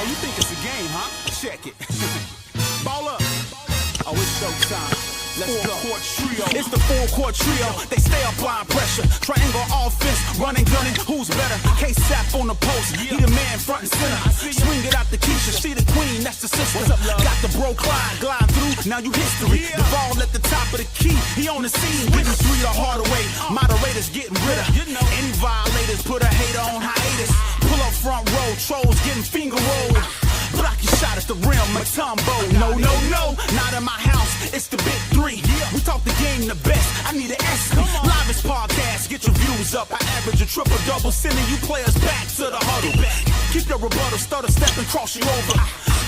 you think it's a game, huh? Check it. Ball up. Oh, it's showtime. Let's go. Four-court trio. It's the four-court trio. They stay applying pressure. Triangle offense, running, gunning. Who's better? K-Sap on the post. He the man front and center. Swing it out the Keisha. She the queen, that's the sister. Got the bro Clyde glide through. Now you history. The ball at the top of the key. He on the scene. Getting three the hard way. Moderators getting rid of. Any violators put a hater on hiatus. Pull up front row. Trolls getting finger rolled. Block your shot at the rim, Matumbo. No, no, no, not in my house. It's the big three. We talk the game the best. I need an S. Livest podcast, get your views up. I average a triple-double, sending you players back to the huddle. Keep your rebuttal, stutter, step, and cross you over.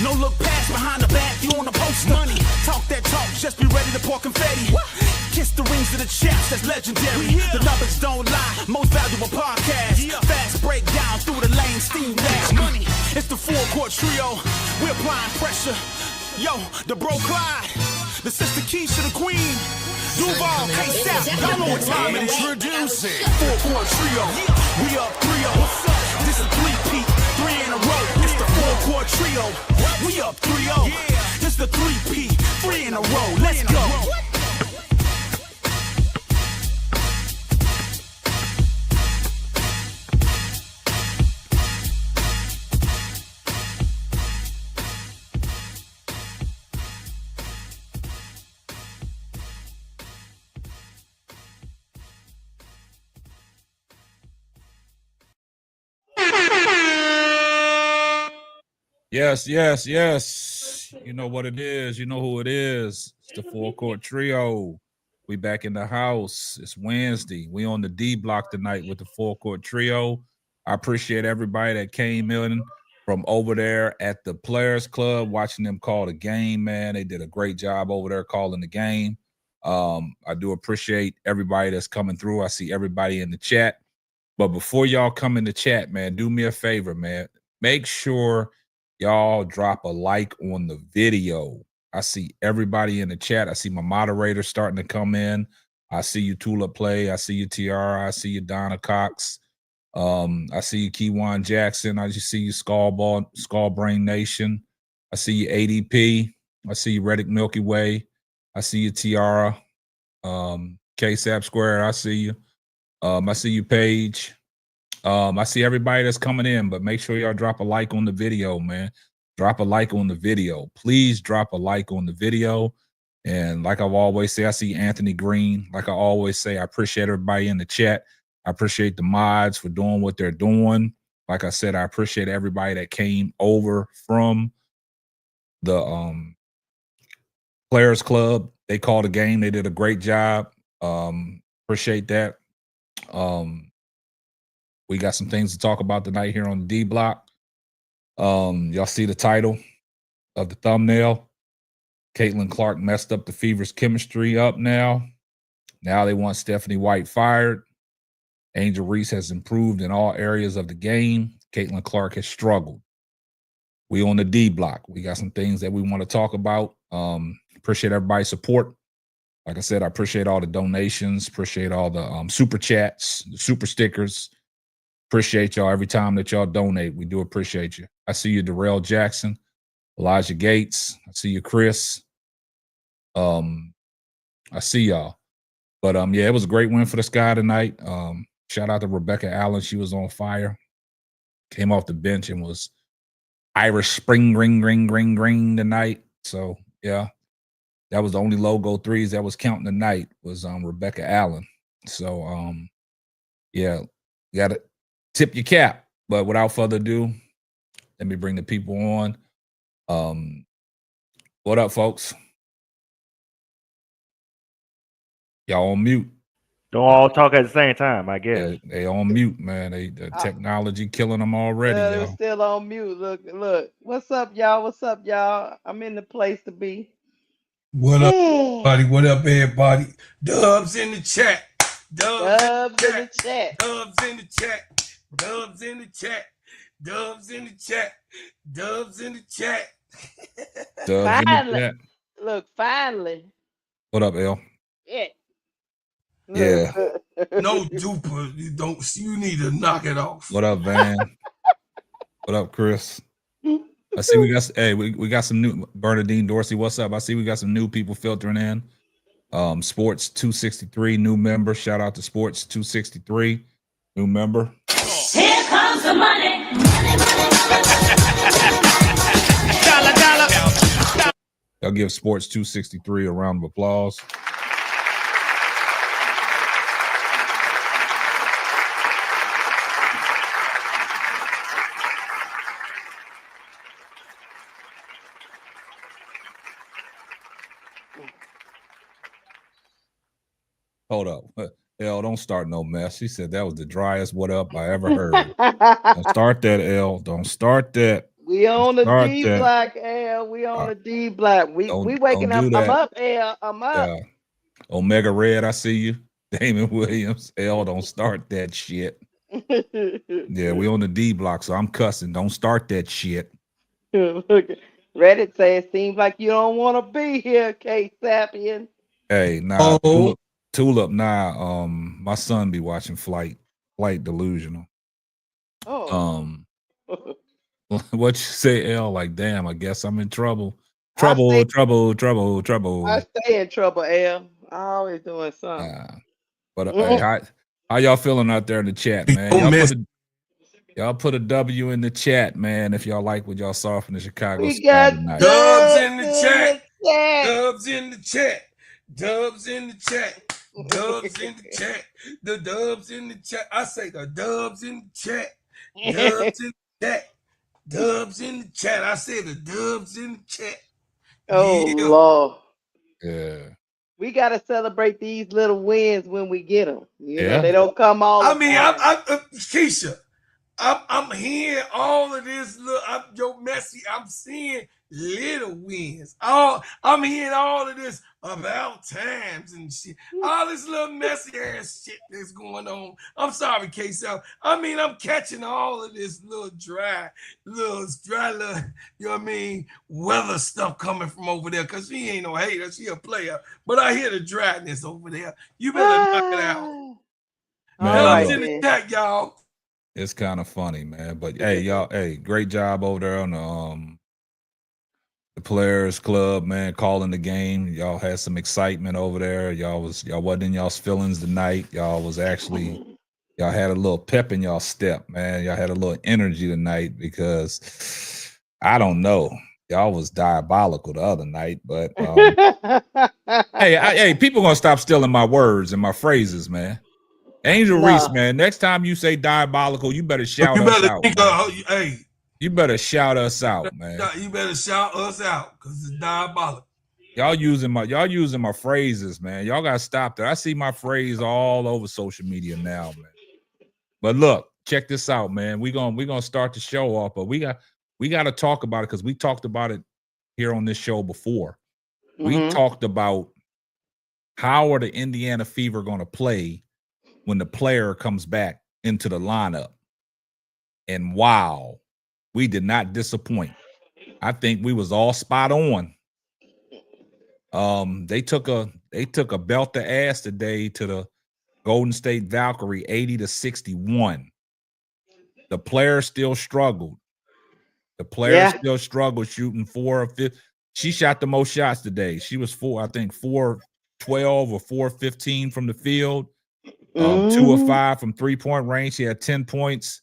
No look past behind the back, you on the post. Money, talk that talk, just be ready to pour confetti. Kiss the rings of the champs, that's legendary. The numbers don't lie, most valuable podcast. Fast breakdown through the lane, steam dash. Money, it's the four-court trio. We're applying pressure. Yo, the bro Clyde, the sister Keisha, the queen. Duval, K-Sap, y'all know what time it is. Introducing four-court trio. We up 3-0. This is three-peat, 3 in a row. It's the four-court trio. We up 3-0. This the three-peat, 3 in a row. Let's go. Yes, yes, yes. You know what it is. You know who it is. It's the four-court trio. We back in the house. It's Wednesday. We on the D block tonight with the four-court trio. I appreciate everybody that came in from over there at the Players Club, watching them call the game, man. They did a great job over there calling the game. I do appreciate everybody that's coming through. I see everybody in the chat. But before y'all come in the chat, man, do me a favor, man. Make sure y'all drop a like on the video. I see everybody in the chat. I see my moderators starting to come in. I see you, Tula Play. I see you, Tiara. I see you, Donna Cox. I see you, Keywan Jackson. I just see you, Skull Brain Nation. I see you, ADP. I see you, Reddick Milky Way. I see you, Tiara. K-Sap Square. I see you. I see you, Paige. I see everybody that's coming in, but make sure y'all drop a like on the video, man. Drop a like on the video. Please drop a like on the video. And like I've always say, I see Anthony Green. Like I always say, I appreciate everybody in the chat. I appreciate the mods for doing what they're doing. Like I said, I appreciate everybody that came over from the Players Club. They called a game. They did a great job. Appreciate that. We got some things to talk about tonight here on the D block. Y'all see the title of the thumbnail. Caitlin Clark messed up the Fever's chemistry up now. Now they want Stephanie White fired. Angel Reese has improved in all areas of the game. Caitlin Clark has struggled. We on the D block. We got some things that we want to talk about. Appreciate everybody's support. Like I said, I appreciate all the donations. Appreciate all the super chats, the super stickers. Appreciate y'all every time that y'all donate. We do appreciate you. I see you, Darrell Jackson, Elijah Gates. I see you, Chris. I see y'all. But yeah, it was a great win for the Sky tonight. Shout out to Rebecca Allen. She was on fire. Came off the bench and was Irish spring ring tonight. So yeah, that was the only logo threes that was counting tonight was Rebecca Allen. So yeah, you got to tip your cap. But without further ado, let me bring the people on. What up, folks? Y'all on mute. Don't all talk at the same time, I guess. They on mute, man. The technology killing them already. They're still on mute. Look. What's up, y'all? I'm in the place to be. What up, everybody? What up, everybody? Dubs in the chat. Dubs in the chat. Dubs in the chat. Dubs in the chat. Dubs in the chat. Dubs in the chat. Finally. Look, finally. What up, L? Yeah. No duper. You need to knock it off. What up, Van? What up, Chris? I see we got some new Bernadine Dorsey. What's up? I see we got some new people filtering in. Sports 263 new member. Shout out to Sports 263 new member. Here comes the money. Dollar, dollar. Y'all give Sports 263 a round of applause. Hold up. L, don't start no mess. She said that was the driest what up I ever heard. Don't start that, L. Don't start that. We on the Start D that. block, L. We on the D block. We waking up. Don't do I'm that. up, L. I'm up. Yeah. Omega Red, I see you. Damon Williams. L, don't start that shit. Yeah, we on the D block, so I'm cussing. Don't start that shit. Reddit says, seems like you don't want to be here, K Sapien. Hey, nah, Tulip, nah. My son be watching Flight Delusional. Oh. What you say, L? Like, damn, I guess I'm in trouble. I Trouble. stay in trouble, L. I always doing something. But hey, how y'all feeling out there in the chat, man? Y'all put a W in the chat, man, if y'all like what y'all saw from the Chicago We Sky got tonight. Dubs in the chat. Dubs in the chat. Dubs in the chat. Dubs in the chat. The dubs in the chat. I say the dubs in the chat. Dubs in the chat. Dubs in the chat. I say the dubs in the chat. Oh, Lord. Yeah. We got to celebrate these little wins when we get them. You know, they don't come all the time. Keisha, I'm hearing all of this. Look, I'm seeing little wins. I'm hearing all of this about times and shit. All this little messy ass shit that's going on. I'm sorry, K-Sal. I mean, I'm catching all of this little dry, you know what I mean, weather stuff coming from over there, because she ain't no hater. She a player. But I hear the dryness over there. You better knock it out. Dubs in the chat, y'all. It's kind of funny, man. But hey, y'all, great job over there on the Players Club, man, calling the game. Y'all had some excitement over there. Y'all wasn't in y'all's feelings tonight. Y'all had a little pep in y'all step, man. Y'all had a little energy tonight because I don't know. Y'all was diabolical the other night, but hey, people gonna stop stealing my words and my phrases, man. Angel Reese, man. Next time you say diabolical, you better shout us out. You better shout us out, man. You better shout us out because it's diabolical. Y'all using my phrases, man. Y'all gotta stop that. I see my phrase all over social media now, man. But look, check this out, man. We're gonna start the show off, but we got to talk about it because we talked about it here on this show before. We talked about how are the Indiana Fever gonna play when the player comes back into the lineup. And wow, we did not disappoint. I think we was all spot on. They took a belt to ass today to the Golden State Valkyrie, 80-61. The player still struggled. The player still struggled shooting 4 of 5. She shot the most shots today. She was 412 or 415 from the field. 2 of 5 from 3-point range. She had 10 points,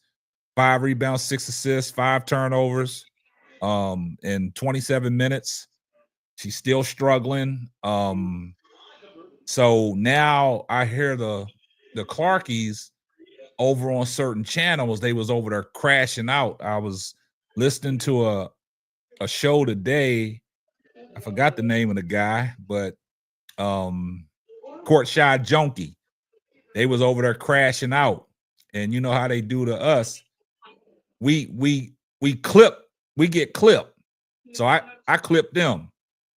5 rebounds, 6 assists, 5 turnovers in 27 minutes. She's still struggling. So now I hear the Clarkies over on certain channels, they was over there crashing out. I was listening to a show today. I forgot the name of the guy, but Courtside Junkie. They was over there crashing out, and you know how they do to us. We get clipped. So I clipped them,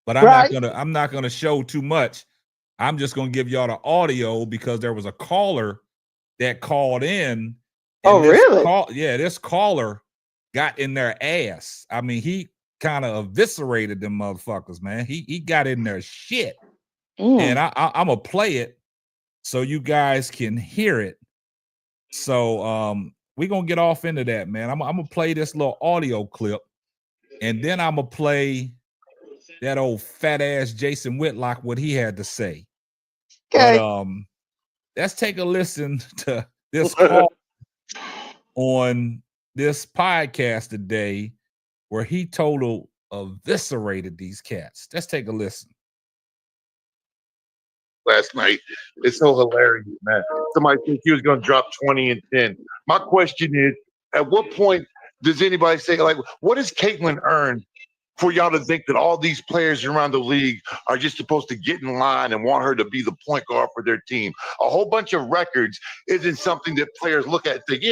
but I'm not gonna show too much. I'm just gonna give y'all the audio because there was a caller that called in. Oh, really? This caller got in their ass. I mean, he kind of eviscerated them motherfuckers, man. He got in their shit, and I'm gonna play it so you guys can hear it. So we're gonna get off into that, man. I'm gonna play this little audio clip and then I'm gonna play that old fat ass Jason Whitlock, what he had to say. Okay. But let's take a listen to this call on this podcast today where he total eviscerated these cats. Let's take a listen. Last night, it's so hilarious, man. Somebody think he was going to drop 20 and 10. My question is, at what point does anybody say, like, what has Caitlin earned for y'all to think that all these players around the league are just supposed to get in line and want her to be the point guard for their team? A whole bunch of records isn't something that players look at and think,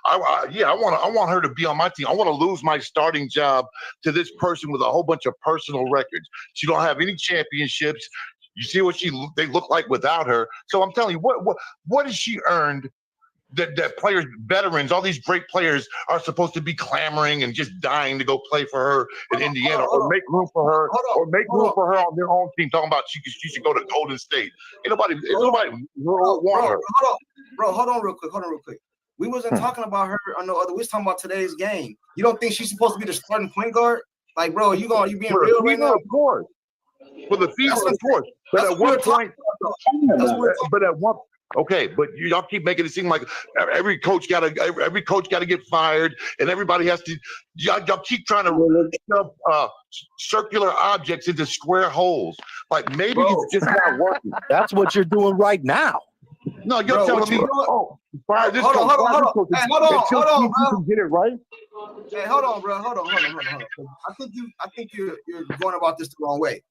I want her to be on my team. I want to lose my starting job to this person with a whole bunch of personal records. She don't have any championships. You see what they look like without her. So I'm telling you, what has she earned that players, veterans, all these great players are supposed to be clamoring and just dying to go play for her in Indiana, or make room for her, or make room for her on their own team, talking about she should go to Golden State. Ain't nobody want her. Hold on real quick. We wasn't talking about her on no other. We was talking about today's game. You don't think she's supposed to be the starting point guard? Like, bro, you being real right now? Of course. For the Fever, of course. But at one point, but y'all keep making it seem like every coach gotta get fired, and everybody has to. Y'all keep trying to shove circular objects into square holes. Like, maybe it's just not working. That's what you're doing right now. No, you're telling me. Fire this coach. Hold on, bro. Get it right. Hey, hold on, bro. Hold on. I think you're going about this the wrong way.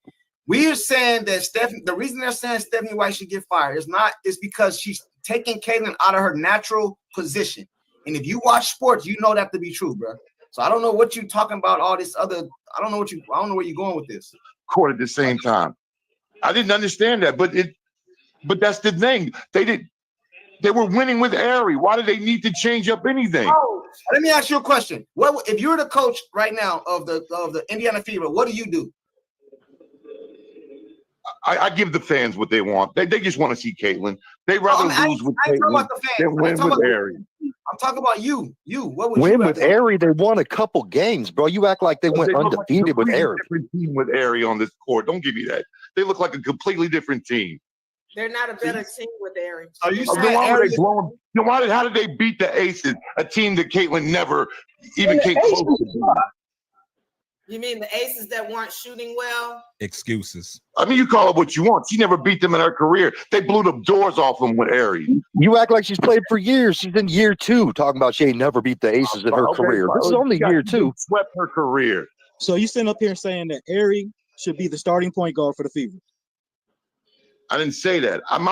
We are saying that the reason they're saying Stephanie White should get fired is because she's taking Caitlin out of her natural position. And if you watch sports, you know that to be true, bro. So I don't know what you're talking about. All this other, I don't know where you're going with this. Court at the same time. I didn't understand that, but that's the thing. They were winning with Aerie. Why do they need to change up anything? Oh, let me ask you a question. What if you're the coach right now of the Indiana Fever? What do you do? I give the fans what they want. They just want to see Caitlin. They rather lose with Caitlin than win with Aerie. I'm talking about you. What would win with Aerie? They won a couple games, bro. You act like they went undefeated with Aerie. Different team with Aerie on this court. Don't give me that. They look like a completely different team. They're not a better team with Aerie. Are you saying how did they beat the Aces, a team that Caitlin never even came close to? You mean the Aces that weren't shooting well? Excuses. I mean, you call it what you want. She never beat them in her career. They blew the doors off them with Aerie. You act like she's played for years. She's in year 2, talking about she ain't never beat the Aces in her career. This is only year 2. Swept her career. So you sitting up here saying that Aerie should be the starting point guard for the Fever? I didn't say that. My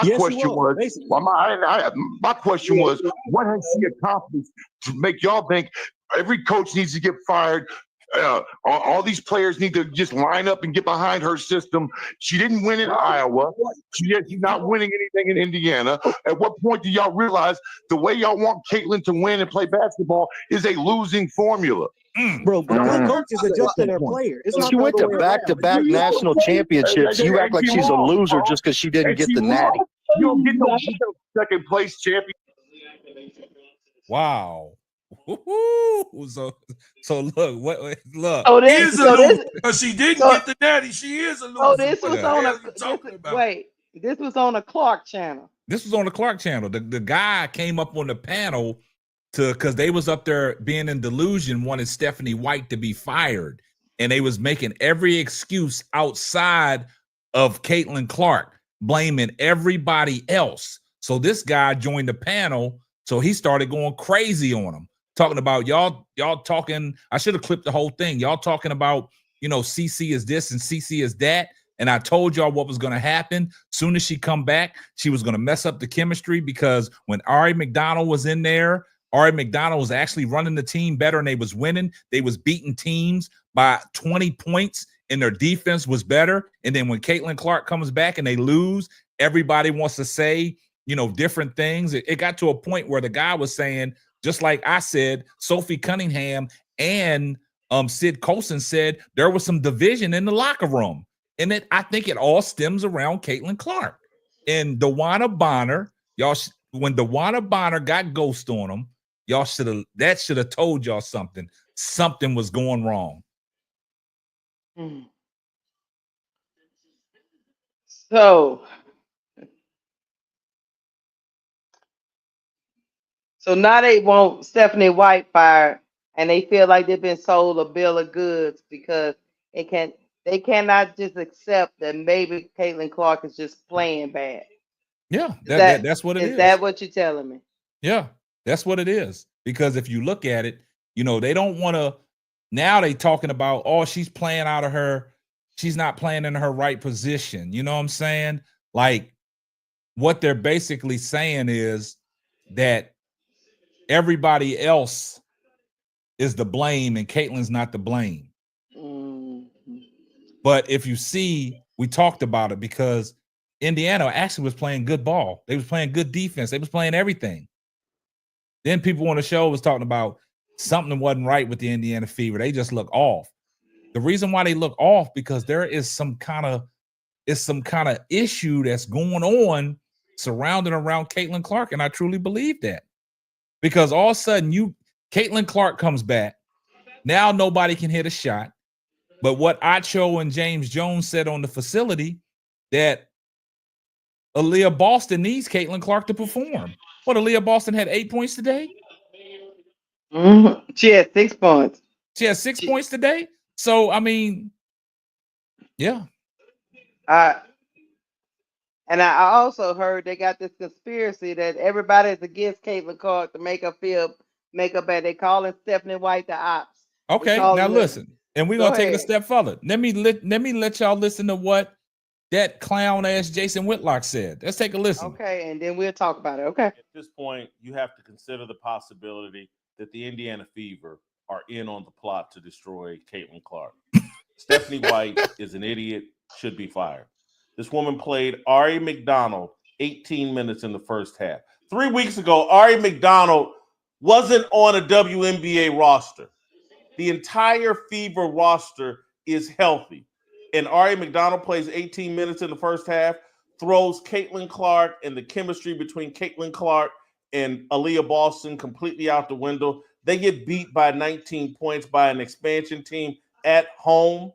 question was, what has she accomplished to make y'all think every coach needs to get fired? All these players need to just line up and get behind her system. She didn't win in Iowa. She's not winning anything in Indiana. At what point do y'all realize the way y'all want Caitlin to win and play basketball is a losing formula? Bro, coaches adjust to their player. She went to back-to-back national championships. You act like she's a loser just because she didn't get the natty. You don't get no second place champion. Wow. So look. She didn't get the natty. She is a loser. Oh, this was on a Clark channel. This was on the Clark channel. The guy came up on the panel because they was up there being in delusion, wanted Stephanie White to be fired, and they was making every excuse outside of Caitlin Clark, blaming everybody else. So this guy joined the panel, so he started going crazy on them, talking about y'all talking. I should have clipped the whole thing. Y'all talking about, CC is this and CC is that. And I told y'all what was going to happen. Soon as she come back, she was going to mess up the chemistry, because when Ari McDonald was in there, Ari McDonald was actually running the team better and they was winning. They was beating teams by 20 points and their defense was better. And then when Caitlin Clark comes back and they lose, everybody wants to say, different things. It got to a point where the guy was saying, just like I said, Sophie Cunningham and Sid Colson said there was some division in the locker room. And I think it all stems around Caitlin Clark and DeWanna Bonner. When DeWanna Bonner got ghost on them, that should have told y'all something. Something was going wrong. Mm. So now they want Stephanie White fired, and they feel like they've been sold a bill of goods because they cannot just accept that maybe Caitlin Clark is just playing bad. Yeah, that's what it is. Is that what you're telling me? Yeah, that's what it is. Because if you look at it, they don't want to. Now they talking about, oh, she's playing out of her. She's not playing in her right position. You know what I'm saying? Like, what they're basically saying is that everybody else is the blame and Caitlin's not the blame. Mm-hmm. But if you see, we talked about it because Indiana actually was playing good ball. They was playing good defense. They was playing everything. Then people on the show was talking about something wasn't right with the Indiana Fever. They just look off. The reason why they look off because there is some kind of issue that's going on surrounding around Caitlin Clark, and I truly believe that. Because all of a sudden, Caitlin Clark comes back. Now nobody can hit a shot. But what Acho and James Jones said on the facility, that Aaliyah Boston needs Caitlin Clark to perform. What, Aaliyah Boston had 8 points today? Mm-hmm. She had 6 points. She had 6 points today? So, I mean, yeah. And I also heard they got this conspiracy that everybody's against Caitlin Clark to make her bad. They calling Stephanie White the ops. Okay, now listen, and we're gonna take it a step further. Let me let y'all listen to what that clown ass Jason Whitlock said. Let's take a listen. Okay, and then we'll talk about it. Okay. At this point, you have to consider the possibility that the Indiana Fever are in on the plot to destroy Caitlin Clark. Stephanie White is an idiot, should be fired. This woman played Ari McDonald 18 minutes in the first half. 3 weeks ago, Ari McDonald wasn't on a WNBA roster. The entire Fever roster is healthy. And Ari McDonald plays 18 minutes in the first half, throws Caitlin Clark and the chemistry between Caitlin Clark and Aaliyah Boston completely out the window. They get beat by 19 points by an expansion team at home.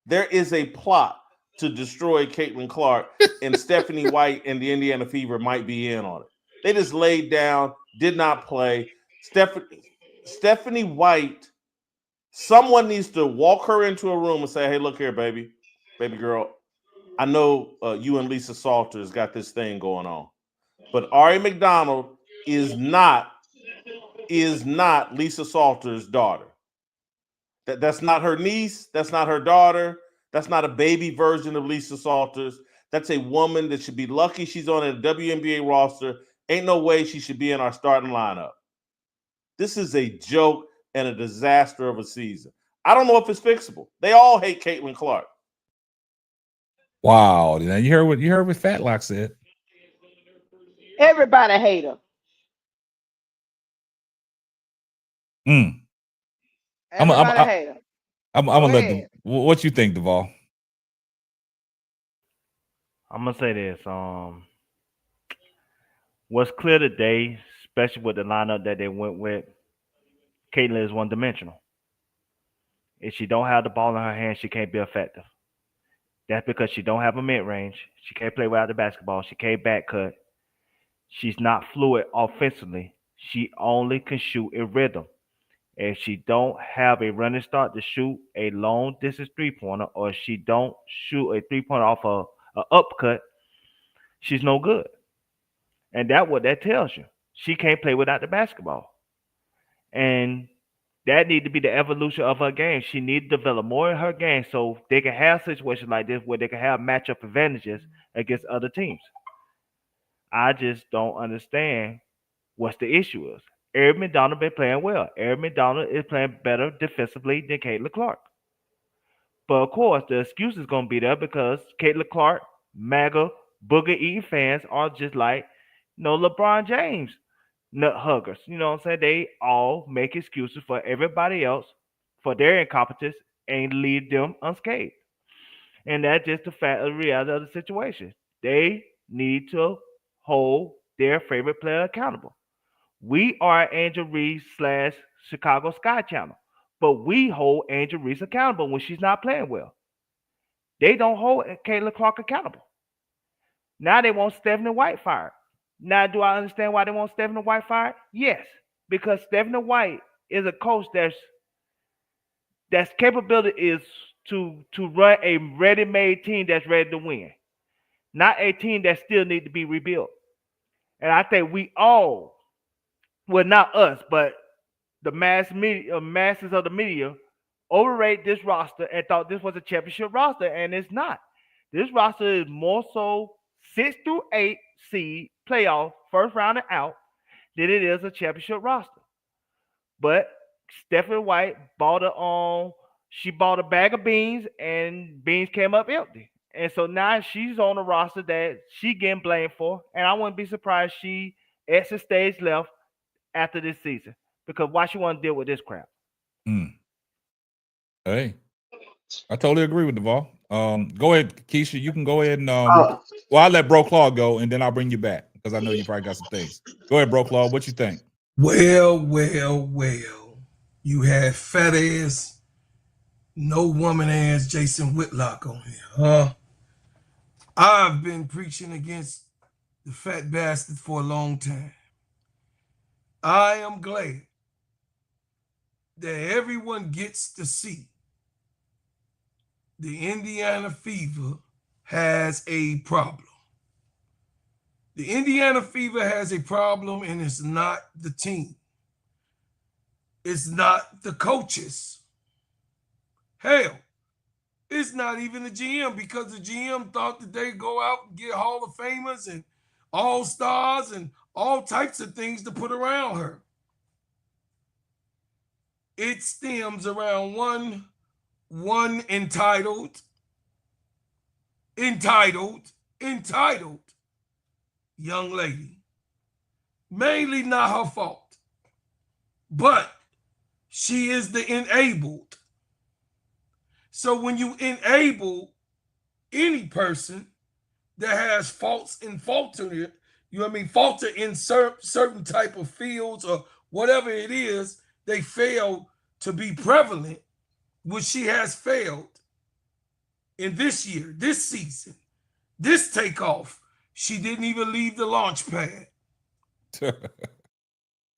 There is a plot to destroy Caitlin Clark, and Stephanie White and the Indiana Fever might be in on it. They just laid down, did not play. Stephanie White, someone needs to walk her into a room and say, hey, look here, baby girl, I know you and Lisa Salters got this thing going on, but Ari McDonald is not Lisa Salters' daughter. That's not her niece. That's not her daughter. That's not a baby version of Lisa Salters. That's a woman that should be lucky she's on a WNBA roster. Ain't no way she should be in our starting lineup. This is a joke and a disaster of a season. I don't know if it's fixable. They all hate Caitlin Clark. Wow. Now you heard what Fatlock said. Everybody hate her. Everybody hate her. I'm gonna let what you think, Duvall? I'm gonna say this. What's clear today, especially with the lineup that they went with, Caitlin is one-dimensional. If she don't have the ball in her hand, she can't be effective. That's because she don't have a mid-range. She can't play without the basketball. She can't back cut. She's not fluid offensively. She only can shoot a rhythm. If she don't have a running start to shoot a long distance three-pointer, or she don't shoot a three-pointer off a upcut, she's no good. And that's what that tells you. She can't play without the basketball. And that needs to be the evolution of her game. She needs to develop more in her game so they can have situations like this where they can have matchup advantages against other teams. I just don't understand what the issue is. Eric McDonald been playing well. Eric McDonald is playing better defensively than Caitlin Clark. But of course, the excuse is going to be there because Caitlin Clark, MAGA, booger eating fans are just like, LeBron James nut huggers. You know what I'm saying? They all make excuses for everybody else for their incompetence and leave them unscathed. And that's just the fact of the reality of the situation. They need to hold their favorite player accountable. We are Angel Reese / Chicago Sky Channel, but we hold Angel Reese accountable when she's not playing well. They don't hold Caitlin Clark accountable. Now they want Stephanie White fired. Now, do I understand why they want Stephanie White fired? Yes, because Stephanie White is a coach that's capability is to run a ready-made team that's ready to win, not a team that still need to be rebuilt. And I think we all, well, not us, but the masses of the media, overrate this roster and thought this was a championship roster, and it's not. This roster is more so 6 through 8 seed playoff first round and out than it is a championship roster. But Stephanie White she bought a bag of beans, and beans came up empty. And so now she's on a roster that she getting blamed for, and I wouldn't be surprised she exits stage left after this season, because why she want to deal with this crap? Hey, I totally agree with Duval. Go ahead, Keisha. You can go ahead and well, I'll let Bro Claw go, and then I'll bring you back because I know you probably got some things. Go ahead, Bro Claw. What you think? Well. You had fat ass, no woman ass Jason Whitlock on here, huh? I've been preaching against the fat bastard for a long time. I am glad that everyone gets to see the Indiana Fever has a problem. The Indiana Fever has a problem, and it's not the team. It's not the coaches. Hell, it's not even the GM, because the GM thought that they'd go out and get Hall of Famers and All-Stars and all types of things to put around her. It stems around one entitled young lady. Mainly not her fault, but she is the enabled. So when you enable any person that has faults in falter, falter in certain type of fields or whatever it is, they fail to be prevalent, which she has failed in this year, this season, this takeoff. She didn't even leave the launch pad.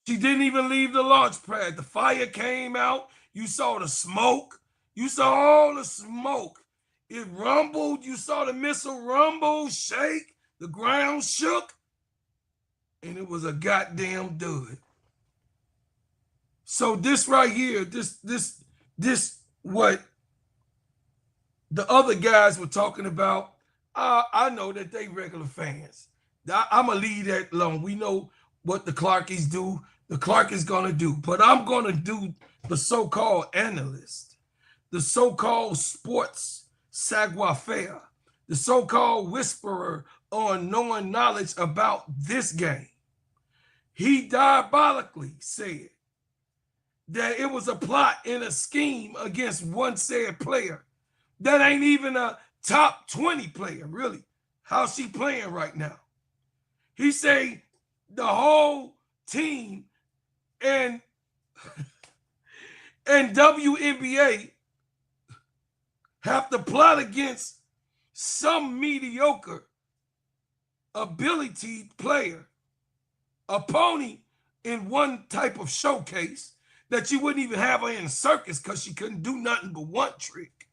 She didn't even leave the launch pad. The fire came out. You saw the smoke. You saw all the smoke. It rumbled. You saw the missile rumble, shake. The ground shook. And it was a goddamn dud. So this right here, this what the other guys were talking about, I know that they regular fans. I'm going to leave that alone. We know what the Clarkies do. The Clark is going to do. But I'm going to do the so-called analyst, the so-called sports savoir-faire, the so-called whisperer on knowing knowledge about this game. He diabolically said that it was a plot and a scheme against one said player that ain't even a top 20 player, really. How's she playing right now? He say the whole team and WNBA have to plot against some mediocre ability player, a pony in one type of showcase that you wouldn't even have her in a circus because she couldn't do nothing but one trick.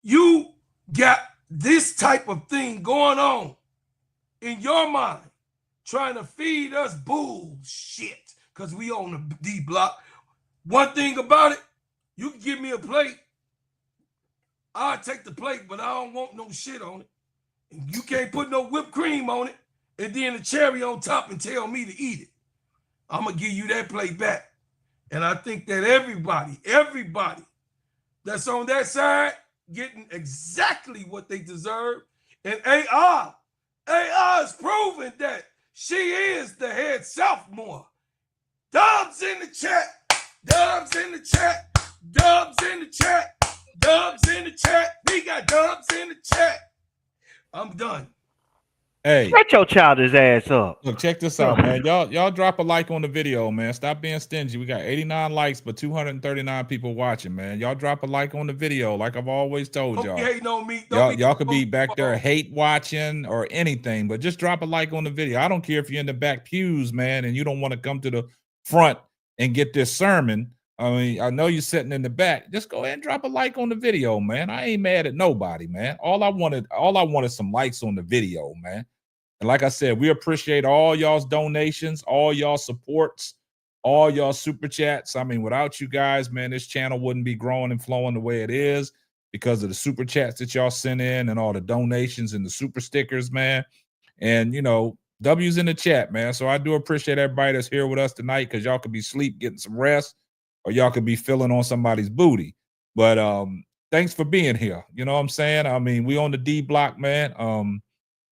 You got this type of thing going on in your mind, trying to feed us bullshit because we on the D block. One thing about it, you can give me a plate. I'll take the plate, but I don't want no shit on it. And you can't put no whipped cream on it and then a cherry on top and tell me to eat it. I'm going to give you that plate back. And I think that everybody that's on that side getting exactly what they deserve. And AR is proving that she is the head sophomore. Dubs in the chat. Dubs in the chat. Dubs in the chat. Dubs in the chat. We got dubs in the chat. I'm done. Hey, Shut your childish ass up. look, check this out, man. Y'all drop a like on the video, man. Stop being stingy. We got 89 likes, but 239 people watching, man. Y'all drop a like on the video, like I've always told Don't y'all. be hating on me. Y'all could be back there hate watching or anything, but just drop a like on the video. I don't care if you're in the back pews, man, and you don't want to come to the front and get this sermon. I mean, I know you're sitting in the back. Just go ahead and drop a like on the video, man. I ain't mad at nobody, man. All I wanted some likes on the video, man. And like I said, we appreciate all y'all's donations, all y'all supports, all y'all super chats. I mean, without you guys, man, this channel wouldn't be growing and flowing the way it is because of the super chats that y'all send in and all the donations and the super stickers, man. And, you know, W's in the chat, man. So I do appreciate everybody that's here with us tonight because y'all could be asleep getting some rest or y'all could be filling on somebody's booty. But thanks for being here. You know what I'm saying? I mean, we on the D block, man.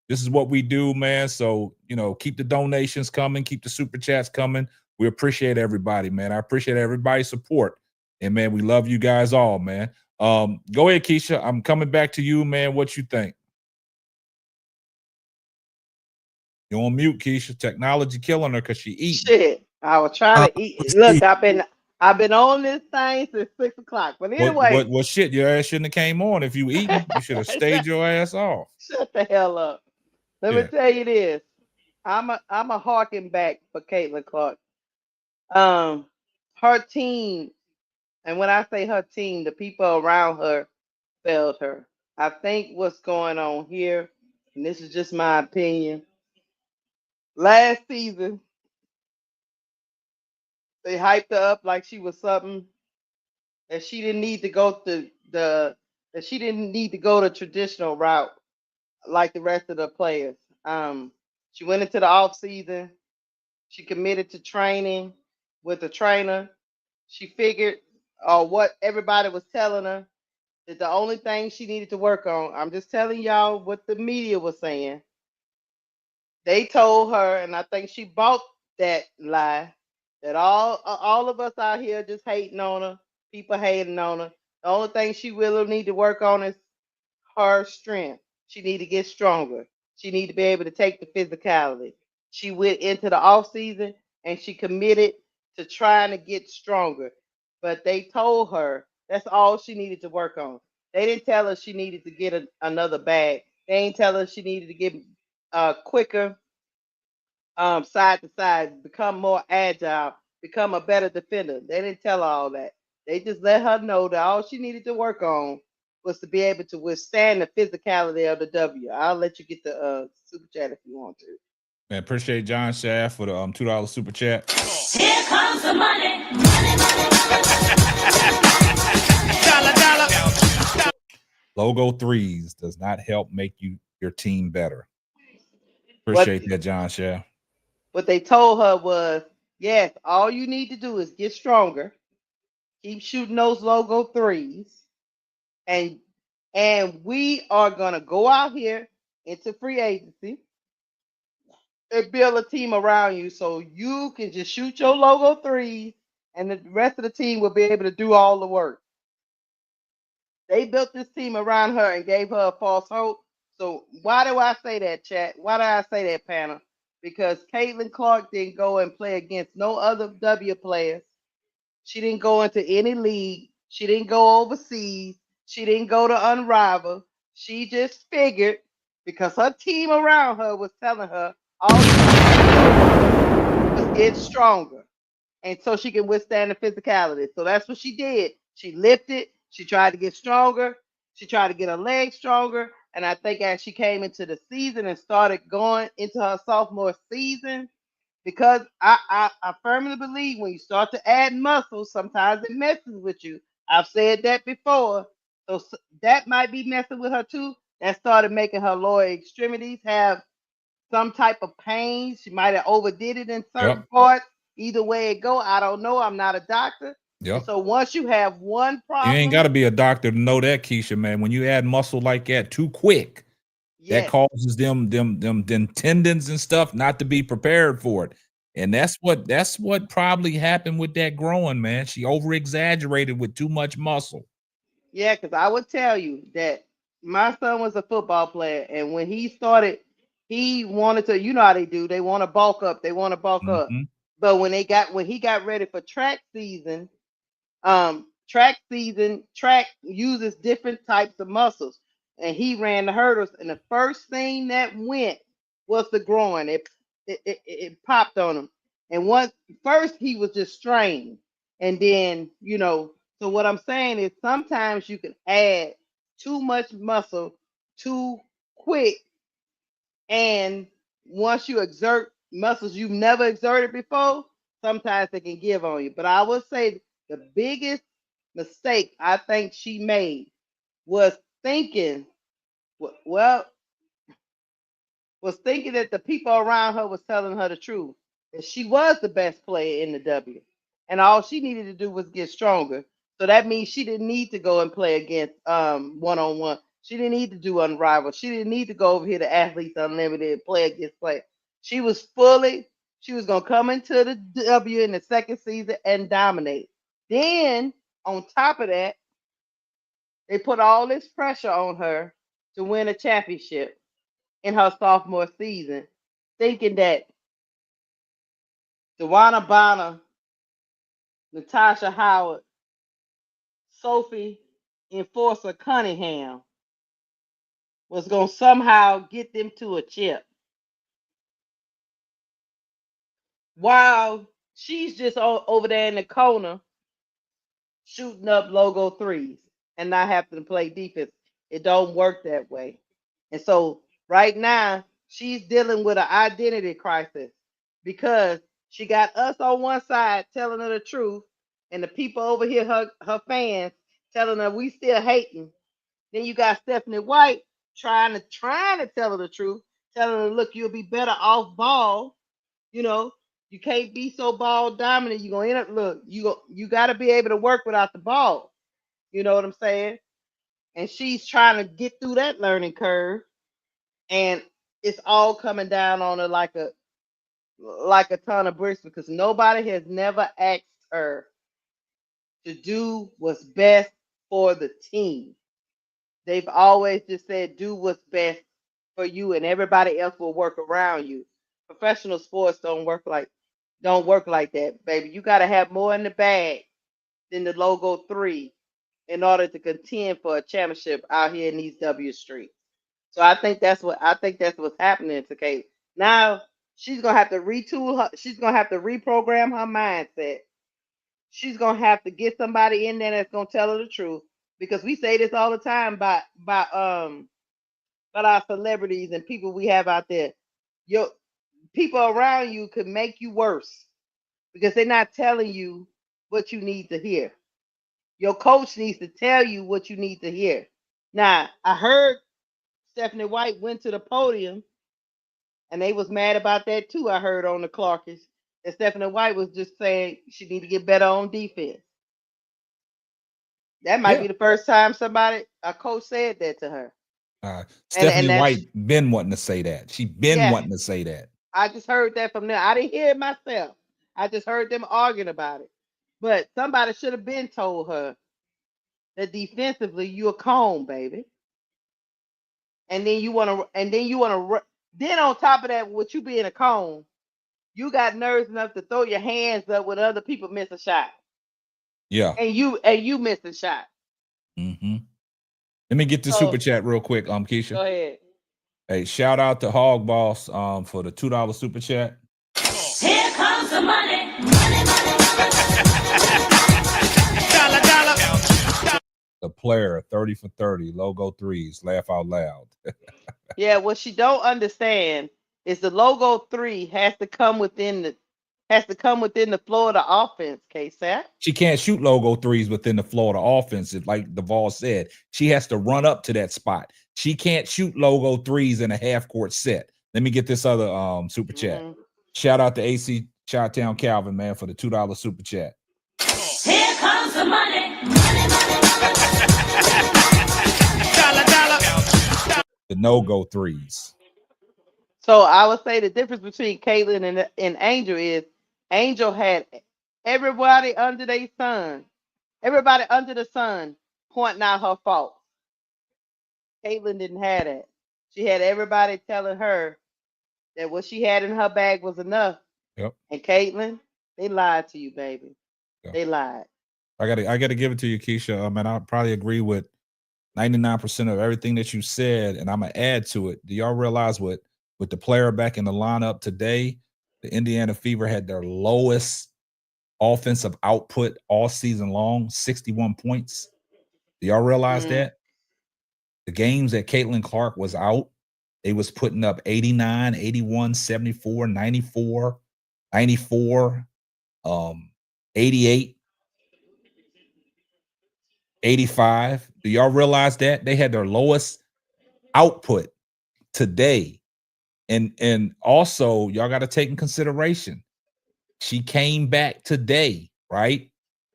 This is what we do, man. So, you know, keep the donations coming, keep the super chats coming. We appreciate everybody, man. I appreciate everybody's support. And man, we love you guys all, man. Go ahead, Keisha. I'm coming back to you, man. What you think? You're on mute, Keisha. Technology killing her because she eating. Shit. I was trying to eat. Look, I've been on this thing since 6 o'clock. But anyway. What shit? Your ass shouldn't have came on if you eating. You should have stayed your ass off. Shut the hell up. Let me tell you this. I'm a harking back for Caitlin Clark. Her team, and when I say her team, the people around her failed her. I think what's going on here, and this is just my opinion. Last season, they hyped her up like she was something that she didn't need to go to the traditional route like the rest of the players. She went into the off season. She committed to training with a trainer. She figured what everybody was telling her that the only thing she needed to work on. I'm just telling y'all what the media was saying. They told her, and I think she bought that lie, that all of us out here just hating on her, people hating on her. The only thing she really need to work on is her strength. She need to get stronger. She need to be able to take the physicality. She went into the off season and she committed to trying to get stronger. But they told her that's all she needed to work on. They didn't tell her she needed to get another bag. They ain't tell her she needed to get quicker, side to side, become more agile, become a better defender. They didn't tell her all that. They just let her know that all she needed to work on was to be able to withstand the physicality of the W. I'll let you get the super chat if you want to. Man, appreciate John Shaft for the $2 super chat. Here comes the money. Dollar. Logo threes does not help make your team better. Appreciate that, John Shaft. What they told her was, yes, all you need to do is get stronger, keep shooting those logo threes, and we are gonna go out here into free agency and build a team around you so you can just shoot your logo threes and the rest of the team will be able to do all the work. They built this team around her and gave her a false hope. So why do I say that, chat? Why do I say that, panel? Because Caitlin Clark didn't go and play against no other W players. She didn't go into any league. She didn't go overseas. She didn't go to Unrivaled. She just figured because her team around her was telling her all she was get stronger. And so she can withstand the physicality. So that's what she did. She lifted. She tried to get stronger. She tried to get her legs stronger. And I think as she came into the season and started going into her sophomore season, because I firmly believe when you start to add muscle, sometimes it messes with you. I've said that before. So that might be messing with her too. That started making her lower extremities have some type of pain. She might have overdid it in certain parts. Either way it go, I don't know. I'm not a doctor. Yep. So once you have one problem, you ain't got to be a doctor to know that, Keisha, man. When you add muscle like that too quick, that causes them tendons and stuff not to be prepared for it. And that's what probably happened with that growing, man. She over exaggerated with too much muscle. Yeah, because I would tell you that my son was a football player, and when he started he wanted to, you know how they do. They want to bulk up. They want to bulk up. Mm-hmm. But when he got ready for track season, track uses different types of muscles, and he ran the hurdles, and the first thing that went was the groin. It popped on him, and once first he was just strained, and then So what I'm saying is sometimes you can add too much muscle too quick, and once you exert muscles you've never exerted before, sometimes they can give on you. But I would say the biggest mistake I think she made was thinking, well, was thinking that the people around her was telling her the truth, that she was the best player in the W, and all she needed to do was get stronger. So that means she didn't need to go and play against one-on-one. She didn't need to do unrivaled. She didn't need to go over here to Athletes Unlimited and play against play. She was gonna come into the W in the second season and dominate. Then on top of that, they put all this pressure on her to win a championship in her sophomore season, thinking that Dewana Bonner, Natasha Howard, Sophie Enforcer Cunningham was going to somehow get them to a chip, while she's just over there in the corner shooting up logo threes and not having to play defense. It don't work that way. And so right now she's dealing with an identity crisis because she got us on one side telling her the truth, and the people over here, her fans, telling her we still hating. Then you got Stephanie White trying to tell her the truth, telling her, look, you'll be better off ball. You can't be so ball dominant. You're gonna end up you gotta be able to work without the ball. You know what I'm saying? And she's trying to get through that learning curve, and it's all coming down on her like a ton of bricks, because nobody has never asked her to do what's best for the team. They've always just said, do what's best for you, and everybody else will work around you. Professional sports don't work like that, baby. You got to have more in the bag than the logo 3 in order to contend for a championship out here in these W streets. So I think that's what's happening to Kate. Now she's gonna have to retool her. She's gonna have to reprogram her mindset. She's gonna have to get somebody in there that's gonna tell her the truth, because we say this all the time about our celebrities and people we have out there. Your people around you could make you worse because they're not telling you what you need to hear. Your coach needs to tell you what you need to hear. Now, I heard Stephanie White went to the podium and they was mad about that too. I heard on the Clarkies that Stephanie White was just saying she need to get better on defense. That might be the first time a coach said that to her. Stephanie White been wanting to say that. She been wanting to say that. I just heard that from them. I didn't hear it myself. I just heard them arguing about it. But somebody should have been told her that defensively you're a cone, baby. And then you want to, then on top of that, with you being a cone, you got nerves enough to throw your hands up when other people miss a shot. Yeah. And you miss a shot. Mm-hmm. Let me get the super chat real quick, Keisha. Go ahead. Hey, shout out to Hog Boss for the $2 super chat. Here comes the money. The player 30 for 30, logo threes, laugh out loud. Yeah, what she don't understand is the logo 3 has to come within the Florida offense, K-Sat. She can't shoot logo threes within the Florida offense. Like Duvall said, she has to run up to that spot. She can't shoot logo threes in a half court set. Let me get this other super chat. Shout out to AC Chi-Town Calvin, man, for the $2 super chat. Here comes the money. The no-go threes. So I would say the difference between Caitlin and Angel is Angel had everybody under the sun pointing out her faults. Caitlin didn't have that. She had everybody telling her that what she had in her bag was enough. Yep. And Caitlin, they lied to you, baby. Yeah. They lied. I gotta give it to you, Keisha. Man, I probably agree with 99% of everything that you said, and I'm gonna add to it. Do y'all realize with the player back in the lineup today, the Indiana Fever had their lowest offensive output all season long, 61 points. Do y'all realize that? The games that Caitlin Clark was out, they was putting up 89, 81, 74, 94, 94, 88, 85. Do y'all realize that? They had their lowest output today. And also, y'all got to take in consideration, she came back today, right?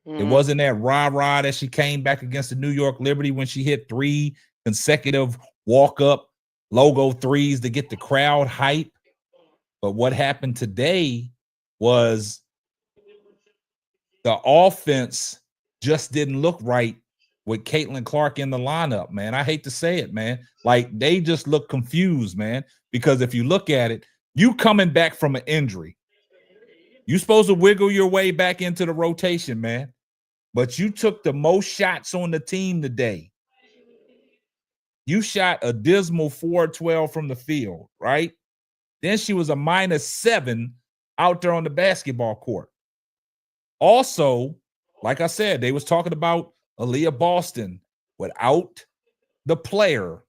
It wasn't that rah-rah that she came back against the New York Liberty when she hit 3 consecutive walk-up logo threes to get the crowd hype. But what happened today was the offense just didn't look right with Caitlin Clark in the lineup, man. I hate to say it, man. Like, they just look confused, man, because if you look at it, you coming back from an injury, you're supposed to wiggle your way back into the rotation, man. But you took the most shots on the team today. You shot a dismal 4-12 from the field, right? Then she was a -7 out there on the basketball court. Also, like I said, they was talking about Aaliyah Boston. Without the player,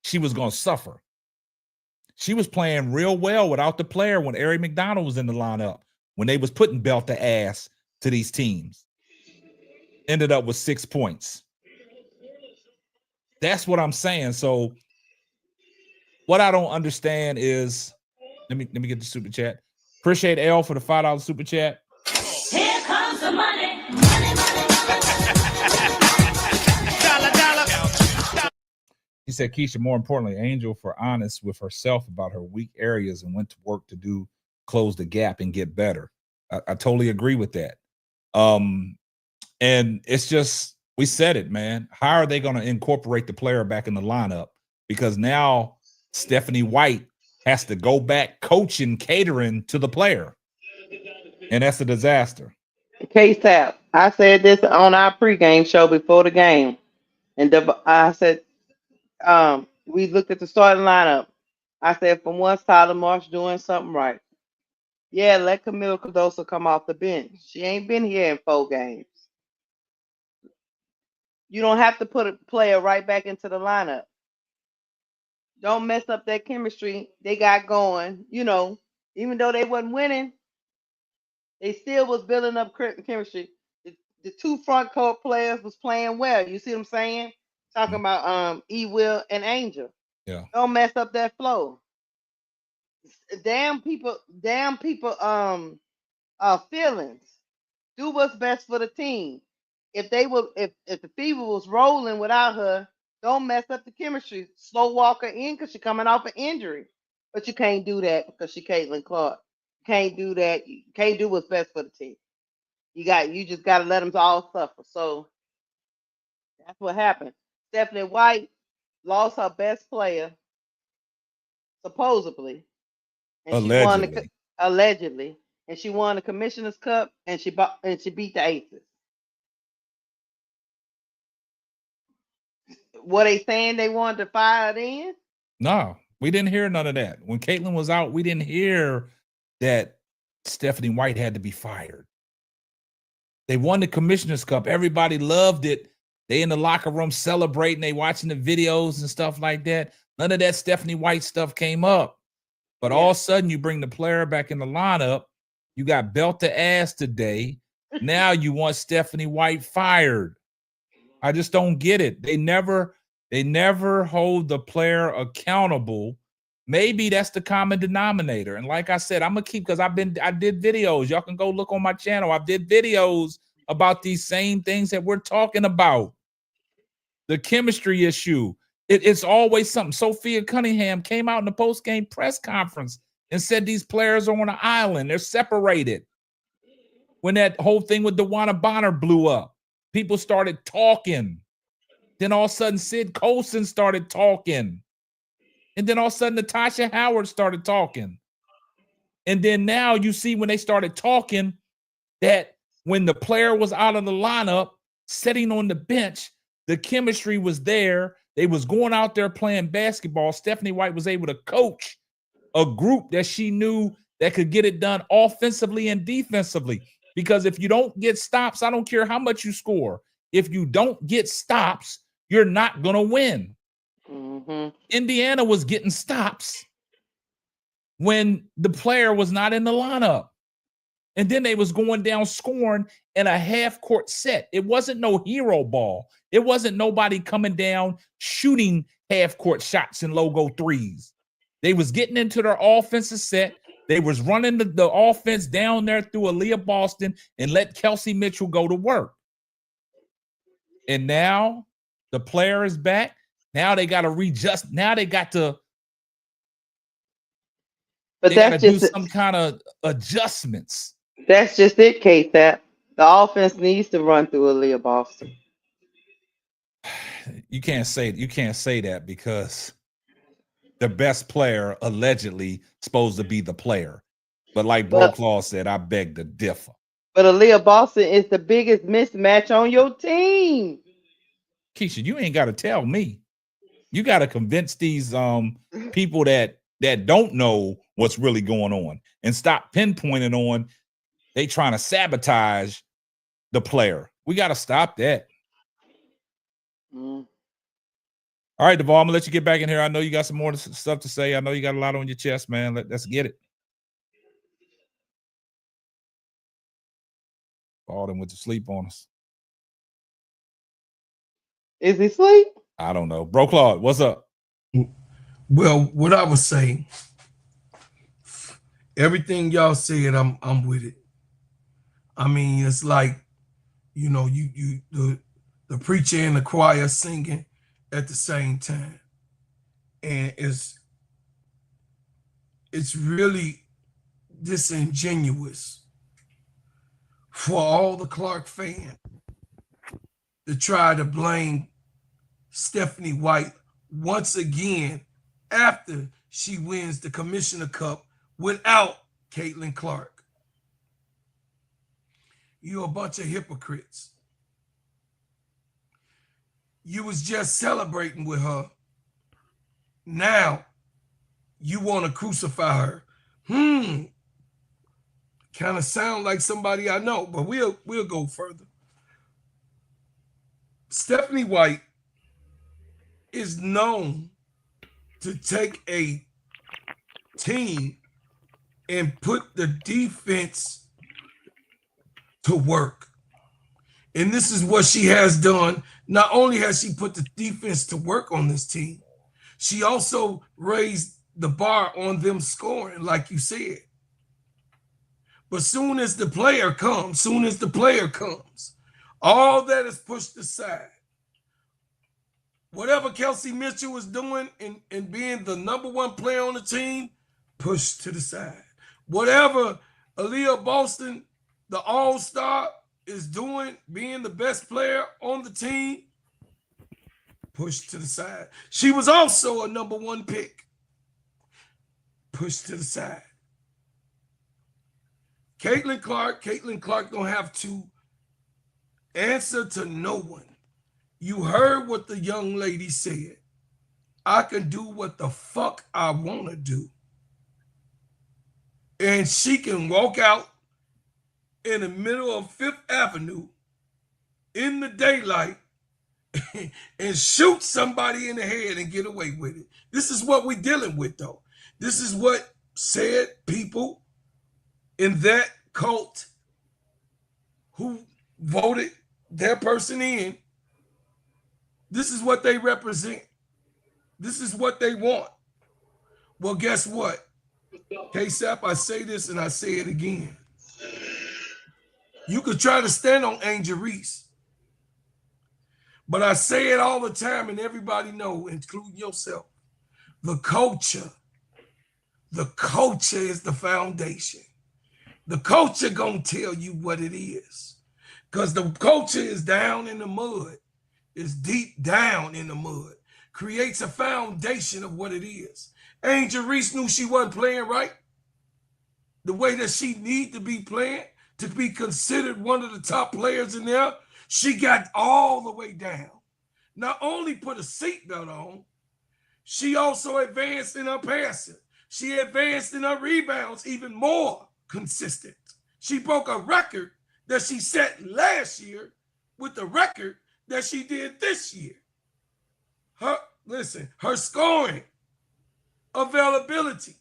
she was going to suffer. She was playing real well without the player when Ari McDonald was in the lineup, when they was putting belt to ass to these teams. Ended up with 6 points. That's what I'm saying. So what I don't understand is, let me get the super chat. Appreciate L for the $5 super chat. Here comes the money. He said, Keisha, more importantly, Angel for honest with herself about her weak areas and went to work to close the gap and get better. I totally agree with that. And it's just, we said it, man. How are they going to incorporate the player back in the lineup? Because now Stephanie White has to go back coaching, catering to the player. And that's a disaster. K-Tap, I said this on our pregame show before the game. And I said, we looked at the starting lineup. I said, from one side of March doing something right. Yeah, let Camila Cardoso come off the bench. She ain't been here in 4 games. You don't have to put a player right back into the lineup. Don't mess up that chemistry they got going. You know, even though they wasn't winning, they still was building up chemistry. The 2 front court players was playing well. You see what I'm saying? Talking about E-Will and Angel. Yeah. Don't mess up that flow. Damn people feelings. Do what's best for the team. If the Fever was rolling without her, don't mess up the chemistry. Slow walk her in because she's coming off an injury. But you can't do that because she Caitlin Clark. You can't do that. You can't do what's best for the team. You just gotta let them all suffer. So that's what happened. Stephanie White lost her best player, supposedly, and allegedly, and she won the Commissioner's Cup, and she beat the Aces. Were they saying they wanted to fire it in? No, we didn't hear none of that. When Caitlin was out, we didn't hear that Stephanie White had to be fired. They won the Commissioner's Cup. Everybody loved it. They in the locker room celebrating. They watching the videos and stuff like that. None of that Stephanie White stuff came up. But all of a sudden, you bring the player back in the lineup. You got belt to ass today. Now you want Stephanie White fired. I just don't get it. They never hold the player accountable. Maybe that's the common denominator. And like I said, I'm gonna keep, because I did videos. Y'all can go look on my channel. I did videos about these same things that we're talking about. The chemistry issue. It's always something. Sophia Cunningham came out in the post-game press conference and said these players are on an island. They're separated. When that whole thing with DeWanna Bonner blew up, people started talking. Then all of a sudden, Sid Colson started talking. And then all of a sudden, Natasha Howard started talking. And then now you see when they started talking that when the player was out of the lineup, sitting on the bench, the chemistry was there. They was going out there playing basketball. Stephanie White was able to coach a group that she knew that could get it done offensively and defensively. Because if you don't get stops, I don't care how much you score. If you don't get stops, you're not going to win. Indiana was getting stops when the player was not in the lineup. And then they was going down scoring in a half-court set. It wasn't no hero ball. It wasn't nobody coming down shooting half-court shots and logo threes. They was getting into their offensive set. They was running the offense down there through Aaliyah Boston and let Kelsey Mitchell go to work. And now the player is back. Now they got to readjust. Now they got to do some kind of adjustments. That's just it, K-Tap. The offense needs to run through Aaliyah Boston. You can't say that because the best player allegedly supposed to be the player. But like Bro Claw said, I beg to differ. But Aaliyah Boston is the biggest mismatch on your team. Keisha, you ain't got to tell me. You got to convince these people that don't know what's really going on and stop pinpointing on they trying to sabotage the player. We got to stop that. All right, Devon, I'm going to let you get back in here. I know you got some more stuff to say. I know you got a lot on your chest, man. Let's get it. Baldwin went to sleep on us. Is he asleep? I don't know. Bro Claude, what's up? Well, what I was saying, everything y'all said, I'm with it. I mean, it's like, you know, the preacher and the choir singing at the same time. And it's really disingenuous for all the Clark fans to try to blame Stephanie White once again after she wins the Commissioner Cup without Caitlin Clark. You're a bunch of hypocrites. You was just celebrating with her. Now you want to crucify her. Kind of sound like somebody I know, but we'll go further. Stephanie White is known to take a team and put the defense to work. And this is what she has done. Not only has she put the defense to work on this team, she also raised the bar on them scoring, like you said. But soon as the player comes, all that is pushed aside. Whatever Kelsey Mitchell was doing and being the #1 player on the team, pushed to the side. Whatever Aaliyah Boston, the all-star, is doing, being the best player on the team, pushed to the side. She was also a #1 pick, pushed to the side. Caitlin Clark don't have to answer to no one. You heard what the young lady said. I can do what the fuck I want to do. And she can walk out in the middle of 5th Avenue in the daylight and shoot somebody in the head and get away with it. This is what we're dealing with, though. This is what said people in that cult who voted their person in. This is what they represent. This is what they want. Well, guess what? K-Sap, I say this and I say it again. You could try to stand on Angel Reese, but I say it all the time and everybody know, including yourself, the culture is the foundation. The culture gonna tell you what it is, because the culture is down in the mud. It's deep down in the mud. creates a foundation of what it is. Angel Reese knew she wasn't playing right the way that she need to be playing to be considered one of the top players in there. She got all the way down. Not only put a seatbelt on, she also advanced in her passing. She advanced in her rebounds even more consistent. She broke a record that she set last year with the record that she did this year. Her scoring, availability,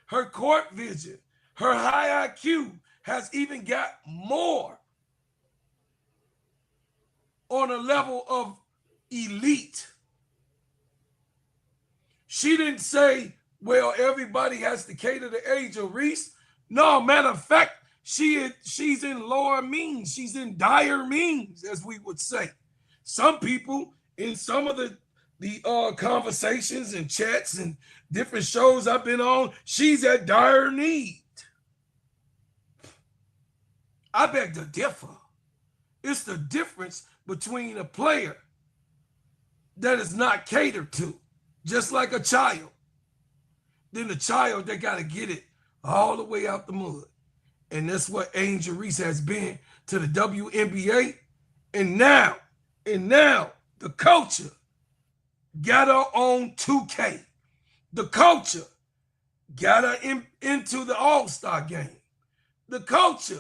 her court vision, her high IQ has even got more on a level of elite. She didn't say, well, everybody has to cater to Angel Reese. No, matter of fact, she's in lower means. She's in dire means, as we would say. Some people in some of the conversations and chats and different shows I've been on, she's at dire need. I beg to differ. It's the difference between a player that is not catered to, just like a child, then the child that got to get it all the way out the mud. And that's what Angel Reese has been to the WNBA. And now the culture got her on 2K. The culture got her into the All-Star game. The culture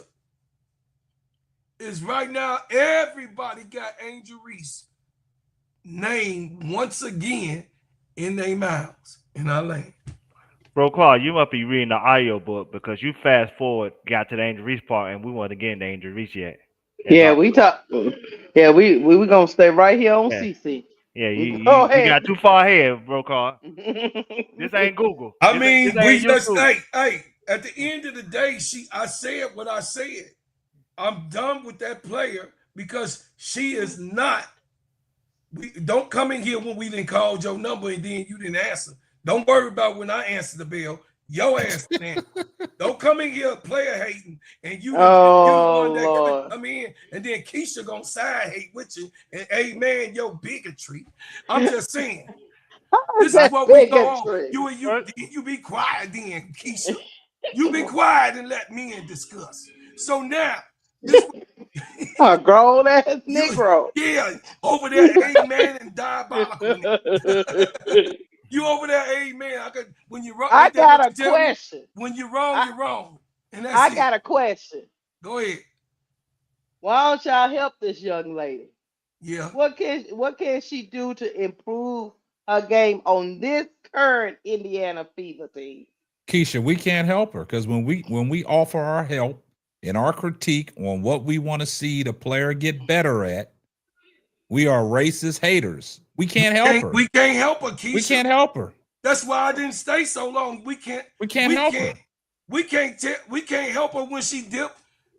is right now, everybody got Angel Reese name once again in their mouths in our lane. Bro, Claude, you must be reading the audio book because you fast forward, got to the Angel Reese part, and we weren't getting the Angel Reese yet. Yeah, we gonna stay right here on CC. Yeah, you got too far ahead, bro, Claude. This ain't Google. I mean, this we ain't just YouTube. hey. At the end of the day, I said what I said. I'm done with that player because she is not. Don't come in here when we didn't call your number and then you didn't answer. Don't worry about when I answer the bell. Your ass didn't answer. Don't come in here player hating and you the one that gonna come in and then Keisha gonna side hate with you and amen your bigotry. I'm just saying. This is what we go on. You be quiet then, Keisha. You be quiet and let me discuss. So now this a grown ass Negro. Yeah, over there, amen and diabolical. You over there, amen. When you're wrong, I got a question. When you're wrong, you're wrong. And that's I got a question. Go ahead. Why don't y'all help this young lady? Yeah. What can she do to improve her game on this current Indiana Fever team? Keisha, we can't help her because when we offer our help and our critique on what we want to see the player get better at, we are racist haters. We can't help her. We can't help her, Keisha. We can't help her. That's why I didn't stay so long. We can't help her. We can't help her when she dip.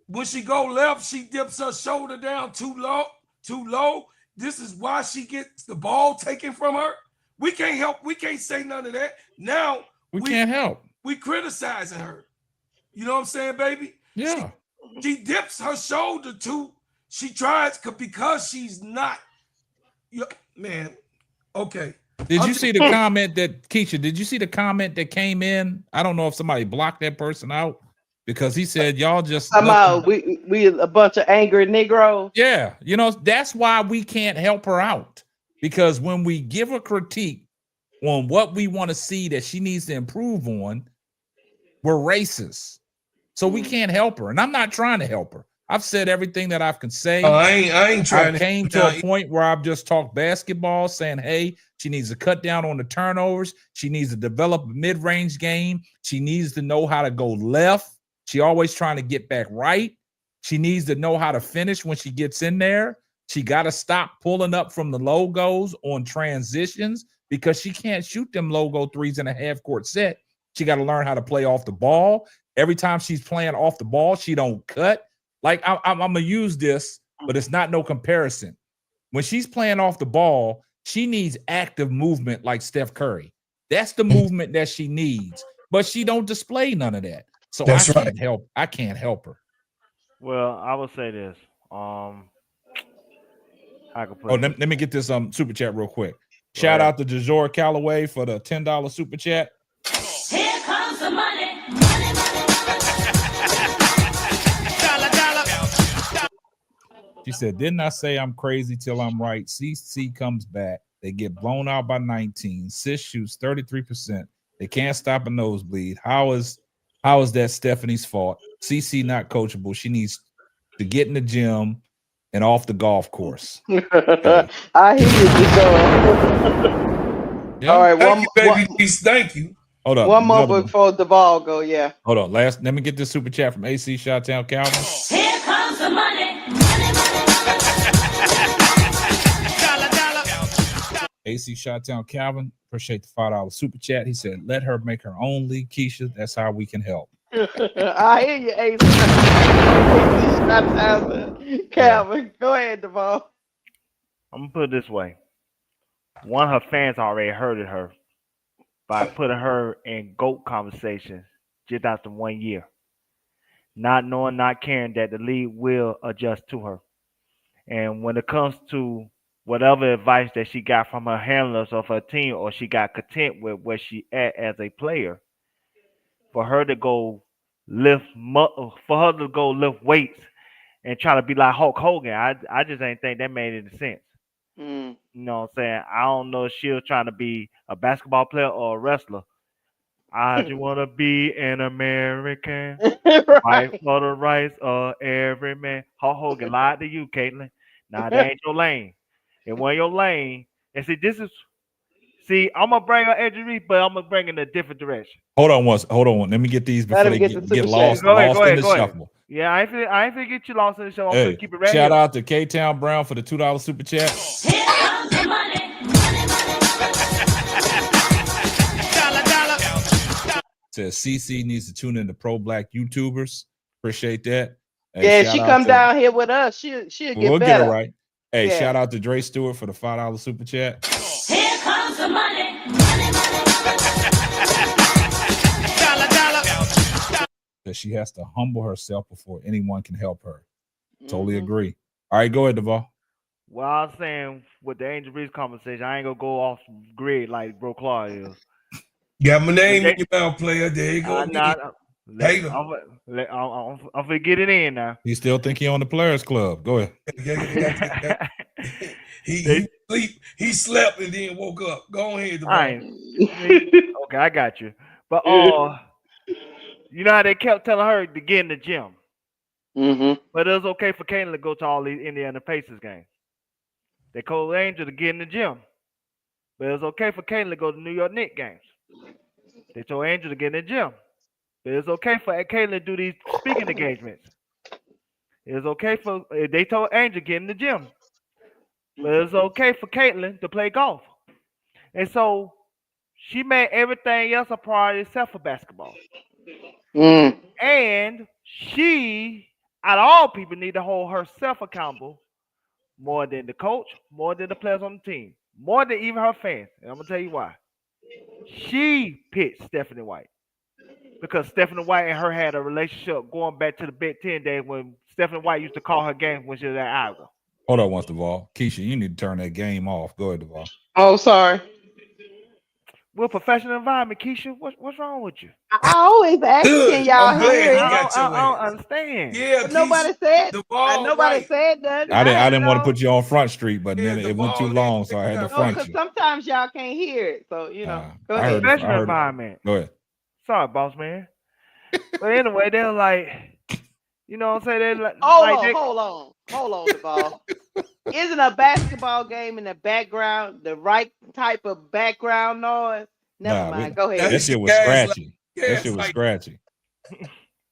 When she go left, she dips her shoulder down too low. This is why she gets the ball taken from her. We can't help. We can't say none of that. Now we can't help. We criticizing her. You know what I'm saying, baby? Yeah. She dips her shoulder too. She tries because she's not. Man, okay. Did you see the comment that Keisha? Did you see the comment that came in? I don't know if somebody blocked that person out because he said y'all just somehow we a bunch of angry Negroes. Yeah, that's why we can't help her out because when we give a critique on what we want to see that she needs to improve on, we're racist. So we can't help her. And I'm not trying to help her. I've said everything that I can say. I ain't trying. I came to a point where I've just talked basketball, saying, hey, she needs to cut down on the turnovers. She needs to develop a mid-range game. She needs to know how to go left. She always trying to get back right. She needs to know how to finish when she gets in there. She got to stop pulling up from the logos on transitions because she can't shoot them logo threes in a half-court set. She got to learn how to play off the ball. Every time she's playing off the ball, she don't cut. Like, I'm going to use this, but it's not no comparison. When she's playing off the ball, she needs active movement like Steph Curry. That's the movement that she needs, but she don't display none of that. So I can't help her. Well, I will say this. I can put let me get this super chat real quick. Shout out to DeJour Calloway for the $10 super chat. Here comes the money. She said, didn't I say I'm crazy till I'm right? CC comes back. They get blown out by 19. Sis shoots 33%. They can't stop a nosebleed. How is that Stephanie's fault? CC not coachable. She needs to get in the gym and off the golf course. Hey. I hear you, Yeah. All right, Thank you, baby. Reese. Thank you. Hold on. One more before Duvall go. Yeah. Hold on. Let me get this super chat from AC Shottown Calvin. Here comes the money. AC Shottown Calvin, appreciate the $5 super chat. He said, let her make her own league, Keisha. That's how we can help. I hear you, AC. Calvin, go ahead, Duvall. I'm gonna put it this way. One of her fans already hurted her by putting her in GOAT conversations just after 1 year. Not knowing, not caring that the league will adjust to her. And when it comes to whatever advice that she got from her handlers of her team, or she got content with where she at as a player, for her to go lift weights and try to be like Hulk Hogan, I just ain't think that made any sense. Mm. You know what I'm saying? I don't know if she was trying to be a basketball player or a wrestler. I just want to be an American. Fight for the rights of every man. Hulk Hogan lied to you, Caitlin. Now that ain't your lane. It wasn't your lane. And see, I'm gonna bring her injury, but I'm gonna bring it in a different direction. Hold on. Let me get these before they get lost Go ahead, in the shuffle. Yeah, I ain't finna get you lost in the show. I'm Hey, gonna keep it right shout here. out to K-Town Brown for the $2 super chat. Here comes the money. Says CC needs to tune in to pro black YouTubers. Appreciate that. Hey, yeah, she come down here with us. She'll get we'll better. Get her right. Hey, yeah. Shout out to Dre Stewart for the $5 super chat. Here comes the money. That she has to humble herself before anyone can help her. Totally agree. All right, go ahead, Duvall. Well, I was saying with the Angel Reese conversation, I ain't gonna go off grid like Bro Claw is. Got my name in your mouth, player. There you go. I'm gonna get it in now. You still think he on the Players Club? Go ahead. He slept and then woke up. Go ahead, Duvall. Okay, I got you. But you know how they kept telling her to get in the gym. Mm-hmm. But it was okay for Caitlin to go to all these Indiana Pacers games. They told Angel to get in the gym. But it was okay for Caitlin to go to New York Knicks games. They told Angel to get in the gym. But it's okay for Caitlin to do these speaking engagements. It's okay for they told Angel to get in the gym. But it's okay for Caitlin to play golf. And so she made everything else a priority except for basketball. Mm. And she, out of all people, need to hold herself accountable more than the coach, more than the players on the team, more than even her fans. And I'm going to tell you why. She picked Stephanie White because Stephanie White and her had a relationship going back to the Big Ten days when Stephanie White used to call her games when she was at Iowa. Hold on once, Duvall. Keisha, you need to turn that game off. Go ahead, Duvall. Oh, sorry. We're a professional environment, Keisha. What's wrong with you? I always ask, can y'all hear it? I don't understand. Yeah, nobody said. Nobody said that. I didn't want to put you on Front Street, but then it went too long, so I had to front you. Sometimes y'all can't hear it, so go ahead. Professional environment. Go ahead. Sorry, boss man. But anyway, they're like, you know what I'm saying? They're like, hold on, Duvall. Isn't a basketball game in the background the right type of background noise? Never mind. Go ahead. That shit was scratchy. That shit was scratchy.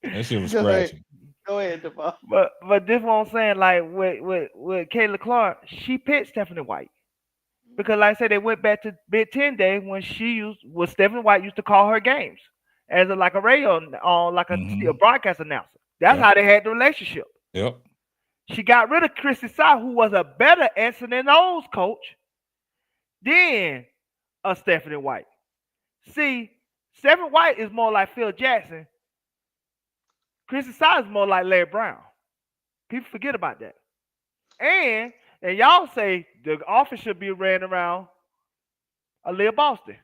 That shit was scratchy. Go ahead, Duvall. But this is what I'm saying. Like with Kayla Clark, she picked Stephanie White because, like I said, they went back to Big Ten day when Stephanie White used to call her games as a radio on a broadcast announcer. That's how they had the relationship. Yep. She got rid of Chrissy Sy, who was a better S&O's coach than a Stephanie White. See, Stephanie White is more like Phil Jackson. Chrissy Sy is more like Larry Brown. People forget about that. And y'all say the office should be ran around Aaliyah Boston.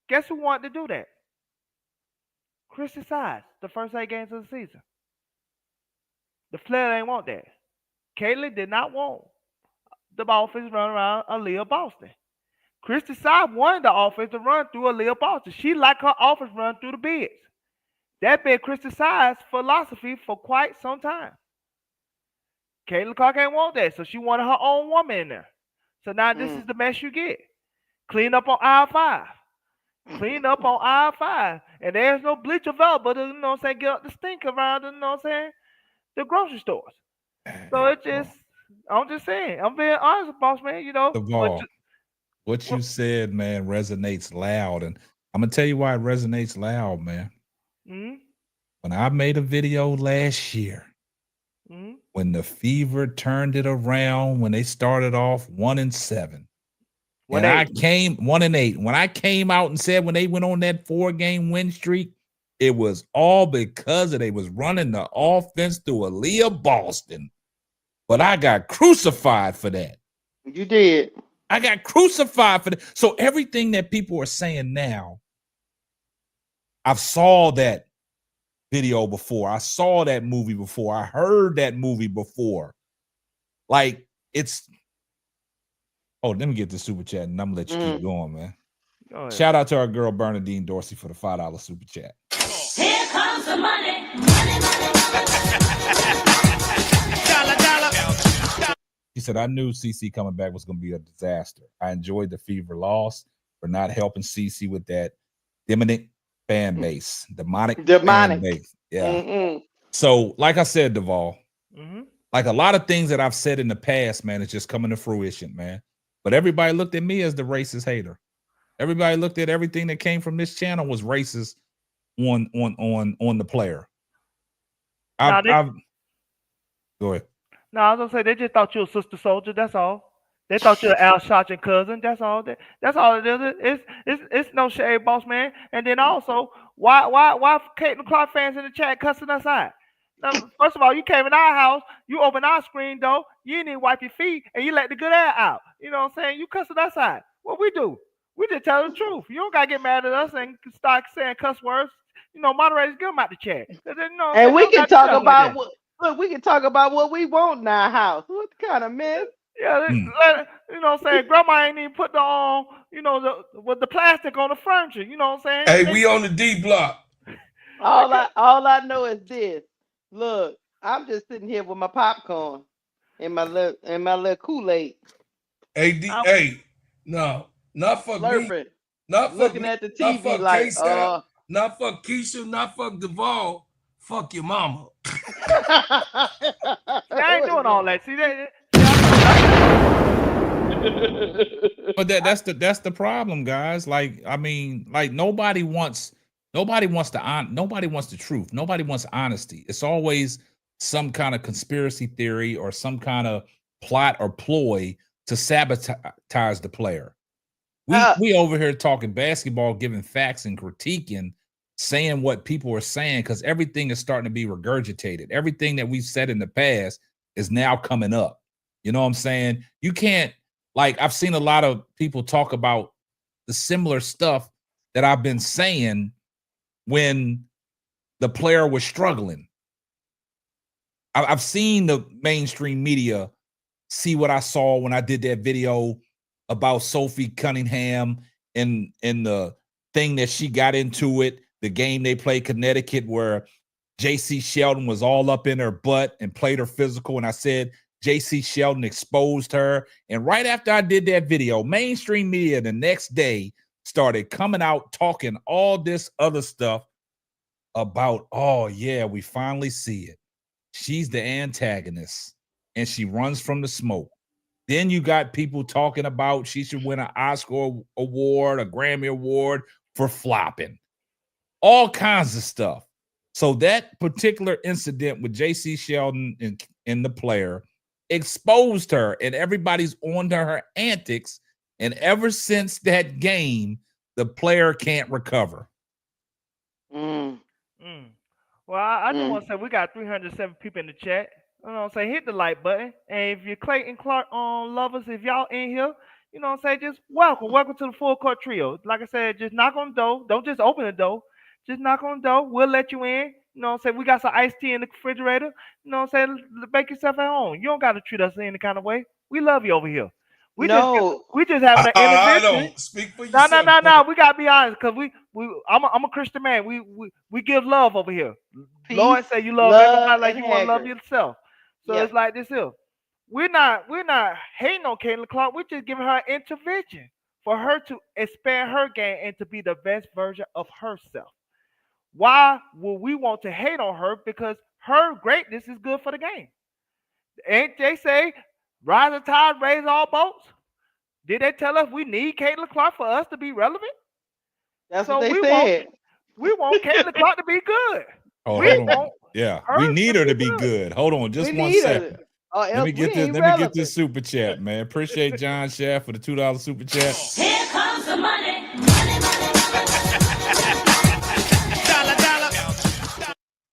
Guess who wanted to do that? Christy Sides, the first 8 games of the season. The Flair ain't want that. Caitlyn did not want the offense run around Aaliyah Boston. Christy Sides wanted the offense to run through Aaliyah Boston. She liked her offense run through the bigs. That been Christy Sides' philosophy for quite some time. Caitlin Clark ain't want that, so she wanted her own woman in there. So now this is the mess you get. Clean up on aisle 5. Clean up on aisle 5. And there's no bleach available to, get up the stink around, the grocery stores. So it just, I'm just saying, I'm being honest, boss man, Duvall, what you said, man, resonates loud. And I'm going to tell you why it resonates loud, man. Mm-hmm. When I made a video last year, when the Fever turned it around, when they started off 1-7, and I came 1-8. When I came out and said when they went on that 4-game win streak, it was all because they was running the offense through Aaliyah Boston. But I got crucified for that. You did. I got crucified for that. So everything that people are saying now, I've saw that video before. I saw that movie before. I heard that movie before. Like, it's... Oh, let me get the super chat, and I'm going to let you keep going, man. Go Shout out to our girl, Bernadine Dorsey, for the $5 super chat. Here comes the money. He said, I knew CC coming back was going to be a disaster. I enjoyed the Fever loss for not helping CC with that demonic fan base. Demonic. Fan base. Yeah. So, like I said, Duvall, like a lot of things that I've said in the past, man, it's just coming to fruition, man. But everybody looked at me as the racist hater. Everybody looked at everything that came from this channel was racist on the player. Go ahead. No, I was gonna say they just thought you were Sister Soldier. That's all. They thought you were Al Sharpton cousin. That's all. That's all it is. It's no shade, boss man. And then also, why Caitlin Clark fans in the chat cussing us out? Now, first of all, you came in our house, you opened our screen door, you didn't even wipe your feet, and you let the good air out. You know what I'm saying? You cussing us out. What we do? We just tell the truth. You don't gotta get mad at us and start saying cuss words. Moderators, get them out the chat. And we can talk about we can talk about what we want in our house. What kind of mess? Yeah, saying grandma ain't even put with the plastic on the furniture. You know what I'm saying? Hey, we on the D block. All I know is this. Look, I'm just sitting here with my popcorn and my little Kool-Aid. Hey, no, not fuck me. Not looking me. at the TV like not fuck Keisha, not fuck Duvall. Fuck your mama. I ain't doing all that. See that? But that's the problem, guys. Like, I mean, like nobody wants the truth. Nobody wants honesty. It's always some kind of conspiracy theory or some kind of plot or ploy to sabotage the player. We over here talking basketball, giving facts and critiquing, saying what people are saying, because everything is starting to be regurgitated. Everything that we've said in the past is now coming up. You know what I'm saying? You can't, like, I've seen a lot of people talk about the similar stuff that I've been saying when the player was struggling. I've seen the mainstream media see what I saw when I did that video about Sophie Cunningham and the thing that she got into it, the game they played Connecticut where J.C. Sheldon was all up in her butt and played her physical. And I said J.C. Sheldon exposed her. And right after I did that video, mainstream media the next day started coming out talking all this other stuff about, oh, yeah, we finally see it. She's the antagonist and she runs from the smoke. Then you got people talking about she should win an Oscar award, a Grammy award for flopping. All kinds of stuff. So that particular incident with J.C. Sheldon and the player exposed her, and everybody's on to her antics. And ever since that game, the player can't recover. Well, I just want to say we got 307 people in the chat. You know what I'm saying? Hit the like button. And if you're Clayton Clark lovers, if y'all in here, you know what I'm saying, just welcome to the full court trio. Like I said, just knock on the door. Don't just open the door. Just knock on the door. We'll let you in. You know what I'm saying? We got some iced tea in the refrigerator. You know what I'm saying? Make yourself at home. You don't got to treat us any kind of way. We love you over here. No. We just having an I intervention. don't speak for yourself. No. We gotta be honest, cause I'm a Christian man. We give love over here. Peace, Lord say you love everybody like and you want to love haggard. yourself. So Yep. it's like this here. We're not hating on Caitlin Clark. We're just giving her intervention for her to expand her game and to be the best version of herself. Why would we want to hate on her? Because her greatness is good for the game. Ain't they say rising tide raise all boats? Did they tell us we need Caitlin Clark for us to be relevant? That's So what they we said. want Caitlin Clark to be good. Oh, We hold on. want Yeah, her we need her to be be good. Hold on, just We one need second. her. Or Let else me we get this. ain't Let me get relevant. this super chat, man. Appreciate John Shaft for the $2 super chat. Here comes the money.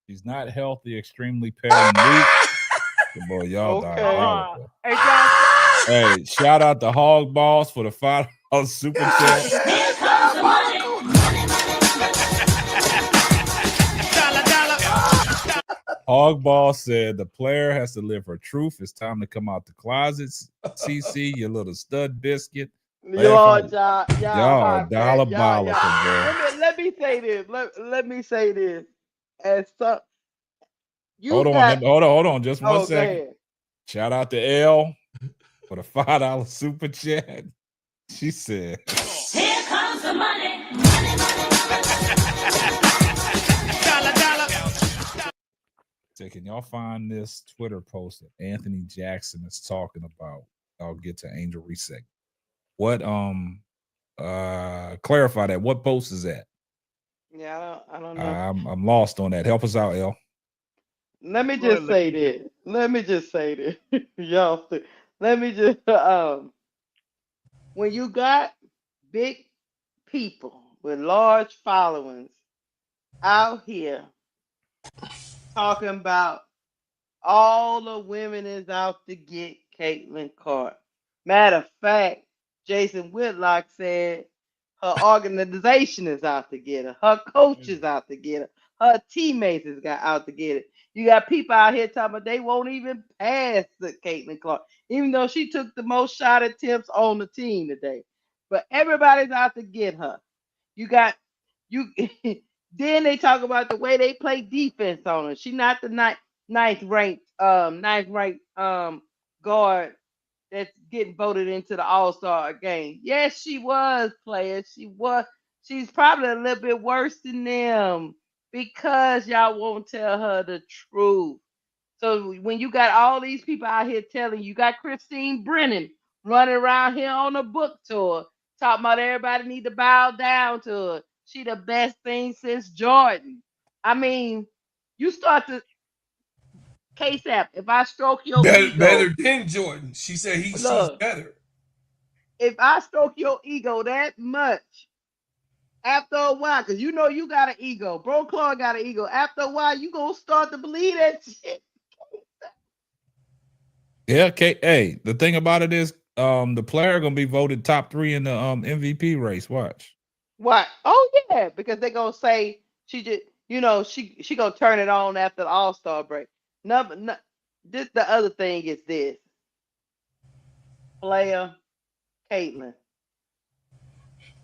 She's not healthy, extremely pale and weak. Boy, y'all diabolical. Hey, John. Hey, shout out to Hog Boss for the $5 super chat. Here comes the money. Hog Boss said the player has to live her truth. It's time to come out the closets. CC, you little stud biscuit. Y'all Y'all are hot, man. diabolical, bro. Let me say this. Let me say this. As some, Hold on, just one go second. ahead. Shout out to L for the $5 super chat. She said, Here comes the money. can y'all find this Twitter post that Anthony Jackson is talking about? I'll get to Angel Reese. What clarify that. What post is that? Yeah, I don't know. I'm lost on that. Help us out, L. Let me just say this. Y'all. Let me just when you got big people with large followings out here talking about all the women is out to get Caitlin Clark. Matter of fact, Jason Whitlock said her organization is out to get her. Her coach is out to get her. Her teammates is got out to get it. You got people out here talking about they won't even pass the Caitlin Clark, even though she took the most shot attempts on the team today. But everybody's out to get her. You got you. Then they talk about the way they play defense on her. She's not the ninth ranked guard that's getting voted into the All-Star game. Yes, she was, players. She's probably a little bit worse than them because y'all won't tell her the truth. So when you got all these people out here telling you got Christine Brennan running around here on a book tour, talking about everybody need to bow down to her. She the best thing since Jordan. I mean, you start to KSAP, if I stroke your ego, better than Jordan. She said she's better. If I stroke your ego that much, after a while, because you know you got an ego, Bro Claude got an ego. After a while, you gonna start to believe that shit. Yeah, okay. Hey, the thing about it is, the player gonna be voted top 3 in the MVP race. Watch. What? Oh yeah, because they gonna say she just, she gonna turn it on after the All-Star break. This the other thing is this. Player Caitlin.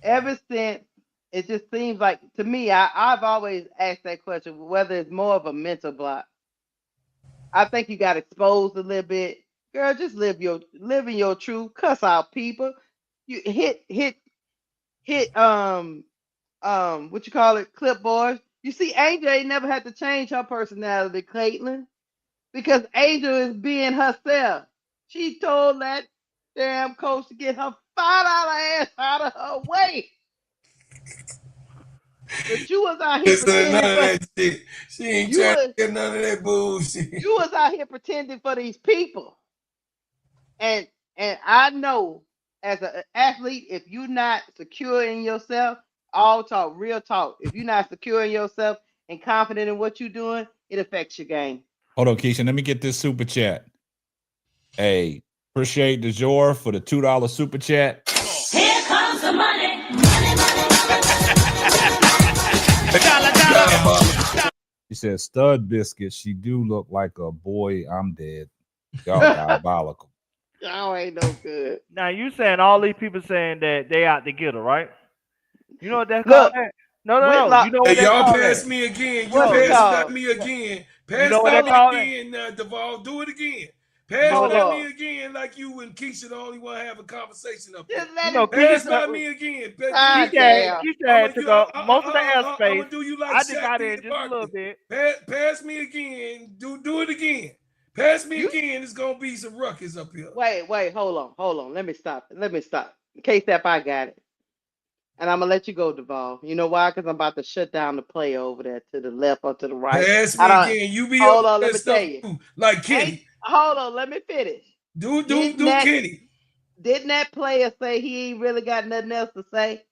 Ever since, it just seems like to me, I've always asked that question, whether it's more of a mental block. I think you got exposed a little bit. Girl, just live in your truth, cuss out people. You hit what you call it, clipboard. You see, Angel ain't never had to change her personality, Caitlin, because Angel is being herself. She told that damn coach to get her $5 ass out of her way. But you was out here pretending none of that shit. She ain't trying to get none of that bullshit. You was out here pretending for these people. And I know as an athlete, if you're not secure in yourself, all talk, real talk. If you're not secure in yourself and confident in what you're doing, it affects your game. Hold on, Keisha. Let me get this super chat. Hey, Appreciate the Jor for the $2 super chat. Here comes the money. He said, "Stud biscuit. She do look like a boy. I'm dead. Y'all diabolical." Y'all ain't no good. Now you saying all these people saying that they out to get her, right? You know what that's Look, called? No. Whitlock- You know what Hey, that's y'all called? pass me again. You What's it pass called? me again. Pass You know what me they call it? again, Duvall. Do it again. You Pass know by what me again like you and Keisha the only one have a conversation up here. Just let know, him Pass Keisha- by me again. Ah, Keisha damn. had took up most of the I'm airspace. gonna do you like I just Shaq got did in to just a little Barkley. bit. Pass me again. Do it again. Pass me again. It's gonna be some ruckus up here. Wait, hold on. Let me stop. In case that I got it. And I'm gonna let you go, Duvall. You know why? Because I'm about to shut down the play over there to the left or to the right. Pass me again. You be Hold up on, that let me stuff tell you. too, like Kenny. Hold on, let me finish. Do Kenny. Didn't that player say he ain't really got nothing else to say?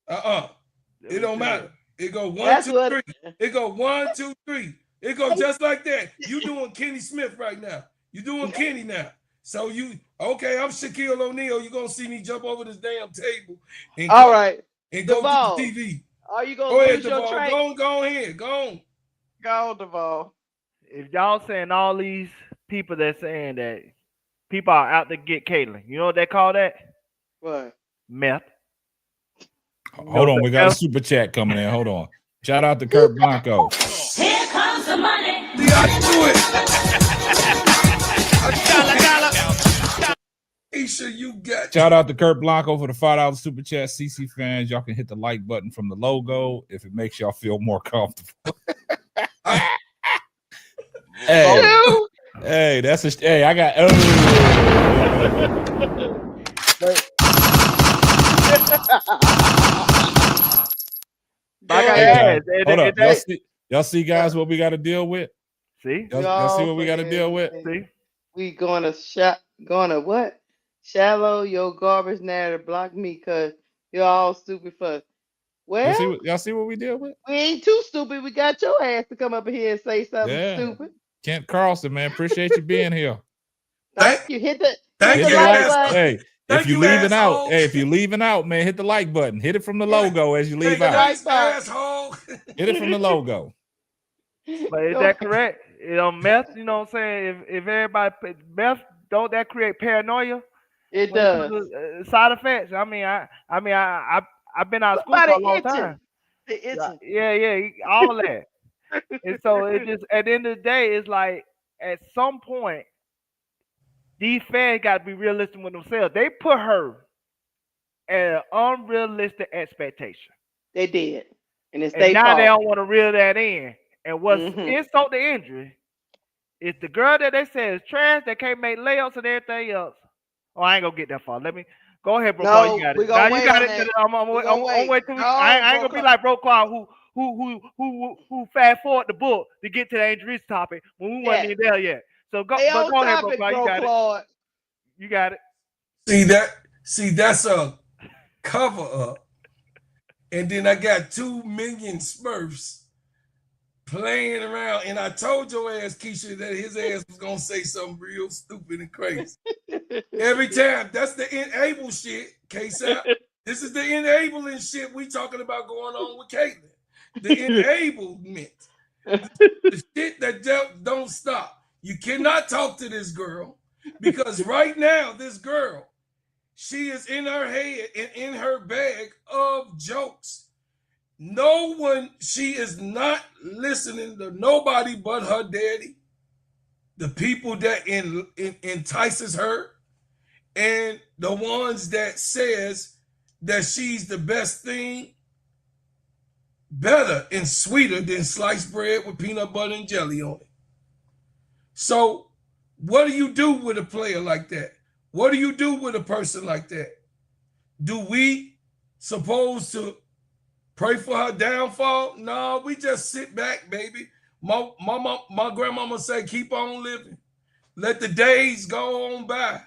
It don't matter. It go 1, That's 2, 3. It go 1, 2, 3. It go just like that. You doing Kenny Smith right now. You doing Kenny now. So I'm Shaquille O'Neal. You gonna see me jump over this damn table and All right. and go Duvall, to the TV. Are you gonna Go ahead, lose your Duvall. train? Go ahead. Go on. Go, Duvall. If y'all saying all these people that saying that people are out to get Caitlyn, you know what they call that? What? Meth. Hold on, we got a super chat coming in. Hold on. Shout out to Kurt Blanco. Here comes the money. Isha, you got. Shout out to Kurt Blanco for the $5 super chat. CC fans, y'all can hit the like button from the logo if it makes y'all feel more comfortable. Hey, that's a hey. I got. Hold up, y'all see, guys, what we got to deal with? See, y'all see what we got to deal with? See, we going to what? Shallow your garbage narrative. Block me because you're all stupid fuck. Well, y'all see what we deal with? We ain't too stupid. We got your ass to come up here and say something stupid. Kent Carlson, man, appreciate you being here. Thank you. Hit the like button. Hey, if you're leaving out, man, hit the like button. Hit it from the logo as you leave out. Asshole. Hit it from the logo. But is that correct? Meth, you know what I'm saying? If everybody meth, don't that create paranoia? It does. Side effects. I've been out of school for a long time. Yeah, all that. And so it just at the end of the day, it's like at some point, these fans got to be realistic with themselves. They put her at an unrealistic expectation. They did, and now they don't want to reel that in. And what's insult to injury is the girl that they said is trash that can't make layups and everything else. Oh, I ain't gonna get that far. Let me go ahead, bro. No, you got we it. gonna Now wait you got on it. that. I'm wait till I ain't gonna be like Bro Clark who fast forward the book to get to the injuries topic when we wasn't even there yet. So go ahead, Bro Clark. You got it. You got it. See, that's a cover up. And then I got 2 million Smurfs playing around. And I told your ass, Keisha, that his ass was going to say something real stupid and crazy. Every time. That's the enable shit, K-Sap. This is the enabling shit we talking about going on with Caitlyn. The enablement. The shit that don't stop. You cannot talk to this girl because right now, this girl, she is in her head and in her bag of jokes. She is not listening to nobody but her daddy, the people that entices her, and the ones that says that she's the best thing, better and sweeter than sliced bread with peanut butter and jelly on it. So what do you do with a player like that? What do you do with a person like that? Do we supposed to pray for her downfall? No, we just sit back, baby. My grandmama said, keep on living. Let the days go on by.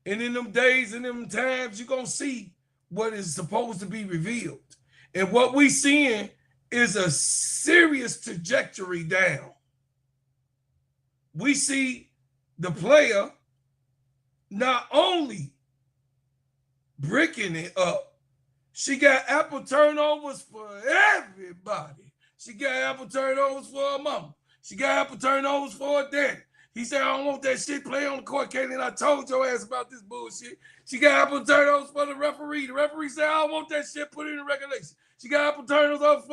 And in them days and them times, you're going to see what is supposed to be revealed. And what we seeing is a serious trajectory down. We see the player not only bricking it up, she got apple turnovers for everybody. She got apple turnovers for her mama. She got apple turnovers for her daddy. He said, I don't want that shit play on the court, Caitlin. I told your ass about this bullshit. She got apple turnovers for the referee. The referee said, I don't want that shit put in the regulation. She got apple turnovers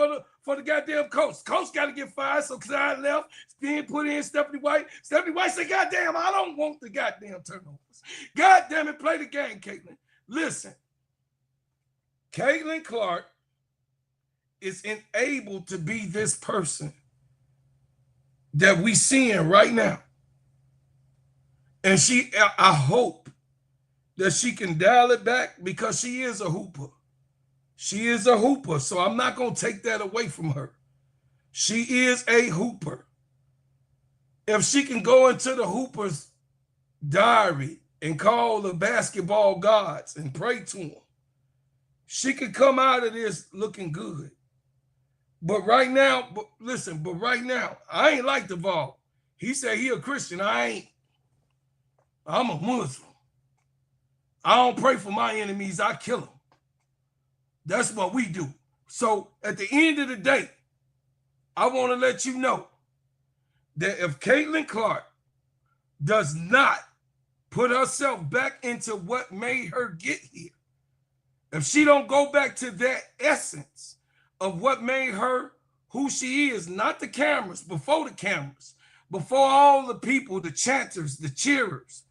for the goddamn coach. Coach got to get fired, so Clyde left. Then put in Stephanie White. Stephanie White said, goddamn, I don't want the goddamn turnovers. Goddamn it, play the game, Caitlin. Listen, Caitlin Clark is enabled to be this person that we seeing right now. And I hope that she can dial it back because she is a hooper. She is a hooper, so I'm not going to take that away from her. She is a hooper. If she can go into the hooper's diary and call the basketball gods and pray to them, she could come out of this looking good. But right now, I ain't like Duvall. He said he a Christian. I ain't. I'm a Muslim. I don't pray for my enemies. I kill them. That's what we do. So at the end of the day, I want to let you know that if Caitlin Clark does not put herself back into what made her get here, if she don't go back to that essence of what made her who she is, not the cameras, before all the people, the chanters, the cheerers,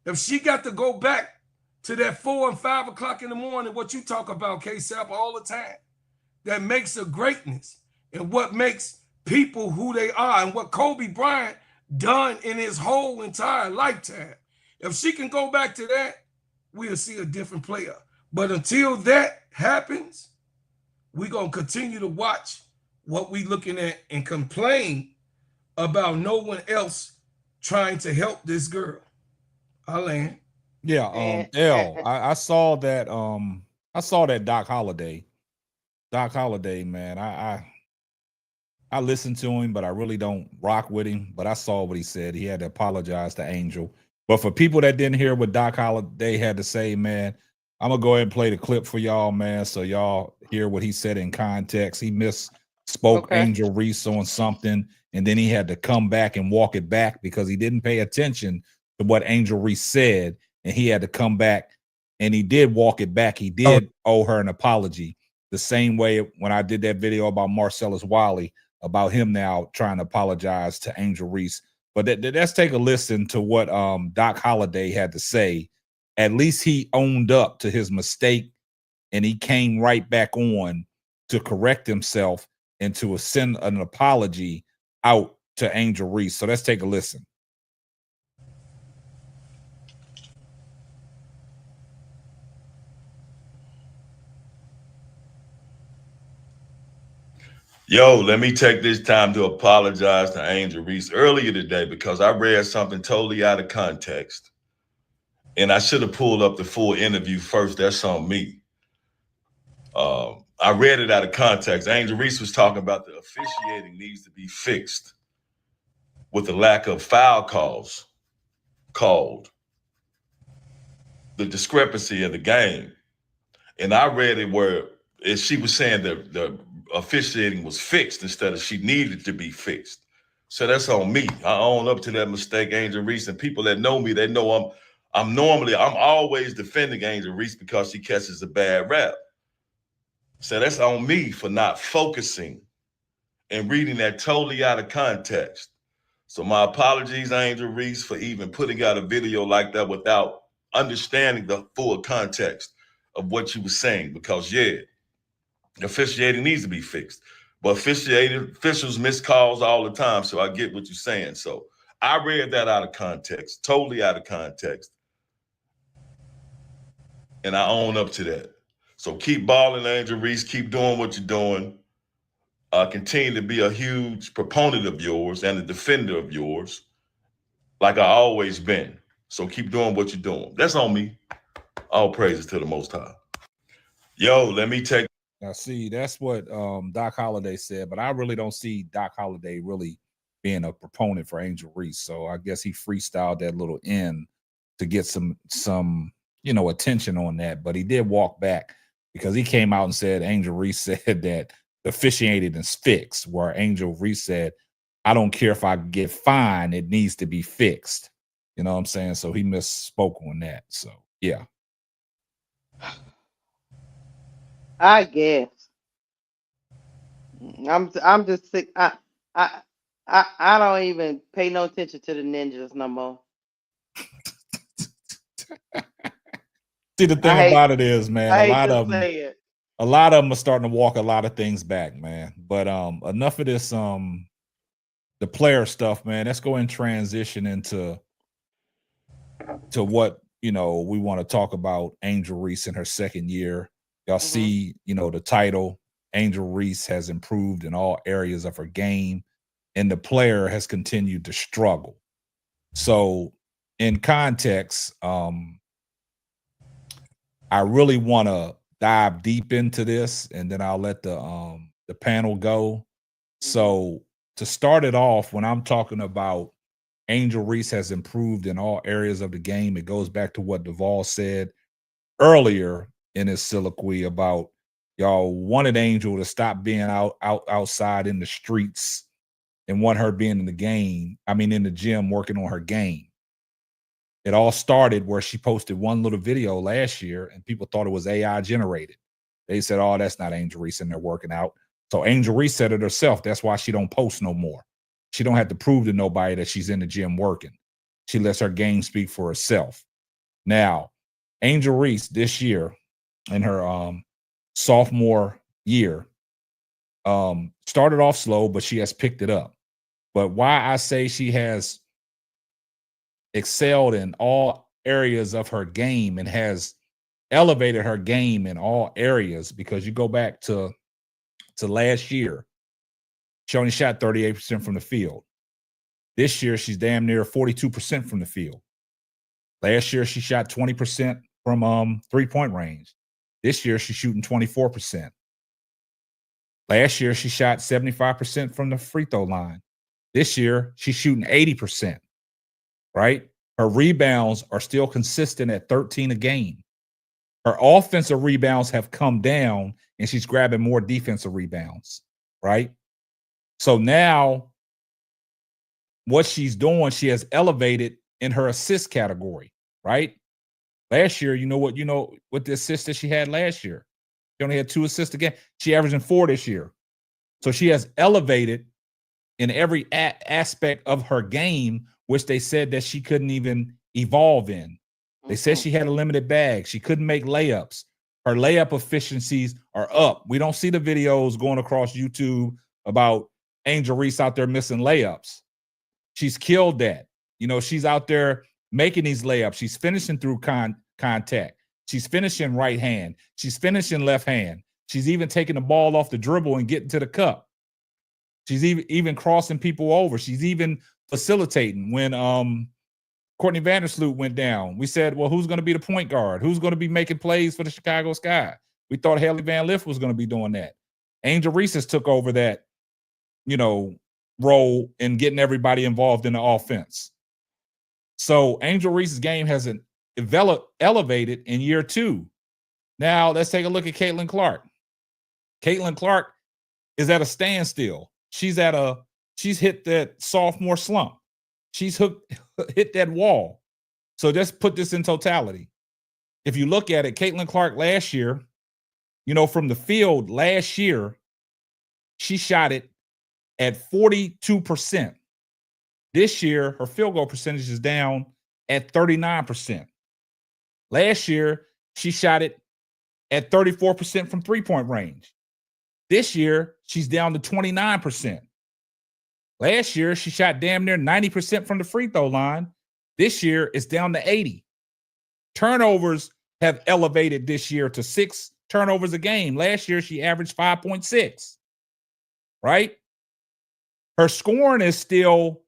if she got to go back to that 4 and 5 o'clock in the morning, what you talk about, K-Sap, all the time, that makes her greatness and what makes people who they are and what Kobe Bryant done in his whole entire lifetime. If she can go back to that, we'll see a different player. But until that happens, we're going to continue to watch what we looking at and complain about no one else trying to help this girl. Alan. Yeah, I saw that Doc Holliday. Doc Holliday, man. I listened to him, but I really don't rock with him. But I saw what he said. He had to apologize to Angel. But for people that didn't hear what Doc Holliday had to say, man, I'm gonna go ahead and play the clip for y'all, man, so y'all hear what he said in context. He misspoke Angel Reese on something, and then he had to come back and walk it back because he didn't pay attention to what Angel Reese said, and he had to come back, and he did walk it back. He did owe her an apology. The same way when I did that video about Marcellus Wiley, about him now trying to apologize to Angel Reese. But let's take a listen to what Doc Holliday had to say. At least he owned up to his mistake, and he came right back on to correct himself and to send an apology out to Angel Reese. So let's take a listen. Yo, let me take this time to apologize to Angel Reese earlier today because I read something totally out of context. And I should have pulled up the full interview first. That's on me. I read it out of context. Angel Reese was talking about the officiating needs to be fixed with the lack of foul calls called, the discrepancy of the game. And I read it where she was saying that the officiating was fixed instead of she needed to be fixed. So that's on me. I own up to that mistake, Angel Reese. And people that know me, they know I'm always defending Angel Reese because she catches a bad rap. So that's on me for not focusing and reading that totally out of context. So my apologies, Angel Reese, for even putting out a video like that without understanding the full context of what you were saying. Because officiating needs to be fixed. But officials miss calls all the time. So I get what you're saying. So I read that out of context, totally out of context. And I own up to that. So keep balling, Angel Reese. Keep doing what you're doing. Continue to be a huge proponent of yours and a defender of yours, like I always been. So keep doing what you're doing. That's on me. All praises to the Most High. Yo, let me take. Now, see, that's what Doc Holliday said, but I really don't see Doc Holliday really being a proponent for Angel Reese. So I guess he freestyled that little end to get some attention on that. But he did walk back because he came out and said, Angel Reese said that the officiating is fixed, where Angel Reese said, I don't care if I get fined, it needs to be fixed. You know what I'm saying? So he misspoke on that. So yeah. I guess. I'm just sick. I don't even pay no attention to the ninjas no more. See, the thing about it is, man, I a hate lot to of them, say it. a lot of them are starting to walk a lot of things back, man. But enough of this the player stuff, man. Let's go and transition into what we want to talk about. Angel Reese in her second year. Y'all see, the title. Angel Reese has improved in all areas of her game, and the player has continued to struggle. So, in context, I really want to dive deep into this, and then I'll let the panel go. So, to start it off, when I'm talking about Angel Reese has improved in all areas of the game, it goes back to what Duvall said earlier in his soliloquy about y'all wanted Angel to stop being outside in the streets and want her being in the gym working on her game. It all started where she posted one little video last year and people thought it was AI generated. They said, oh, that's not Angel Reese in there working out. So Angel Reese said it herself. That's why she don't post no more. She don't have to prove to nobody that she's in the gym working. She lets her game speak for herself. Now, Angel Reese this year in her sophomore year started off slow, but she has picked it up. But why I say she has excelled in all areas of her game and has elevated her game in all areas, because you go back to last year, she only shot 38% from the field. This year, she's damn near 42% from the field. Last year, she shot 20% from three-point range. This year, she's shooting 24%. Last year, she shot 75% from the free throw line. This year, she's shooting 80%, right? Her rebounds are still consistent at 13 a game. Her offensive rebounds have come down, and she's grabbing more defensive rebounds, right? So now what she's doing, she has elevated in her assist category, right? Last year, you know what the assist that she had last year? She only had 2 assists a game. She averaging 4 this year. So she has elevated in every aspect of her game, which they said that she couldn't even evolve in. They said she had a limited bag. She couldn't make layups. Her layup efficiencies are up. We don't see the videos going across YouTube about Angel Reese out there missing layups. She's killed that. She's out there making these layups. She's finishing through contact. She's finishing right hand. She's finishing left hand. She's even taking the ball off the dribble and getting to the cup. She's even crossing people over. She's even facilitating. When Courtney Vandersloot went down, we said, well, who's going to be the point guard? Who's going to be making plays for the Chicago Sky? We thought Haley Van Lith was going to be doing that. Angel Reese has took over that, role in getting everybody involved in the offense. So Angel Reese's game has elevated in year 2. Now let's take a look at Caitlin Clark. Caitlin Clark is at a standstill. She's hit that sophomore slump. She's hit that wall. So just put this in totality. If you look at it, Caitlin Clark last year, from the field last year, she shot it at 42%. This year, her field goal percentage is down at 39%. Last year, she shot it at 34% from three-point range. This year, she's down to 29%. Last year, she shot damn near 90% from the free throw line. This year, it's down to 80. Turnovers have elevated this year to 6 turnovers a game. Last year, she averaged 5.6, right? Her scoring is still,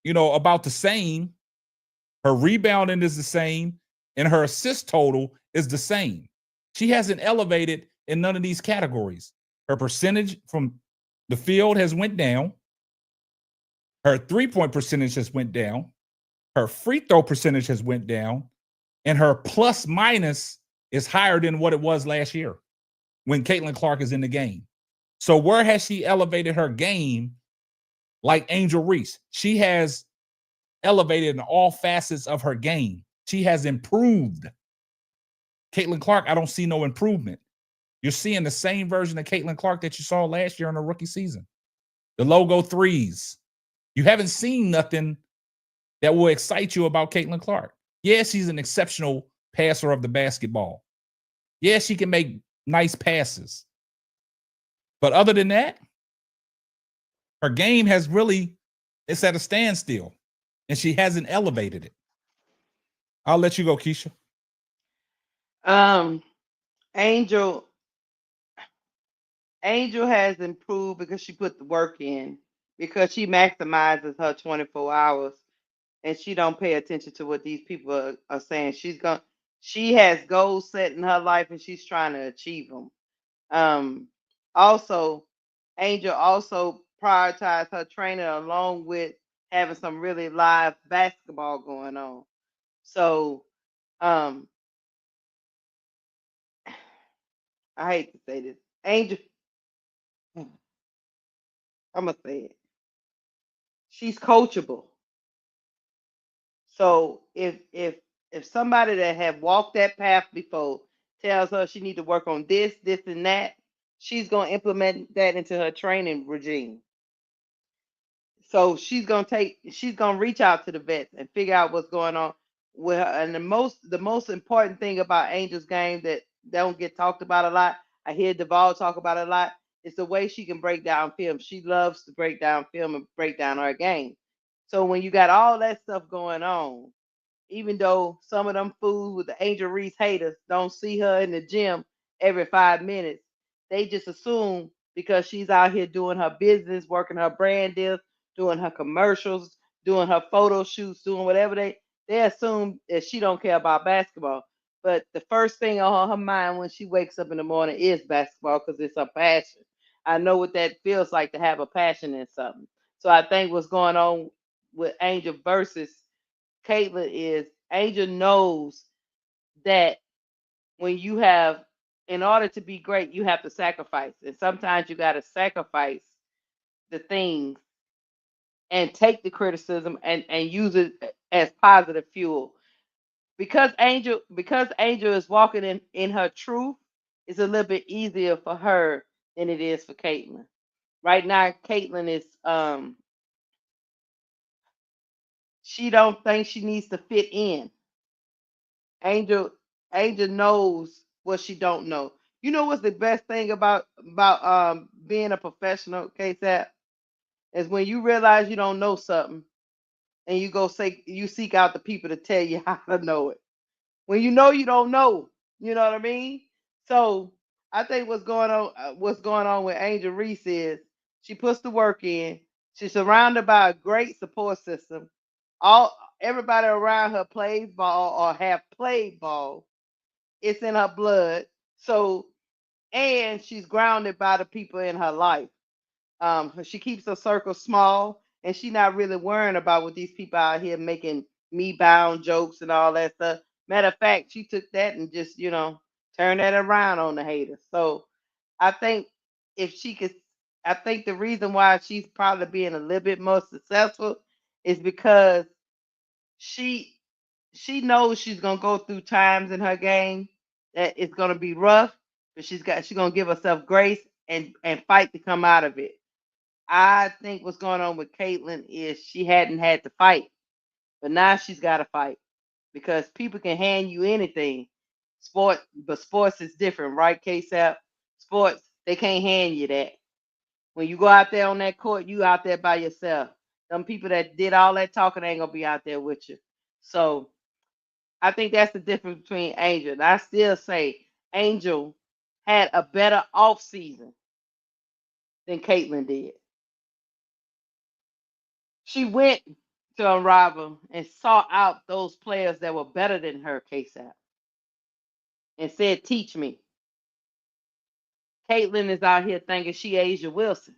about the same. Her rebounding is the same, and her assist total is the same. She hasn't elevated in none of these categories. Her percentage from the field has went down. Her three-point percentage has went down. Her free throw percentage has went down, and her plus minus is higher than what it was last year when Caitlin Clark is in the game. So where has she elevated her game like Angel Reese? She has elevated in all facets of her game. She has improved. Caitlin Clark, I don't see no improvement. You're seeing the same version of Caitlin Clark that you saw last year in her rookie season. The logo threes. You haven't seen nothing that will excite you about Caitlin Clark. Yeah, she's an exceptional passer of the basketball. Yeah, she can make nice passes. But other than that, her game has really, it's at a standstill, and she hasn't elevated it. I'll let you go, Keisha. Angel has improved because she put the work in, because she maximizes her 24 hours, and she don't pay attention to what these people are saying. She has goals set in her life, and she's trying to achieve them. Also, Angel also prioritized her training along with having some really live basketball going on. So, I hate to say this, Angel, I'm gonna say it. She's coachable. So if somebody that have walked that path before tells her she need to work on this, and that, she's gonna implement that into her training regime. So she's gonna reach out to the vets and figure out what's going on with her. And the most important thing about Angel's game that don't get talked about a lot, I hear Duvall talk about it a lot, is the way she can break down film. She loves to break down film and break down her game. So when you got all that stuff going on, even though some of them fools with the Angel Reese haters don't see her in the gym every 5 minutes, they just assume because she's out here doing her business, working her brand deals, doing her commercials, doing her photo shoots, doing whatever they assume that she don't care about basketball. But the first thing on her mind when she wakes up in the morning is basketball, because it's her passion. I know what that feels like to have a passion in something. So I think what's going on with Angel versus Caitlin is Angel knows that when you have, in order to be great, you have to sacrifice. And sometimes you got to sacrifice the things and take the criticism and use it as positive fuel. Because Angel is walking in her truth, it's a little bit easier for her than it is for Caitlin. Right now, Caitlin is she don't think she needs to fit in. Angel knows what she don't know. You know what's the best thing about being a professional, KSAP, is when you realize you don't know something and you seek out the people to tell you how to know it. When you know you don't know, you know what I mean? So I think what's going on with Angel Reese is she puts the work in. She's surrounded by a great support system. Everybody around her plays ball or have played ball. It's in her blood. So, and she's grounded by the people in her life. She keeps her circle small, and she's not really worrying about what these people out here making me bound jokes and all that stuff. Matter of fact, she took that and just turned that around on the haters. So I think if she could, I think the reason why she's probably being a little bit more successful is because she knows she's gonna go through times in her game that it's gonna be rough, but she's gonna give herself grace and fight to come out of it. I think what's going on with Caitlin is she hadn't had to fight, but now she's got to fight because people can hand you anything. But sports is different, right, KSAP? Sports, they can't hand you that. When you go out there on that court, you out there by yourself. Some people that did all that talking ain't gonna be out there with you. So I think that's the difference between Angel. And I still say Angel had a better off season than Caitlin did. She went to Unrival and sought out those players that were better than her, KSAP, and said, teach me. Caitlin is out here thinking she Asia Wilson.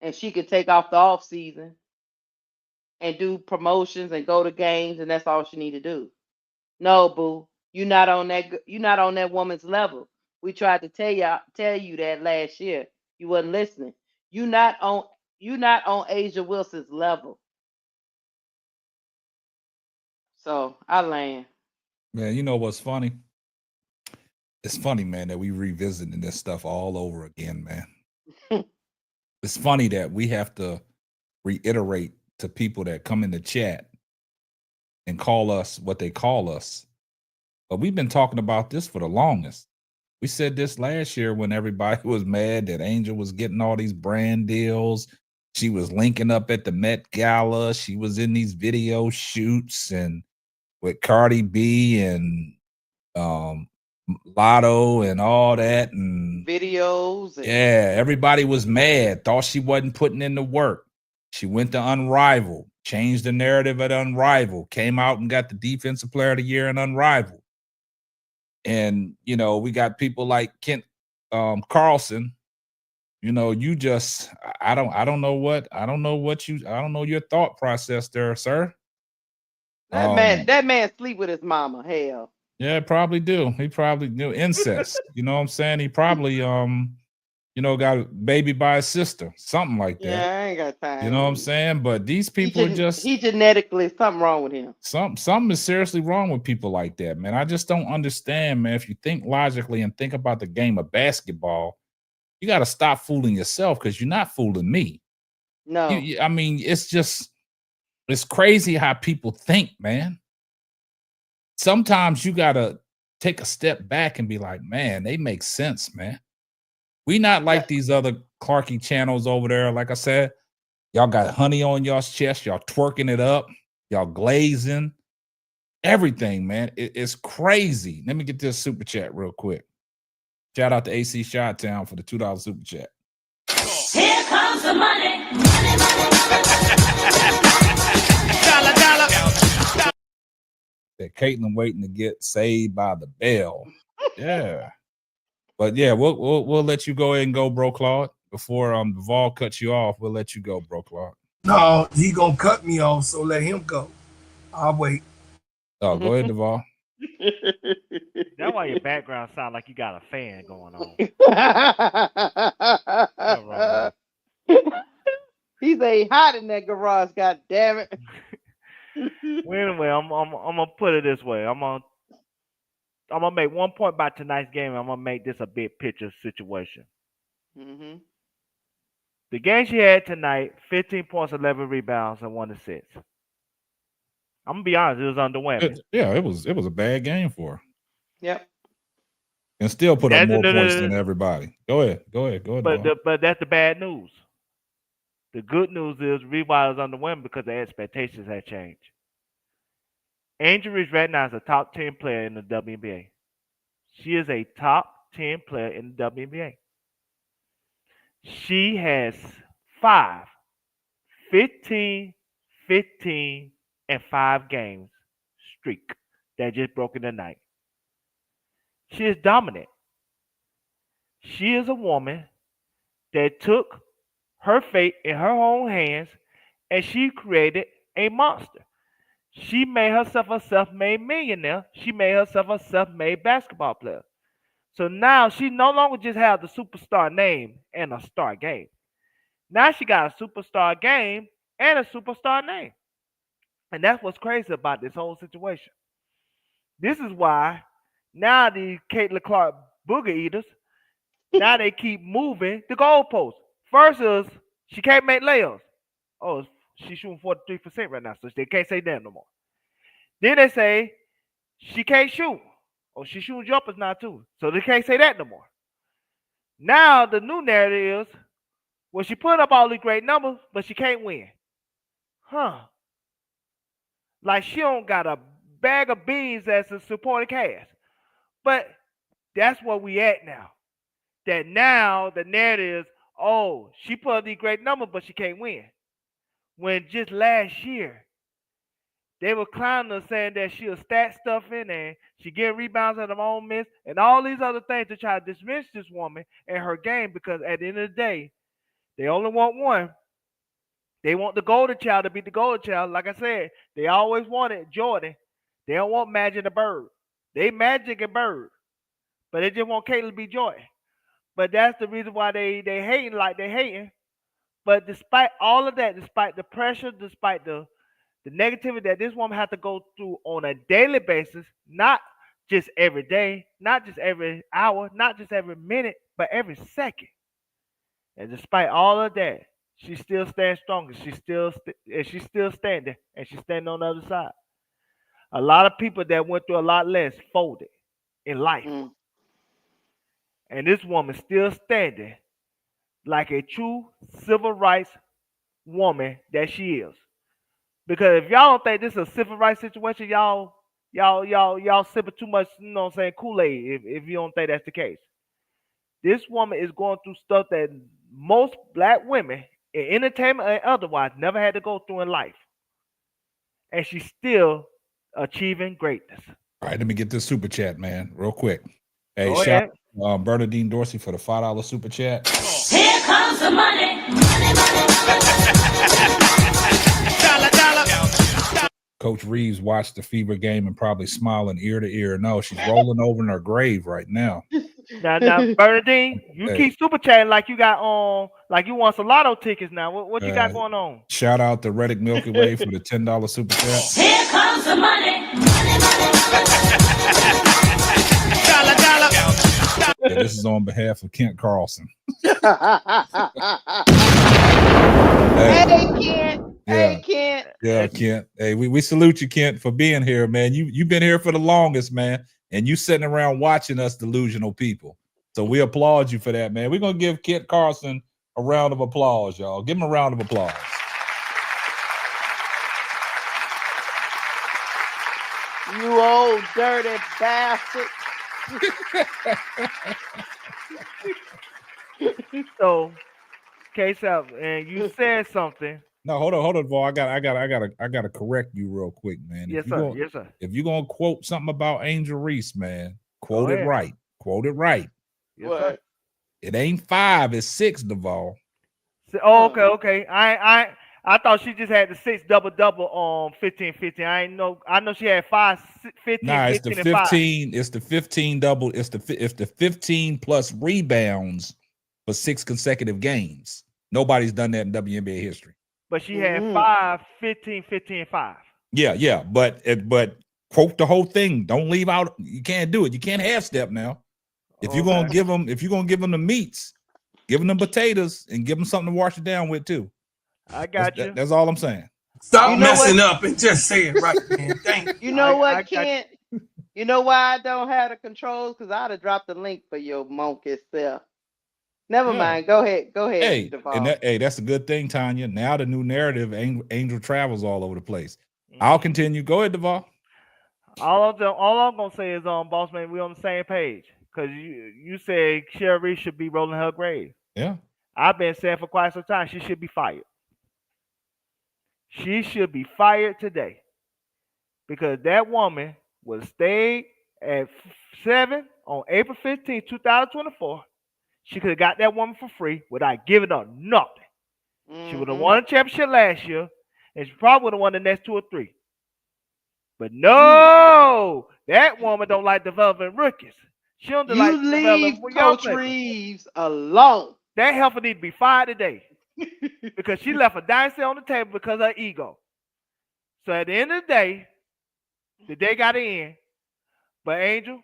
And she could take off the off season and do promotions and go to games, and that's all she need to do. No, boo, you're not on that. You're not on that woman's level. We tried to tell you that last year. You wasn't listening. You not on. You not on Asia Wilson's level. So I land. Man, you know what's funny? It's funny, man, that we revisiting this stuff all over again, man. It's funny that we have to reiterate to people that come in the chat and call us what they call us. But we've been talking about this for the longest. We said this last year when everybody was mad that Angel was getting all these brand deals. She was linking up at the Met Gala. She was in these video shoots and with Cardi B and Lotto and all that. And videos. And yeah, everybody was mad, thought she wasn't putting in the work. She went to Unrivaled, changed the narrative at Unrivaled, came out and got the Defensive Player of the Year in Unrivaled. And, you know, we got people like Kent Carlson. You know, you just, I don't know your thought process there, sir. That man sleep with his mama. Hell. Yeah, probably do. He probably do incest. You know what I'm saying? He probably got a baby by his sister, something like that. Yeah, I ain't got time. You know what I'm saying? But these people are just he genetically something wrong with him. Something is seriously wrong with people like that, man. I just don't understand, man. If you think logically and think about the game of basketball, you got to stop fooling yourself because you're not fooling me. No. I mean, it's crazy how people think, man. Sometimes you got to take a step back and be like, man, they make sense, man. We not like these other Clarky channels over there. Like I said, y'all got honey on y'all's chest. Y'all twerking it up. Y'all glazing. Everything, man. It's crazy. Let me get this super chat real quick. Shout out to AC Shot-Town for the $2 super chat. Here comes the money. Dollar, dollar. That Caitlin waiting to get saved by the bell. Yeah. But yeah, we'll let you go ahead and go, bro, Claude. Before Duval cuts you off, we'll let you go, bro, Claude. No, he gonna cut me off, so let him go. I'll wait. Oh, go ahead, Duval. That's why your background sound like you got a fan going on. He say hot in that garage. God damn it. Well, anyway, I'm gonna put it this way. I'm gonna make 1 point by tonight's game. I'm gonna make this a big picture situation. Mm-hmm. The game she had tonight: 15 points, 11 rebounds, and 1 assist. I'm gonna be honest, it was underwhelming. It was a bad game for her. Yep. And still put up more points than everybody. Go ahead. But that's the bad news. The good news is Rewild is underwhelming because the expectations have changed. Angel Reese right now is a top 10 player in the WNBA. She is a top 10 player in the WNBA. She has 5, 15, 15, and 5 games streak that just broke in the night. She is dominant. She is a woman that took her fate in her own hands and she created a monster. She made herself a self-made millionaire. She made herself a self-made basketball player. So now she no longer just has the superstar name and a star game. Now she got a superstar game and a superstar name. And that's what's crazy about this whole situation. This is why now the Caitlin Clark booger eaters, now they keep moving the goalposts. First is she can't make layups. Oh, she's shooting 43% right now, so they can't say that no more. Then they say she can't shoot. Oh, she's shooting jumpers now too, so they can't say that no more. Now the new narrative is, well, she put up all these great numbers, but she can't win. Huh. Like she don't got a bag of beans as a supporting cast. But that's where we at now. That now the narrative is, oh, she put up these great numbers, but she can't win. When just last year, they were clowning her saying that she was stat stuffing and she getting rebounds at her own miss and all these other things to try to dismiss this woman and her game because at the end of the day, they only want one. They want the golden child to be the golden child. Like I said, they always wanted Jordan. They don't want Magic the Bird. They Magic and Bird, but they just want Caitlyn to be Jordan. But that's the reason why they hating like they hating. But despite all of that, despite the pressure, despite the negativity that this woman has to go through on a daily basis, not just every day, not just every hour, not just every minute, but every second. And despite all of that, she still stands stronger. She's still standing, and she's standing on the other side. A lot of people that went through a lot less folded in life, and this woman still standing like a true civil rights woman that she is. Because if y'all don't think this is a civil rights situation, y'all sipping too much, you know what I'm saying, Kool-Aid if you don't think that's the case. This woman is going through stuff that most black women in entertainment and otherwise never had to go through in life. And she's still achieving greatness. All right, let me get this super chat, man, real quick. Hey, shout out Bernadine Dorsey for the $5 super chat. Here comes the money. Coach Reeves watched the Fever game and probably smiling ear to ear. No, she's rolling over in her grave right now. Now, Bernadine, you keep super chatting like you got like you want some lotto tickets now. What you got going on? Shout out to Reddick Milky Way for the $10 super chat. Here comes the money. Yeah, this is on behalf of Kent Carlson. Hey, Kent. Yeah. Hey, Kent. Yeah, Kent. Hey, we salute you, Kent, for being here, man. You've been here for the longest, man. And you sitting around watching us delusional people. So we applaud you for that, man. We're going to give Kent Carlson a round of applause, y'all. Give him a round of applause. You old dirty bastard. So, case out, and you said something. No, hold on, Vol. I gotta correct you real quick, man. Yes, sir. Yes, sir. If you're gonna quote something about Angel Reese, man, quote Go it ahead. right. Quote it right. Yes, sir. It ain't 5, it's 6, Duval. Oh, okay. I thought she just had the 6 double on 15-15. I know she had 5, 15, Nah, it's 15, the and 5. 15. It's the 15 double. It's the 15 plus rebounds for 6 consecutive games. Nobody's done that in WNBA history. But she had 5, 15, 15, and 5. Yeah. But quote the whole thing. Don't leave out. You can't do it. You can't half step now. If you're gonna give them the meats, give them the potatoes and give them something to wash it down with too. I got you. That's all I'm saying. Stop messing up and just say it right, man. Thank you. You know what, Kent? You know why I don't have the controls? Because I'd have dropped the link for your monkey self. Never mind. Go ahead. Hey, Duval. that's a good thing, Tanya. Now the new narrative, Angel travels all over the place. I'll continue. Go ahead, Duval. All I'm gonna say is, boss man, we on the same page. Cause you said Sherry should be rolling her grave. Yeah. I've been saying for quite some time she should be fired. She should be fired today. Because that woman was stayed at 7 on April 15, 2024. She could have got that woman for free without giving her nothing. She would have won a championship last year, and she probably would have won the next 2 or 3. But no, that woman don't like developing rookies. She don't like leave Coach Reeves alone. That heifer need to be fired today because she left a dynasty on the table because of her ego. So at the end of the day got in. But Angel,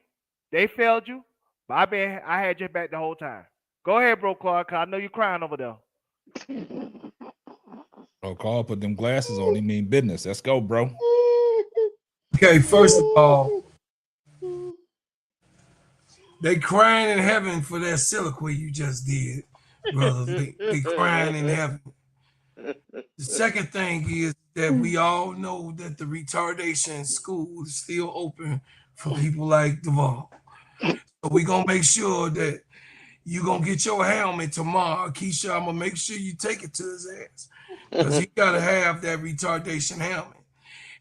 they failed you. But I had your back the whole time. Go ahead, bro, Clark. I know you're crying over there. Oh, Carl put them glasses on. He mean business. Let's go, bro. Okay, first of all, they crying in heaven for that soliloquy you just did, brother. They crying in heaven. The second thing is that we all know that the retardation school is still open for people like Duval. So we're going to make sure that you're going to get your helmet tomorrow. Keisha, I'm going to make sure you take it to his ass because he got to have that retardation helmet.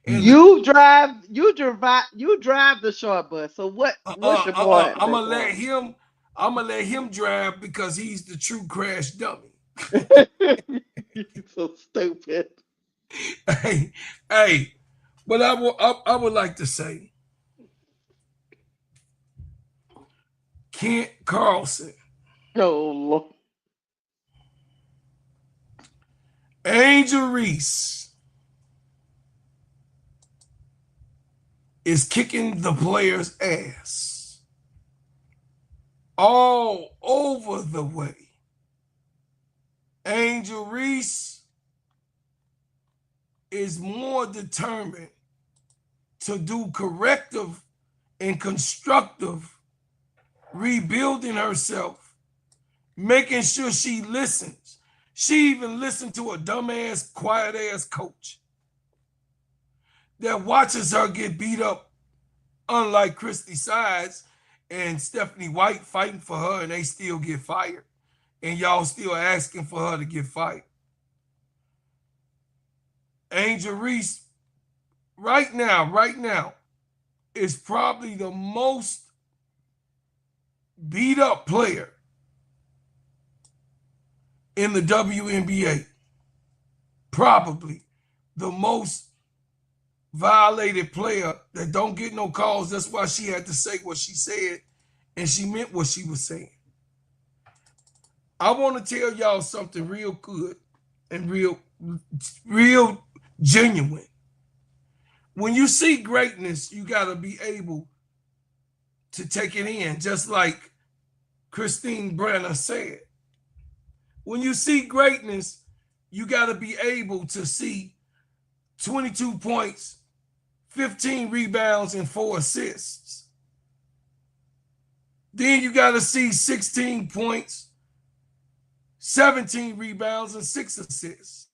And you drive the short bus. So what's your point? I'm gonna let him drive because he's the true crash dummy. So stupid. Hey, but I would like to say, Kent Carlson, Oh Lord. Angel Reese is kicking the players' ass all over the way. Angel Reese is more determined to do corrective and constructive rebuilding herself, making sure she listens. She even listened to a dumbass, quiet-ass coach that watches her get beat up, unlike Christy Sides and Stephanie White fighting for her, and they still get fired. And y'all still asking for her to get fired. Angel Reese, right now, is probably the most beat up player in the WNBA. Probably the most violated player that don't get no calls. That's why she had to say what she said, and she meant what she was saying. I want to tell y'all something real good and real genuine. When you see greatness, you got to be able to take it in, just like Christine Brenner said. When you see greatness, you got to be able to see 22 points, 15 rebounds, and 4 assists. Then you got to see 16 points, 17 rebounds, and 6 assists.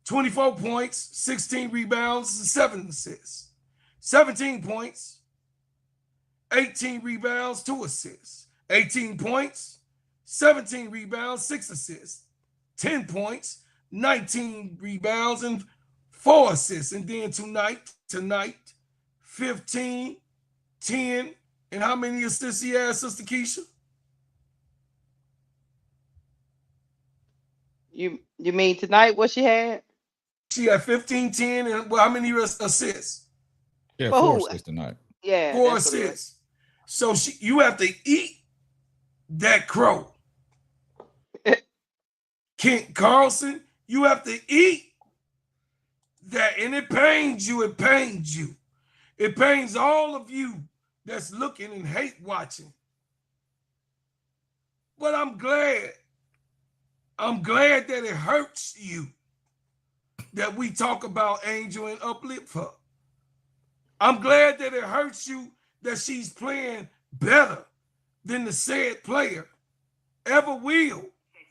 24 points, 16 rebounds, and 7 assists. 17 points, 18 rebounds, 2 assists. 18 points, 17 rebounds, 6 assists. 10 points, 19 rebounds, and 4 assists. And then tonight, 15, 10, and how many assists he has, Sister Keisha? You mean tonight what she had? She had 15, 10, and how many assists? Yeah, For 4 who? assists tonight. Yeah. 4 that's what it was. assists. So you have to eat that crow. Kent Carlson, you have to eat that, and it pains you. It pains you. It pains all of you that's looking and hate watching. But I'm glad that it hurts you that we talk about Angel and uplift her. I'm glad that it hurts you that she's playing better than the said player ever will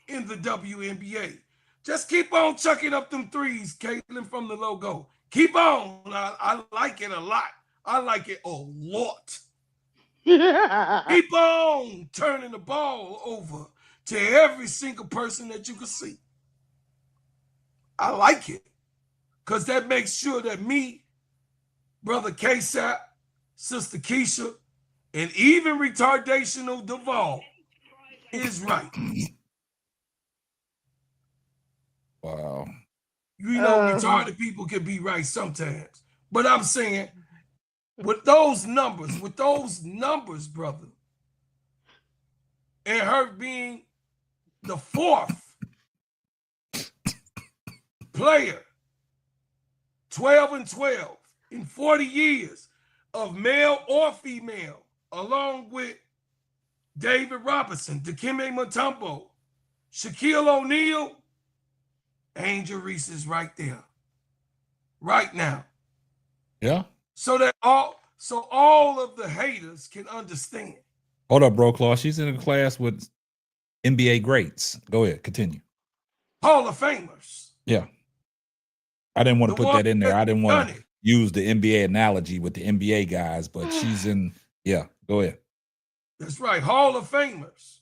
in the WNBA. Just keep on chucking up them threes, Caitlin, from the logo. Keep on. I like it a lot. I like it a lot. Keep on turning the ball over to every single person that you can see. I like it because that makes sure that me, Brother K-Sap, Sister Keisha, and even retardational Duvall is right. Wow. You know, retarded people can be right sometimes. But I'm saying, with those numbers, brother, and her being the 4th player, 12-12 in 40 years of male or female, along with David Robinson, Dikembe Mutombo, Shaquille O'Neal, Angel Reese is right there, right now. Yeah. So all of the haters can understand. Hold up, bro, Claw. She's in a class with NBA greats. Go ahead, continue. Hall of Famers. Yeah. I didn't want to put that in there. I didn't want to use the NBA analogy with the NBA guys, but she's in, yeah, go ahead. That's right, Hall of Famers.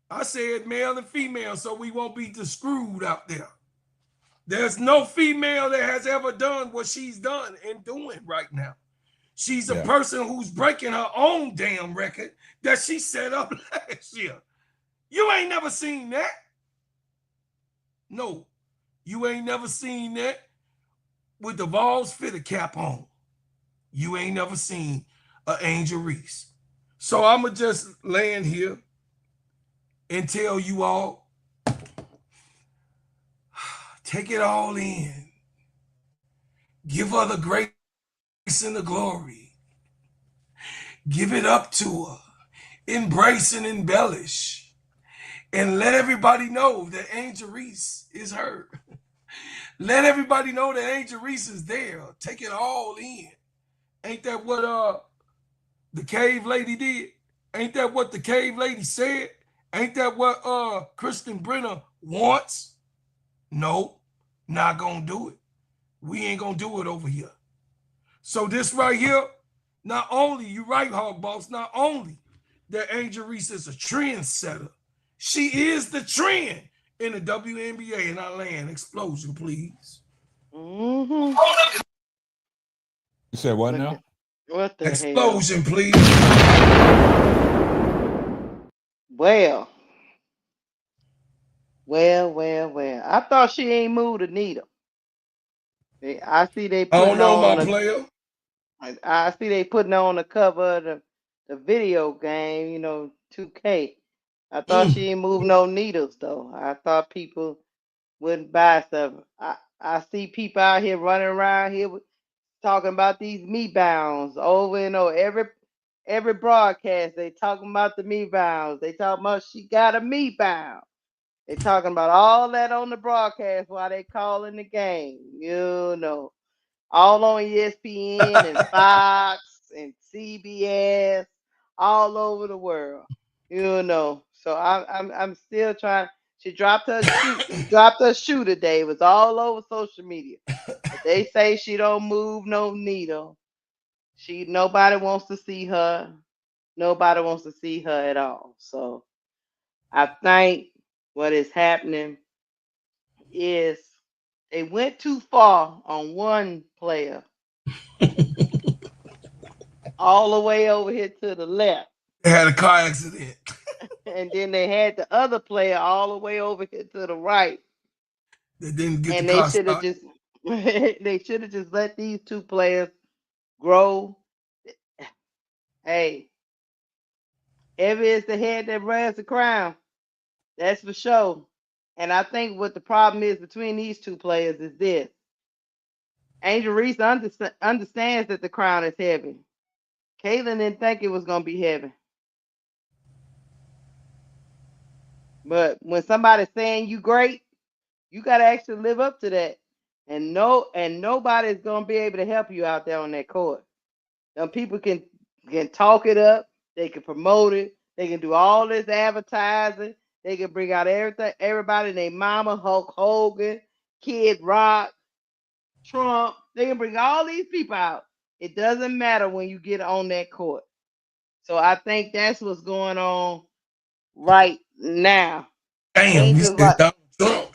I said male and female so we won't be screwed out there. There's no female that has ever done what she's done and doing right now. She's a person who's breaking her own damn record that she set up last year. You ain't never seen that. No, you ain't never seen that with the Vols fitted cap on. You ain't never seen an Angel Reese. So I'ma just land here and tell you all, take it all in. Give her the grace and the glory. Give it up to her. Embrace and embellish. And let everybody know that Angel Reese is her. Let everybody know that Angel Reese is there. Take it all in. Ain't that what the cave lady did? Ain't that what the cave lady said? Ain't that what Kristen Brenner wants? No, not gonna do it. We ain't gonna do it over here. So this right here, not only, you right, Hog Boss, not only that Angel Reese is a trendsetter, she is the trend in the WNBA. In our land. Explosion, please. Mm-hmm. You said what now? What the Explosion, hell? please. Well. I thought she ain't moved a needle. I see they I putting don't know, on my player. I see they putting on the cover of the video game, 2K. I thought she ain't moved no needles though. I thought people wouldn't buy stuff. I see people out here running around here talking about these me bounds over and over. Every broadcast they talking about the me bounds. They talking about she got a me bound. They talking about all that on the broadcast while they calling the game. All on ESPN and Fox and CBS, all over the world. So I'm still trying. She dropped her shoe. She dropped her shoe today. It was all over social media. But they say she don't move no needle. Nobody wants to see her. Nobody wants to see her at all. So I think what is happening is they went too far on one player all the way over here to the left. They had a car accident. And then they had the other player all the way over here to the right. They didn't get And the they car should have started. just they should have just let these two players grow. Hey, Evie is the head that wears the crown. That's for sure. And I think what the problem is between these two players is this. Angel Reese understands that the crown is heavy. Caitlin didn't think it was going to be heavy. But when somebody's saying you great, you got to actually live up to that. And nobody's going to be able to help you out there on that court. Now people can talk it up. They can promote it. They can do all this advertising. They can bring out everybody named Mama, Hulk Hogan, Kid Rock, Trump. They can bring all these people out. It doesn't matter when you get on that court. So I think that's what's going on right now. Damn, you said Donald Trump.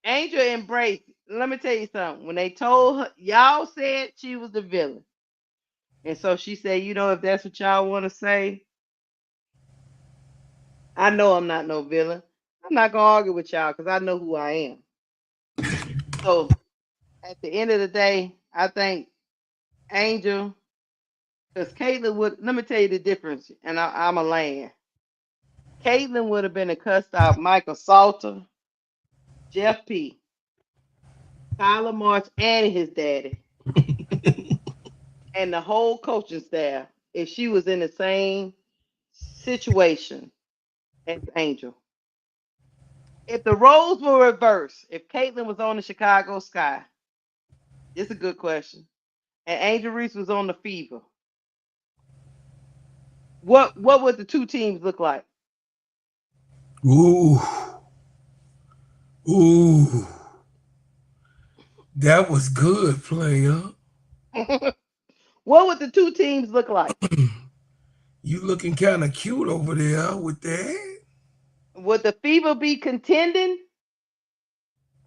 Angel embraced. Let me tell you something. When they told her, y'all said she was the villain. And so she said, if that's what y'all want to say, I know I'm not no villain. I'm not going to argue with y'all because I know who I am. So at the end of the day, I think Angel, because Caitlyn let me tell you the difference, and I'm a land. Caitlyn would have been a cussed out Michael Salter, Jeff P., Tyler March, and his daddy, and the whole coaching staff if she was in the same situation as Angel. If the roles were reversed, if Caitlyn was on the Chicago Sky, it's a good question, and Angel Reese was on the Fever, what would the two teams look like? Ooh. That was good, player. What would the two teams look like? You looking kind of cute over there with that. Would the Fever be contending?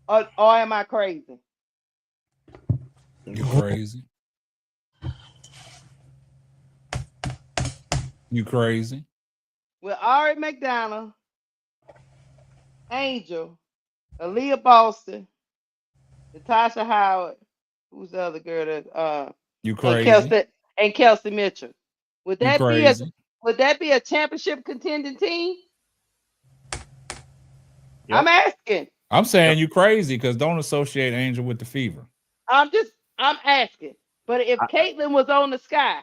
Or am I crazy? You crazy. You crazy. With Ari McDonald Angel, Aaliyah Boston, Natasha Howard. Who's the other girl that You and crazy? Kelsey Mitchell. Would You that be a crazy? championship contending team? Yep. I'm asking. I'm saying you crazy because don't associate Angel with the Fever. I'm asking. But if Caitlyn was on the Sky,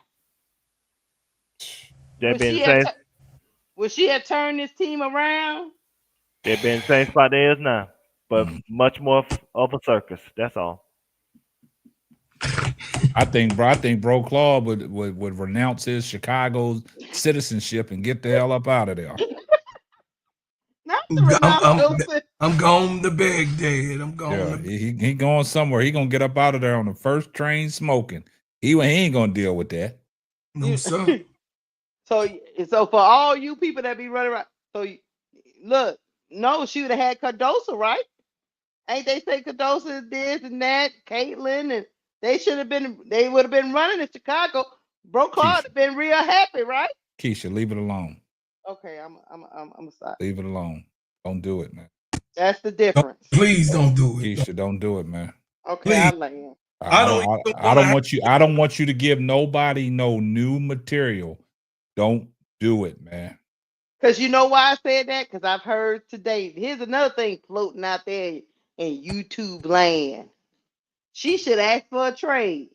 would she have turned this team around? They've been the same spot they is now, but much more of a circus. That's all. I think Bro Claude would renounce his Chicago citizenship and get the hell up out of there. I'm going to Baghdad. I'm going. Yeah, he going somewhere. He gonna get up out of there on the first train smoking. He ain't gonna deal with that. No sir. So for all you people that be running around, look, no, she would have had Cardoso, right? Ain't they say Cardoso is this and that, Caitlyn, and they would have been running in Chicago. Bro Claude have been real happy, right? Keisha, leave it alone. Okay, I'm sorry. Leave it alone. Don't do it, man. That's the difference. Please don't do it. Keisha, don't do it, man. Okay, I land. I don't want you. I don't want you to give nobody no new material. Don't do it, man. Because you know why I said that? Because I've heard today. Here's another thing floating out there in YouTube land. She should ask for a trade.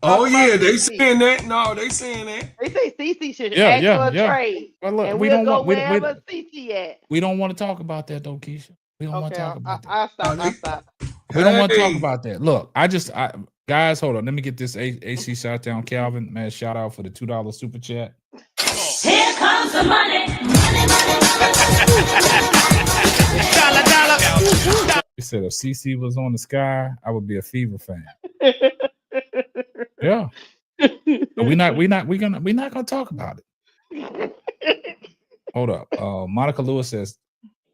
Oh yeah, they saying that. No, they saying that. They say CC should ask for a trade. Well, look, and we we'll don't go want, wherever CC at. We don't want to talk about that though, Keisha. We don't want to talk about that. I'll stop. We don't want to talk about that. Look, guys, hold on. Let me get this AC shot down. Calvin, man, shout out for the $2 super chat. Here comes the money. He said if CC was on the Sky, I would be a Fever fan. Yeah. We're not gonna talk about it. Hold up. Monica Lewis says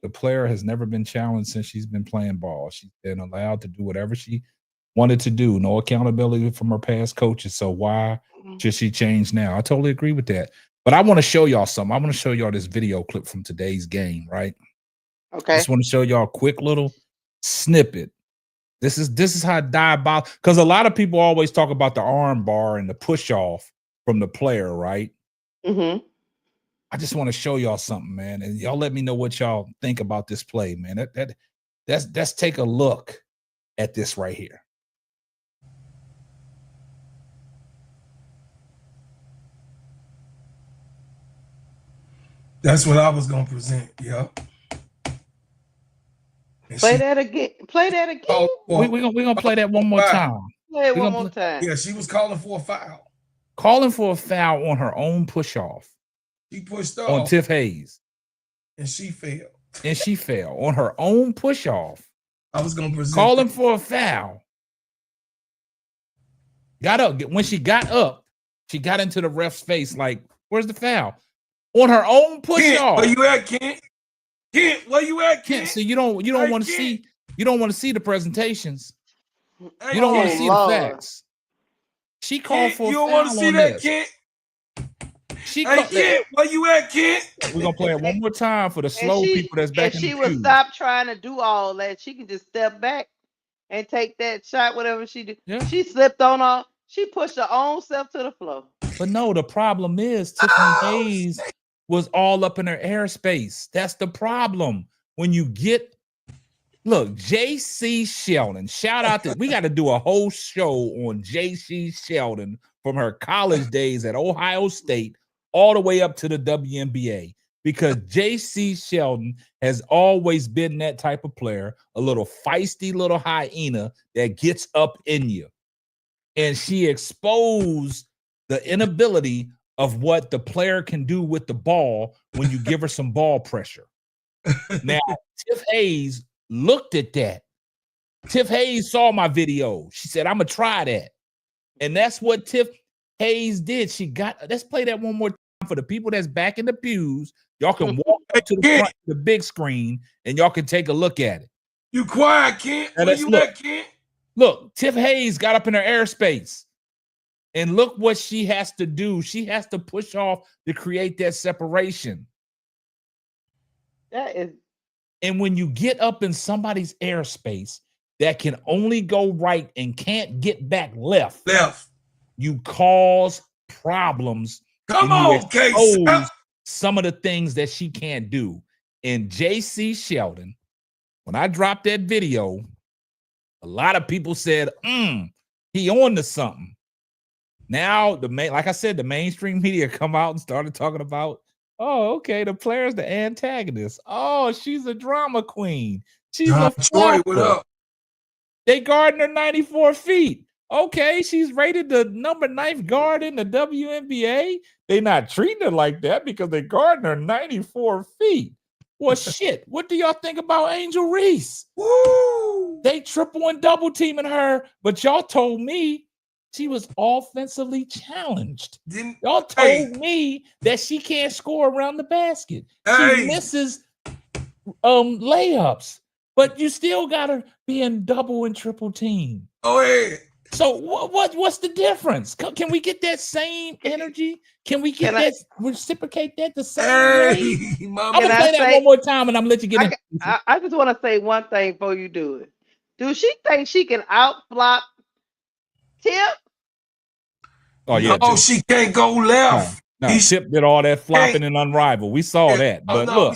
the player has never been challenged since she's been playing ball. She's been allowed to do whatever she wanted to do. No accountability from her past coaches. So why should she change now? I totally agree with that. But I want to show y'all something. I want to show y'all this video clip from today's game, right? Okay. I just want to show y'all a quick little snippet. This is how diabolical, because a lot of people always talk about the arm bar and the push off from the player, right? Mm-hmm. I just want to show y'all something, man, and y'all let me know what y'all think about this play, man. Let's take a look at this right here. That's what I was gonna present. Yep. Play that again. Oh, well, we're gonna play that one more time. Play it one more time. Yeah, she was calling for a foul. Calling for a foul on her own push off. She pushed off on Tiff Hayes. And she failed. And she fell on her own push off. I was gonna present calling for a foul. Got up. When she got up, she got into the ref's face like, where's the foul? On her own push off. Where you at, Kent? Kent, where you at, Kent? So you don't want to see the presentations. You don't want to see the facts. She called for a foul. You don't want to see that, Kent? Kent, where you at, Kent? We're gonna play it one more time for the slow people that's back in the she would stop trying to do all that. She can just step back and take that shot, whatever she do. Yeah. She slipped on her. She pushed her own self to the floor. But no, the problem is Tiffany Hayes was all up in her airspace. That's the problem. When you get, look, J.C. Sheldon, shout out to, we got to do a whole show on J.C. Sheldon from her college days at Ohio State all the way up to the WNBA, because J.C. Sheldon has always been that type of player, a little feisty little hyena that gets up in you. And she exposed the inability of what the player can do with the ball when you give her some ball pressure. Now, Tiff Hayes looked at that. Tiff Hayes saw my video. She said, I'm going to try that. And that's what Tiff Hayes did. Let's play that one more time for the people that's back in the pews. Y'all can walk up to the front of the big screen and y'all can take a look at it. You quiet, Kent. Where you at, Kent? Look, Tiff Hayes got up in her airspace. And look what she has to do. She has to push off to create that separation. That is. And when you get up in somebody's airspace that can only go right and can't get back left, you cause problems. Come and you on, expose some of the things that she can't do. And JC Sheldon, when I dropped that video, a lot of people said, he on to something. Now, like I said, the mainstream media come out and started talking about, oh, okay, the player's the antagonist. Oh, she's a drama queen. She's a Troy, what flopper. up? They guarding her 94 feet. Okay, she's rated the number 9th guard in the WNBA. They not treating her like that because they guarding her 94 feet. Well, shit, what do y'all think about Angel Reese? Woo! They triple and double teaming her, but y'all told me she was offensively challenged. Y'all told me that she can't score around the basket. She misses layups, but you still got her being double and triple team. Oh, hey. So what's the difference? Can we get that same energy? Can we get reciprocate that the same way? I'm gonna play that one more time, and I'm gonna let you get in. I just want to say one thing before you do it. Do she think she can outflop Tip? Oh yeah. No, she can't go left. No, Tip did all that flopping and unrivaled. We saw that, but look.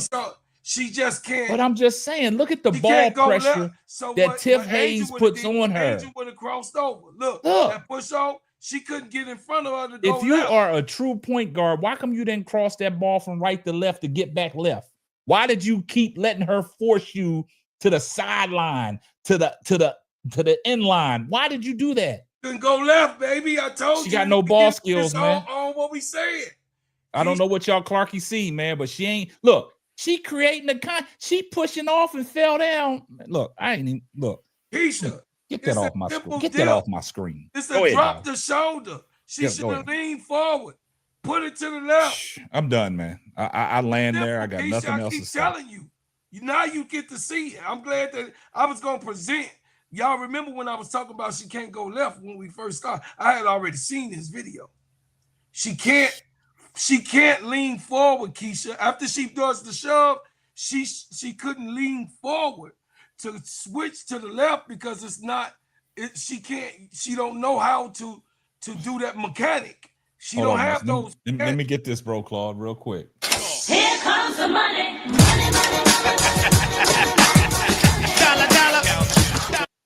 She just can't. But I'm just saying, look at the ball pressure that Tiff Hayes puts on her. Angel would have crossed over. Look, that push off, she couldn't get in front of her to go If you left. are a true point guard, why come you didn't cross that ball from right to left to get back left? Why did you keep letting her force you to the sideline, to the end line? Why did you do that? Couldn't go left, baby. I told you. She got no ball skills, man. On what we said. I don't know what y'all Clarkie see, man, but she ain't. Look, she creating she pushing off and fell down. Look, I ain't even look. Keisha, get that off my screen. Get that off my screen. It's a drop the shoulder. She should have leaned forward. Put it to the left. I'm done, man. I land there. I got nothing else to say. I keep telling you. Now you get to see it. I'm glad that I was gonna present. Y'all remember when I was talking about she can't go left when we first started? I had already seen this video. She can't lean forward, Keisha. After she does the shove, she couldn't lean forward to switch to the left because she don't know how to do that mechanic. She Hold don't on, have those. Let me get this, bro, Claude, real quick. Here comes the money.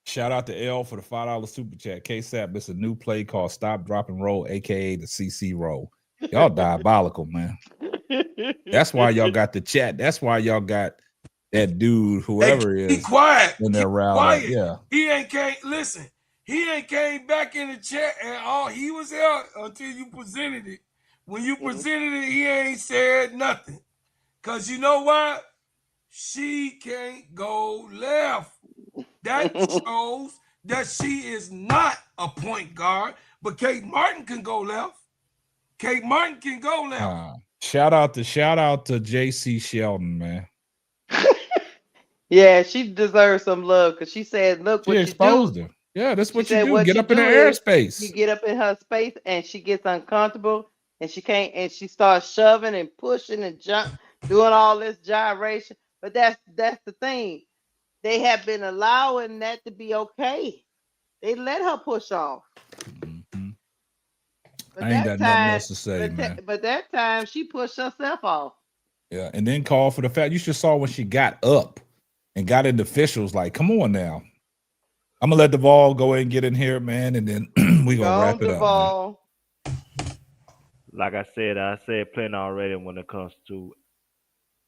Shout out to L for the $5 super chat. KSAP, it's a new play called Stop, Drop, and Roll, aka the CC Roll. Y'all diabolical, man. That's why y'all got the chat. That's why y'all got that dude, whoever it is. Be quiet. When they're quiet. Yeah. He ain't came back in the chat and all he was out until you presented it. When you presented it, he ain't said nothing. Cause you know what? She can't go left. That shows that she is not a point guard, but Kate Martin can go left. Kate Martin can go left. Shout out to JC Sheldon, man. Yeah, she deserves some love because she said, "Look what she exposed you do." her. Yeah, that's what you do. Get up in her airspace. You get up in her space, and she gets uncomfortable, and she can't, and she starts shoving and pushing and doing all this gyration. But that's the thing. They have been allowing that to be okay. They let her push off. Mm-hmm. I ain't got nothing else to say, man. But that time she pushed herself off. Yeah, and then call for the fact. You should saw when she got up and got into officials. Like, come on now. I'm gonna let Duvall go ahead and get in here, man, and then we gonna wrap it up. Man. Like I said plenty already when it comes to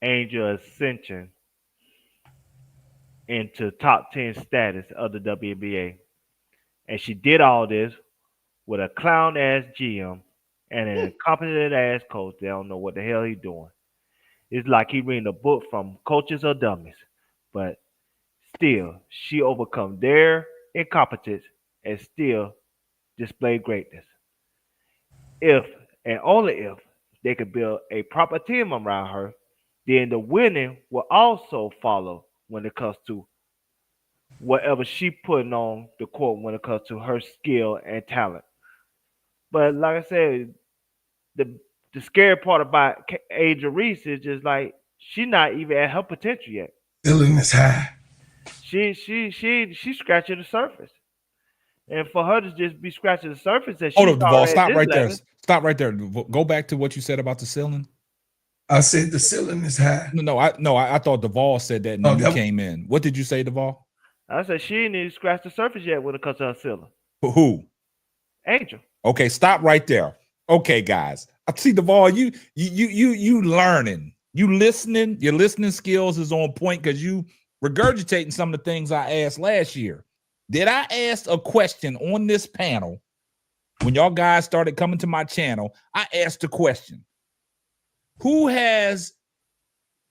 Angel ascension into top 10 status of the WNBA. And she did all this with a clown ass GM and an incompetent ass coach. They don't know what the hell he's doing. It's like he reading a book from Coaches or Dummies. But still, she overcome their incompetence and still displayed greatness. If and only if they could build a proper team around her, then the winning will also follow when it comes to whatever she putting on the court when it comes to her skill and talent. But like I said, the scary part about Angel Reese is just like She's not even at her potential yet. Ceiling is high. She scratching the surface. And for her to just be scratching the surface, that Hold she's up, Duvall. already at Stop this right there. level. Stop right there. Go back to what you said about the ceiling. I said the ceiling is high. I thought Duvall said that, and then you came in. What did you say, Duvall? I said she didn't even scratch the surface yet when it comes to her ceiling. Who? Angel. Okay, stop right there. Okay, guys. I see Duvall. You learning. You listening. Your listening skills is on point because you regurgitating some of the things I asked last year. Did I ask a question on this panel when y'all guys started coming to my channel? I asked a question. Who has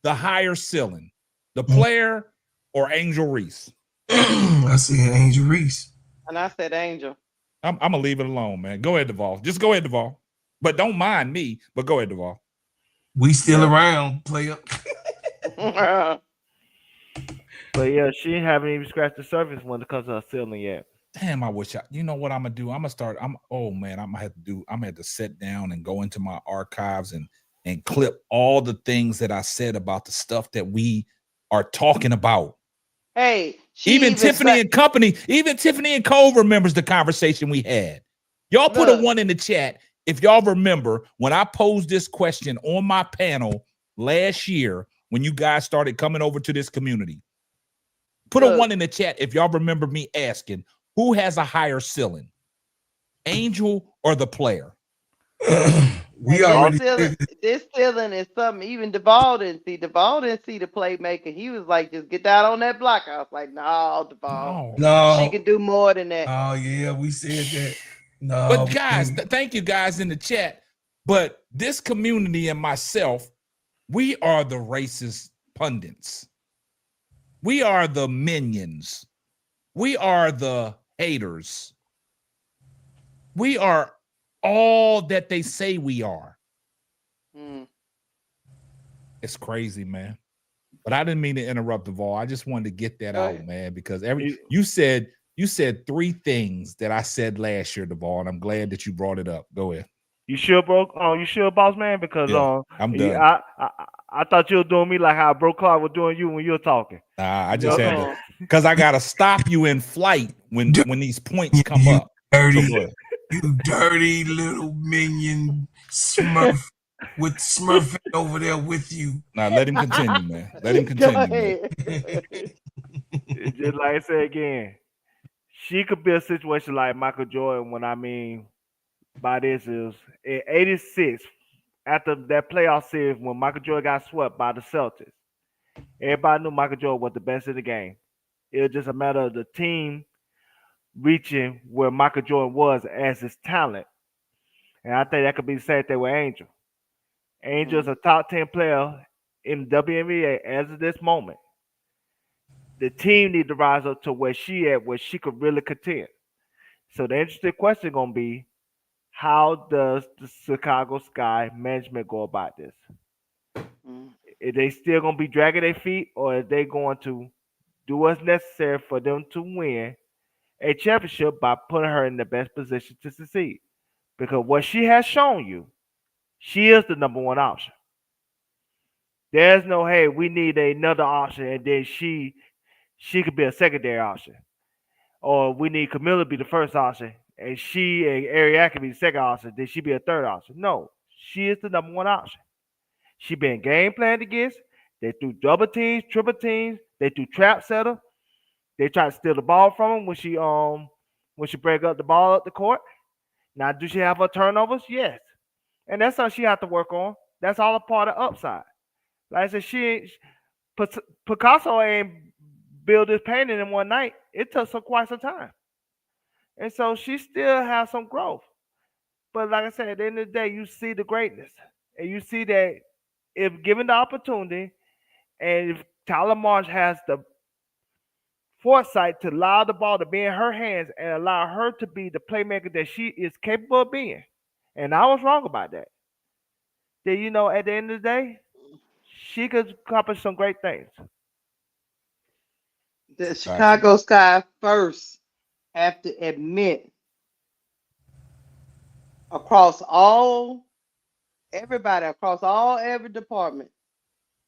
the higher ceiling, the player or Angel Reese? I see Angel Reese. And I said Angel. I'm gonna leave it alone, man. Go ahead, Duvall. Just go ahead, Duvall. But don't mind me. But go ahead, Duvall. We still around, player. But yeah, she haven't even scratched the surface when it comes to her ceiling yet. Damn, I wish you know what I'm gonna do? I'm gonna have to sit down and go into my archives and clip all the things that I said about the stuff that we are talking about. Hey, even Tiffany and company, even Tiffany and Cole remembers the conversation we had. Y'all put a 1 in the chat if y'all remember when I posed this question on my panel last year when you guys started coming over to this community. Put a 1 in the chat if y'all remember me asking who has a higher ceiling, Angel or the player. This ceiling is something even Duvall didn't see. Duvall didn't see the playmaker. He was like, just get down on that block. I was like, no, Duvall. No. She can do more than that. Oh, yeah, we said that. No. But guys, thank you guys in the chat. But this community and myself, we are the racist pundits. We are the minions. We are the haters. We are all that they say we are. It's crazy, man. But I didn't mean to interrupt Duvall. I just wanted to get that out, man, because you said 3 things that I said last year, Duvall, and I'm glad that you brought it up. Go ahead. You sure, bro? You sure, boss man? Because I'm done. I thought you were doing me like how Bro Clark was doing you when you were talking. I just had to, because I gotta stop you in flight when these points come up. You dirty little minion Smurf with Smurf over there with you. Now let him continue, man. Let him continue. Just like I said again, she could be a situation like Michael Jordan. When I mean by this is in '86, after that playoff series when Michael Jordan got swept by the Celtics. Everybody knew Michael Jordan was the best in the game. It was just a matter of the team reaching where Michael Jordan was as his talent. And I think that could be the same thing with Angel. Angel's a top 10 player in WNBA as of this moment. The team need to rise up to where she could really contend. So the interesting question gonna be, how does the Chicago Sky management go about this? Are they still gonna be dragging their feet, or are they going to do what's necessary for them to win a championship by putting her in the best position to succeed? Because what she has shown you, she is the number 1 option. There's no, hey, we need another option, and then she could be a secondary option. Or we need Camilla to be the first option, and she and Ariake could be the second option, then she be a third option. No, she is the number 1 option. She been game planned against. They threw double teams, triple teams. They threw trap setter. They tried to steal the ball from him when she break up the ball up the court. Now, do she have her turnovers? Yes. And that's something she have to work on. That's all a part of upside. Like I said, Picasso ain't build this painting in one night. It took quite some time. And so she still has some growth. But like I said, at the end of the day, you see the greatness. And you see that if given the opportunity, and if Tyler Marsh has the foresight to allow the ball to be in her hands and allow her to be the playmaker that she is capable of being, and I was wrong about that, then, at the end of the day, she could accomplish some great things. The Chicago Sky first have to admit every department,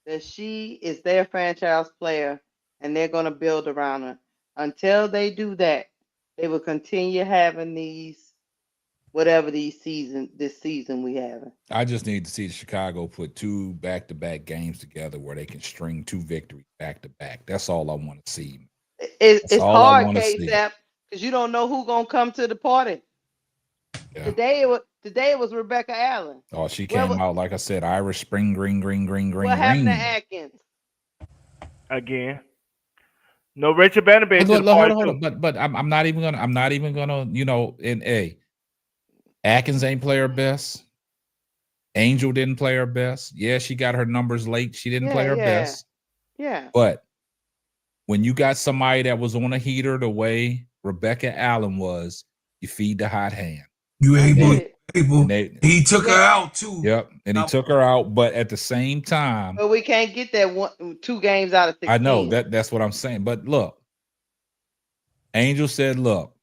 that she is their franchise player and they're going to build around her. Until they do that, they will continue having these, whatever this season we have. I just need to see Chicago put 2 back-to-back games together where they can string 2 victories back-to-back. That's all I want to see. It's hard, K-Sap, because you don't know who's going to come to the party. Yeah. Today it was Rebecca Allen. Oh, she came out, like I said, Irish spring green. What happened to Atkins? Again. No Rachel Bannerman to the party. Hold on. But I'm not even gonna, you know, Atkins ain't play her best. Angel didn't play her best. Yeah, she got her numbers late. She didn't play her best. Yeah. But when you got somebody that was on a heater the way Rebecca Allen was, you feed the hot hand. You able. He took her out too. Yep, and he took her out. But at the same time, but we can't get that 2 games out of 16. I know that's what I'm saying. But look, Angel said, "Look,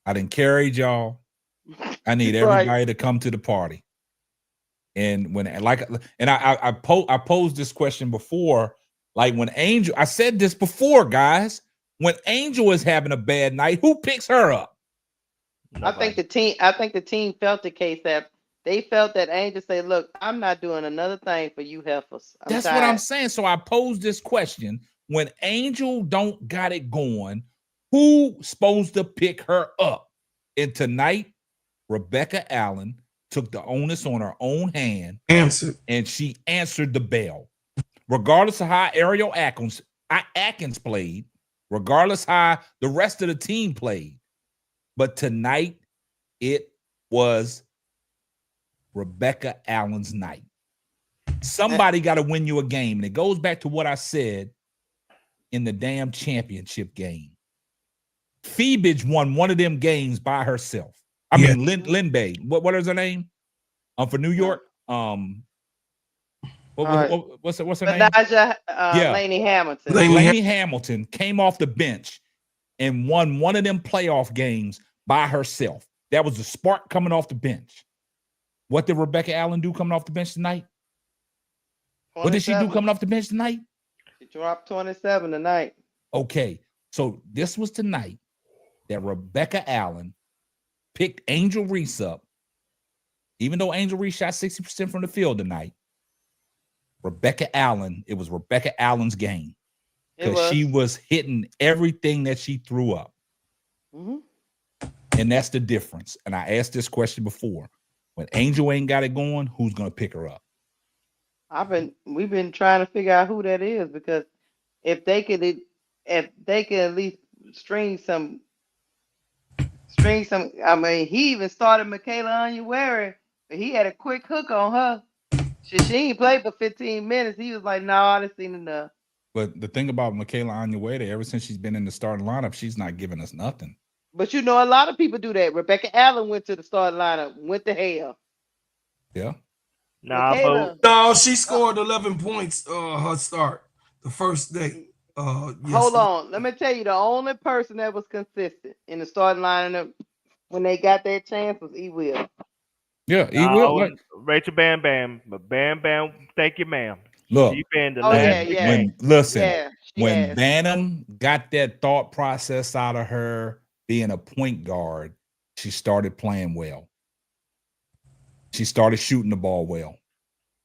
I didn't carry y'all. I need everybody to come to the party." And I posed this question before, like when Angel, I said this before, guys. When Angel is having a bad night, who picks her up? Nobody. I think the team felt the case that they felt that Angel said, "Look, I'm not doing another thing for you heifers." That's what I'm saying. So I posed this question: when Angel don't got it going, who's supposed to pick her up? And tonight, Rebecca Allen took the onus on her own hand. And she answered the bell. Regardless of how Ariel Atkins played, regardless how the rest of the team played. But tonight, it was Rebecca Allen's night. Somebody got to win you a game. And it goes back to what I said in the damn championship game. Phoebage won one of them games by herself. I mean, Lin-Bay. What is her name? For New York. What's her name? Laney Hamilton. Laney Hamilton came off the bench and won one of them playoff games by herself. That was the spark coming off the bench. What did Rebecca Allen do coming off the bench tonight? 27. What did she do coming off the bench tonight? She dropped 27 tonight. Okay, so this was tonight that Rebecca Allen picked Angel Reese up. Even though Angel Reese shot 60% from the field tonight, it was Rebecca Allen's game. Because she was hitting everything that she threw up. Mm-hmm. And that's the difference. And I asked this question before. When Angel ain't got it going, who's going to pick her up? We've been trying to figure out who that is, because if they could at least string some, I mean, he even started Michaela Onyenwere, but he had a quick hook on her. She ain't played for 15 minutes. He was like, "No, I've seen enough." But the thing about Michaela Onyenwere, ever since she's been in the starting lineup, she's not giving us nothing. But you know, a lot of people do that. Rebecca Allen went to the starting lineup, went to hell. Yeah. No, she scored 11 points. Her start the first day. Hold on, let me tell you, the only person that was consistent in the starting lineup when they got their chance was E. Will. Yeah, E. Will. Rachel Bam Bam, but Bam Bam, thank you, ma'am. Look, she been the last when Bantam got that thought process out of her being a point guard, she started playing well. She started shooting the ball well.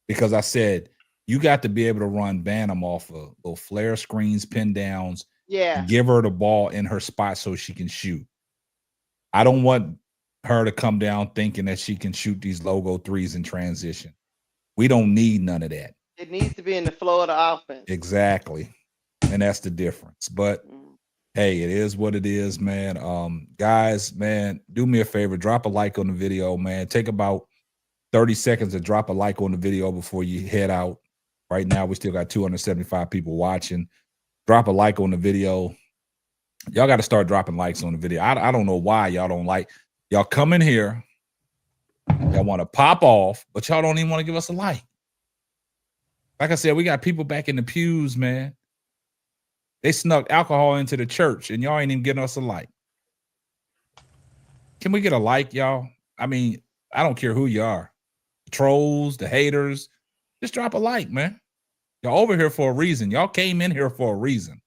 Because I said, you got to be able to run Bantam off of little flare screens, pin downs, and give her the ball in her spot so she can shoot. I don't want her to come down thinking that she can shoot these logo threes in transition. We don't need none of that. It needs to be in the flow of the offense. Exactly. And that's the difference. But hey, it is what it is, man. Guys, man, do me a favor. Drop a like on the video, man. Take about 30 seconds to drop a like on the video before you head out. Right now, we still got 275 people watching. Drop a like on the video. Y'all got to start dropping likes on the video. I don't know why y'all don't like. Y'all come in here. Y'all want to pop off, but y'all don't even want to give us a like. Like I said, we got people back in the pews, man. They snuck alcohol into the church, and y'all ain't even getting us a like. Can we get a like, y'all? I mean, I don't care who you are. The trolls, the haters. Just drop a like, man. Y'all over here for a reason. Y'all came in here for a reason.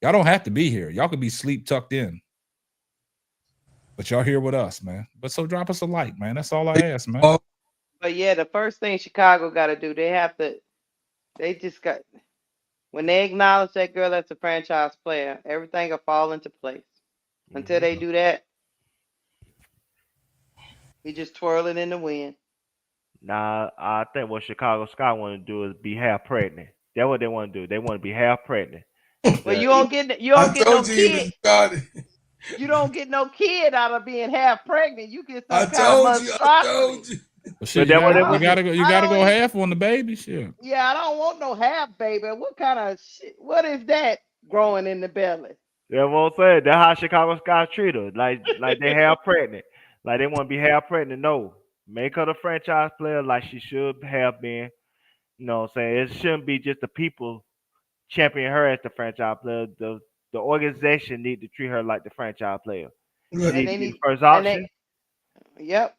Y'all don't have to be here. Y'all could be sleep tucked in. But y'all here with us, man. But so drop us a like, man. That's all I ask, man. But yeah, the first thing Chicago got to do, they just got, when they acknowledge that girl as a franchise player, everything will fall into place. Until they do that, we just twirling in the wind. Nah, I think what Chicago Sky want to do is be half pregnant. That's what they want to do. They want to be half pregnant. Well, you don't get no kid. Started. You don't get no kid out of being half pregnant. You get some I kind of told monstrosity. Well, shit, you gotta go half on the baby shit. Yeah, I don't want no half baby. What kind of shit? What is that growing in the belly? That's what I'm saying. That's how Chicago Sky treat her. Like they half pregnant. Like they want to be half pregnant. No. Make her the franchise player like she should have been. You know what I'm saying? It shouldn't be just the people championing her as the franchise player. The organization need to treat her like the franchise player. She need to be the first option. Yep.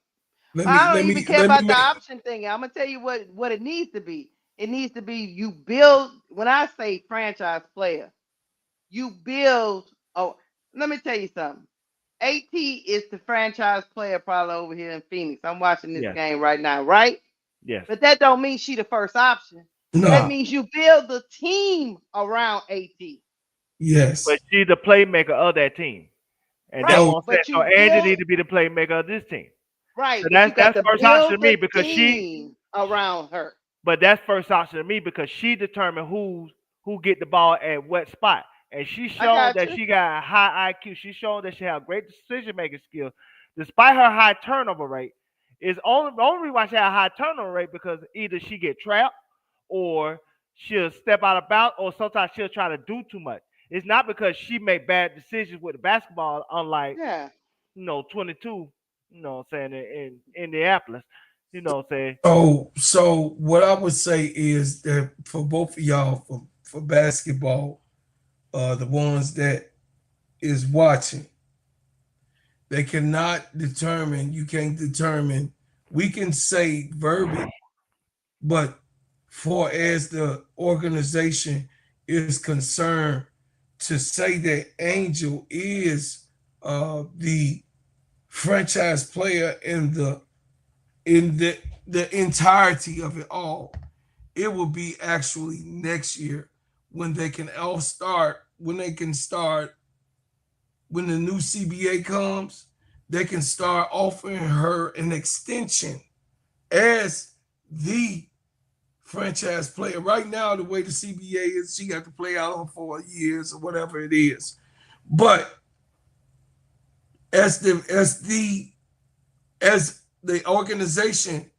I don't even care about the option thing. I'm gonna tell you what it needs to be. It needs to be you build. When I say franchise player, you build. Oh, let me tell you something. AT is the franchise player probably over here in Phoenix. I'm watching this game right now, right? Yes. But that don't mean she the first option. No. That means you build the team around AT. Yes. But she's the playmaker of that team. And that's what I'm saying. So Angie need to be the playmaker of this team. Right. So that's first option to me because she around her. But that's first option to me because she determined who get the ball at what spot. And she showed that she got high IQ. She showed that she had great decision making skills, despite her high turnover rate. Is the only reason why she had a high turnover rate because either she get trapped or she'll step out of bounds or sometimes she'll try to do too much. It's not because she made bad decisions with the basketball, unlike 22, you know what I'm saying, in Indianapolis. You know what I'm saying? So what I would say is that for both of y'all, for basketball, the ones that is watching, they cannot determine, you can't determine, we can say verbiage, but for as the organization is concerned, to say that Angel is the franchise player in the entirety of it all, it will be actually next year when they can all start, when the new CBA comes, they can start offering her an extension as the franchise player. Right now, the way the CBA is, she got to play out on 4 years or whatever it is. But as the organization,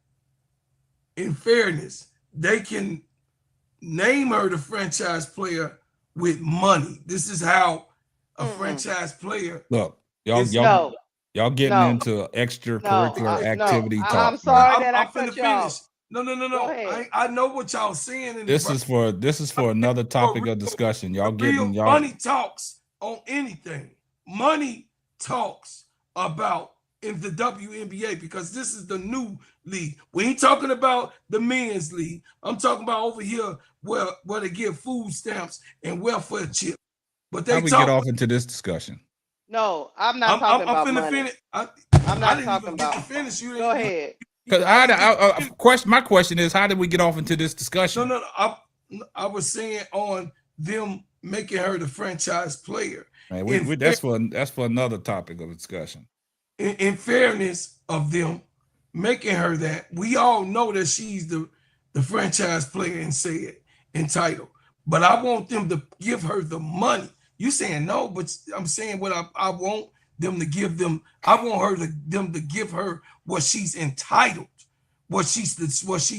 in fairness, they can name her the franchise player with money. This is how a franchise player. Look, y'all getting into extracurricular activity talk. I'm sorry that I finna cut you off. No. I know what y'all saying. This is for another topic of discussion. Y'all getting money talks on anything. Money talks about in the WNBA because this is the new league. We ain't talking about the men's league. I'm talking about over here where they give food stamps and welfare chips. But they get off into this discussion. No, I'm not talking about money. Finish. I'm not talking about. Go ahead. Because my question is, how did we get off into this discussion? No. I was saying on them making her the franchise player. Man, that's for another topic of discussion. In fairness of them making her that, we all know that she's the franchise player and say it entitled. But I want them to give her the money. You saying no, but I'm saying what I want them to give them. I want them to give her what she's entitled, what she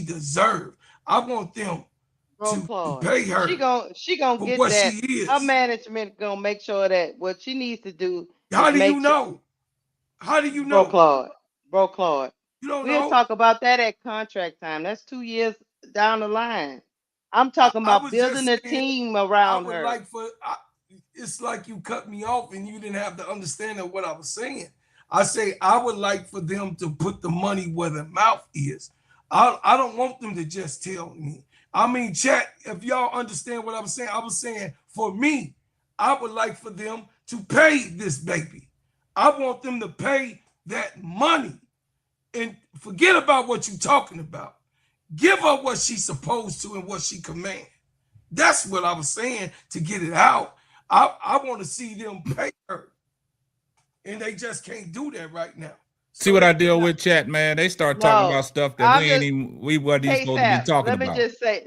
deserves. I want them to pay her. She gonna get what that. She is. Her management gonna make sure that what she needs to do. How do you know? How do you know? Bro, Claude. You don't We'll know? talk about that at contract time. That's 2 years down the line. I'm talking about building a team around her. It's like you cut me off and you didn't have the understanding of what I was saying. I say I would like for them to put the money where the mouth is. I don't want them to just tell me. I mean, chat, if y'all understand what I'm saying, I was saying for me, I would like for them to pay this baby. I want them to pay that money and forget about what you're talking about. Give her what she's supposed to and what she commands. That's what I was saying to get it out. I want to see them pay her. And they just can't do that right now. See what I deal with, chat, man. They start talking about stuff that we wasn't even supposed to be talking let me about.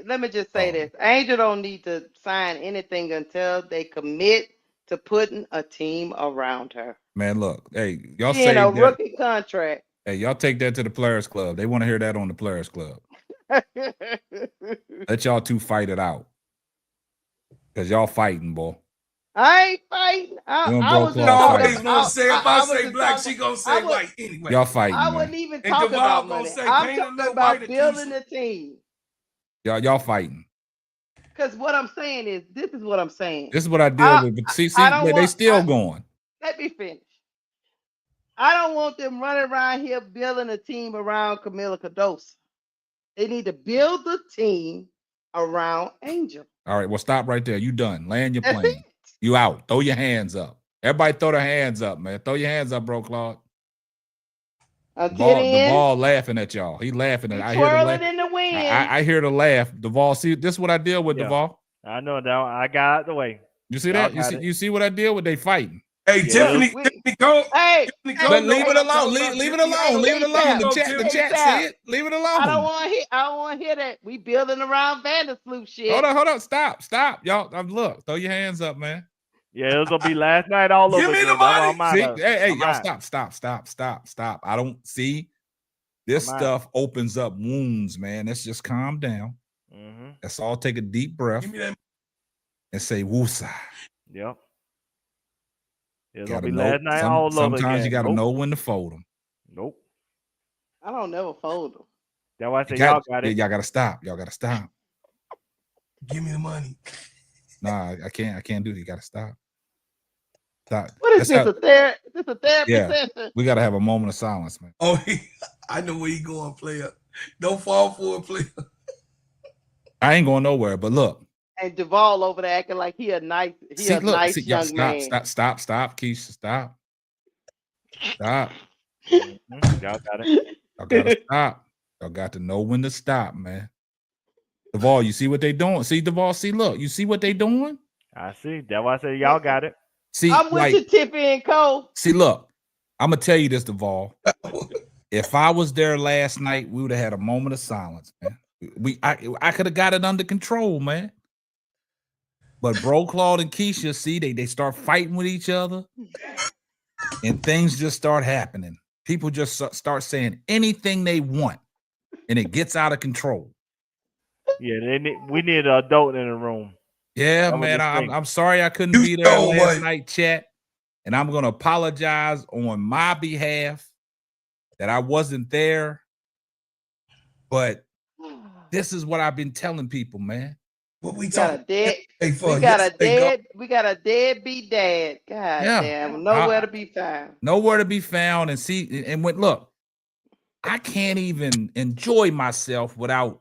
Let me just say this. Angel don't need to sign anything until they commit to putting a team around her. Man, look, hey, y'all She say in a that. rookie contract. Hey, y'all take that to the Players Club. They want to hear that on the Players Club. Let y'all two fight it out. Because y'all fighting, boy. I ain't fighting. I was just always want to say, if I say black, she gonna say white anyway. Y'all fighting, I man. wasn't even And talking Duval about gonna money. say, I'm paint a talking little about whiter, building a team. Y'all fighting. Because what I'm saying is, this is what I'm saying. This is what I deal with. But see, they still going. Let me finish. I don't want them running around here building a team around Camila Cardoso. They need to build the team around Angel. All right, well, stop right there. You done. Land your plane. You out. Throw your hands up. Everybody throw their hands up, man. Throw your hands up, bro, Claude. The ball laughing at y'all. He laughing at. I hear the laugh. In the wind. I hear the laugh. Duval, see, this is what I deal with, Duval. I know that. I got out the way. You see that? You see what I deal with? They fighting. Hey, Tiffany, go. Hey, but leave it alone. Leave it alone. Leave it alone. The chat say it. Leave it alone. I don't want to hear that. We building around Vandersloot shit. Hold on. Stop. Y'all, look. Throw your hands up, man. Yeah, it was gonna be last night all over. Give me the money. See, hey, y'all, stop. I don't see. This stuff opens up wounds, man. Let's just calm down. Mm-hmm. Let's all take a deep breath and say woosah. Yep. It's gonna be last night all over. Sometimes you gotta know when to fold them. Nope. I don't never fold them. That's why I say y'all got it. Y'all gotta stop. Y'all gotta stop. Give me the money. Nah, I can't do it. You gotta stop. Stop. What is this? A therapy session? We gotta have a moment of silence, man. Oh, I know where he going, player. Don't fall for it, player. I ain't going nowhere, but look. And Duval over there acting like he a nice young man. Stop, Keisha, stop. Stop. Y'all got it. Y'all gotta stop. Y'all got to know when to stop, man. Duval, you see what they doing? See, Duval, look, you see what they doing? I see. That's why I said y'all got it. See, I'm with you, Tippy and Cole. See, look, I'm gonna tell you this, Duval. If I was there last night, we would have had a moment of silence, man. I could have got it under control, man. But Bro Claude and Keisha, see, they start fighting with each other, and things just start happening. People just start saying anything they want, and it gets out of control. Yeah, we need an adult in the room. Yeah, man, I'm sorry I couldn't be there last night, chat, and I'm gonna apologize on my behalf that I wasn't there. But this is what I've been telling people, man. What we got a deadbeat dad. God damn, nowhere to be found. Nowhere to be found. And see, and look, I can't even enjoy myself without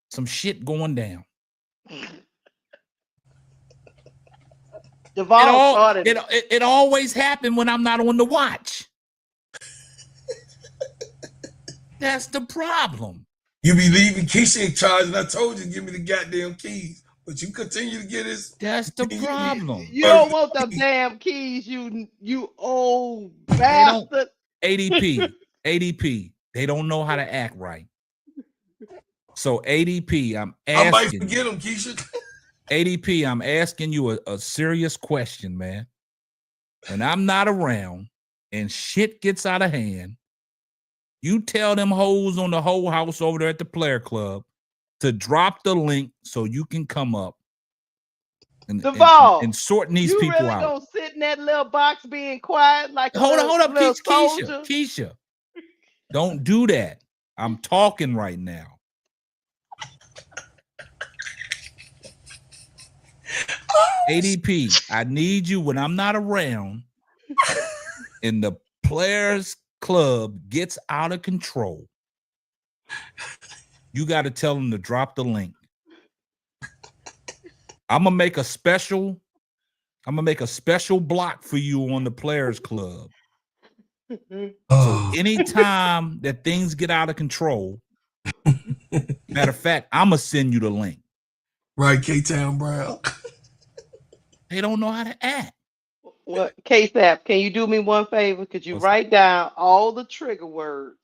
some shit going down. Duval started. It always happened when I'm not on the watch. That's the problem. You be leaving Keisha in charge, and I told you to give me the goddamn keys, but you continue to get his. That's the problem. You don't want the damn keys, you old bastard. ADP. They don't know how to act right. So ADP, I'm asking. I might forget them, Keisha. ADP, I'm asking you a serious question, man. When I'm not around and shit gets out of hand, you tell them hoes on the whole house over there at the Player Club to drop the link so you can come up and sorting these people out. You really gonna sit in that little box being quiet like hold up, Keisha. Don't do that. I'm talking right now. ADP, I need you when I'm not around and the Players Club gets out of control. You got to tell them to drop the link I'm gonna make a special block for you on the Players Club. So anytime that things get out of control, matter of fact, I'm gonna send you the link. Right, K-Town Brown. They don't know how to act. What, K-Sap, can you do me one favor? Could you write down all the trigger words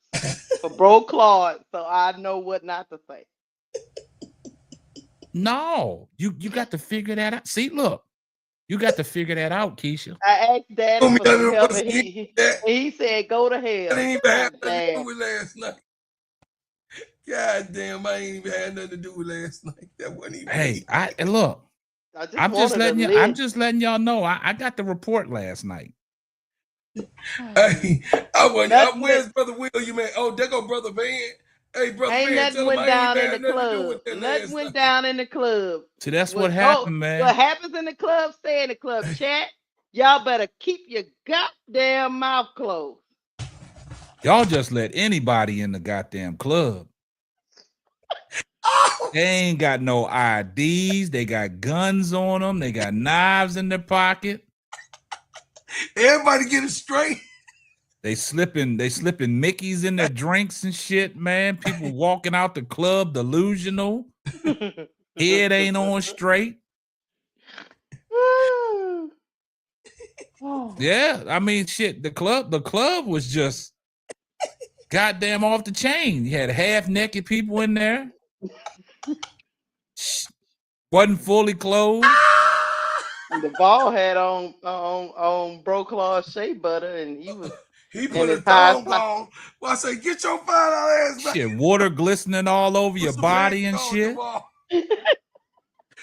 for Bro Claude so I know what not to say? No, you got to figure that out. See, look, you got to figure that out, Keisha. I asked Daddy for some help, and he said, "Go to hell." I didn't even have nothing to do with last night. God damn, I ain't even had nothing to do with last night. That wasn't even. Hey, look. I'm just letting y'all know. I got the report last night. Hey, where's Brother Will? You man? Oh, there go Brother Van. Hey, Brother ain't Van, nothing went down in the club. Nothing went down in the club. See, that's what happened, man. What happens in the club, stay in the club. Chat. Y'all better keep your goddamn mouth closed. Y'all just let anybody in the goddamn club. They ain't got no IDs. They got guns on them. They got knives in their pocket. Everybody get it straight. They slipping Mickeys in their drinks and shit, man. People walking out the club delusional. Head ain't on straight. Yeah, I mean, shit. The club was just goddamn off the chain. You had half naked people in there. Wasn't fully clothed. The ball had on Bro Claude shea butter, and he put a thong on. Well, I say, get your $5 ass back. Shit, water glistening all over your body and shit.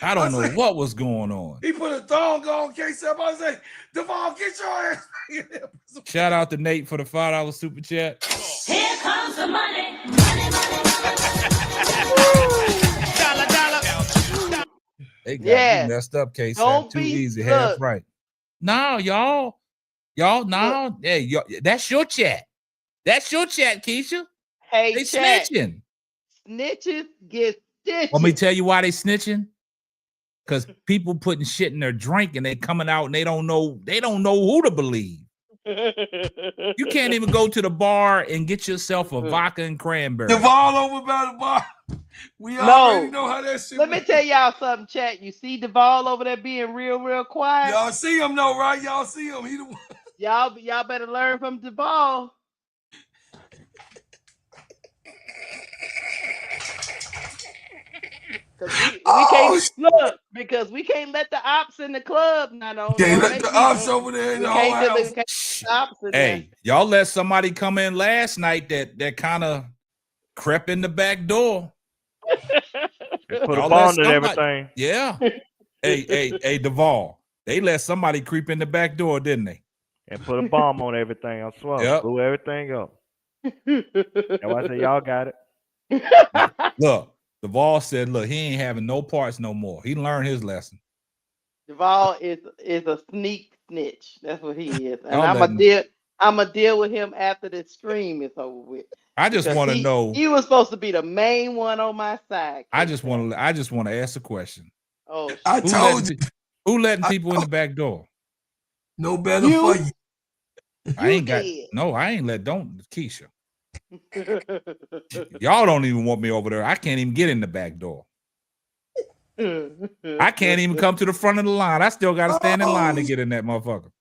I don't know what was going on. He put a thong on. K-Sap, I say, Devon, get your ass back. Shout out to Nate for the $5 super chat. Here comes the money. They got you messed up, K-Sap. Too easy, half right. No, y'all, no. Hey, that's your chat. That's your chat, Keisha. Hey, they chat. Snitching. Snitches get stitches. Let me tell you why they snitching. Because people putting shit in their drink and they coming out and they don't know who to believe. You can't even go to the bar and get yourself a vodka and cranberry. Duvall over by the bar. We already know how that shit. Let me tell y'all something, chat. You see Duvall over there being real quiet. Y'all see him though, right? Y'all see him. He the one. Y'all better learn from Duvall. Because we can't let the ops in the club. Can't let the ops over there in the whole house. Hey, y'all let somebody come in last night that kind of crept in the back door. Put a bond on everything. Yeah. hey, Duvall. They let somebody creep in the back door, didn't they? And put a bomb on everything. I swear. Yep. Blew everything up. That's why I said y'all got it. Look, Duvall said, look, he ain't having no parts no more. He learned his lesson. Duvall is a sneak snitch. That's what he is. And I'm gonna deal with him after the stream is over with. I just want to know. He was supposed to be the main one on my side. I just want to ask a question. Oh, I told you. Who letting people in the back door? No better for you. I ain't Keisha. Y'all don't even want me over there. I can't even get in the back door. I can't even come to the front of the line. I still got to stand in line to get in that motherfucker.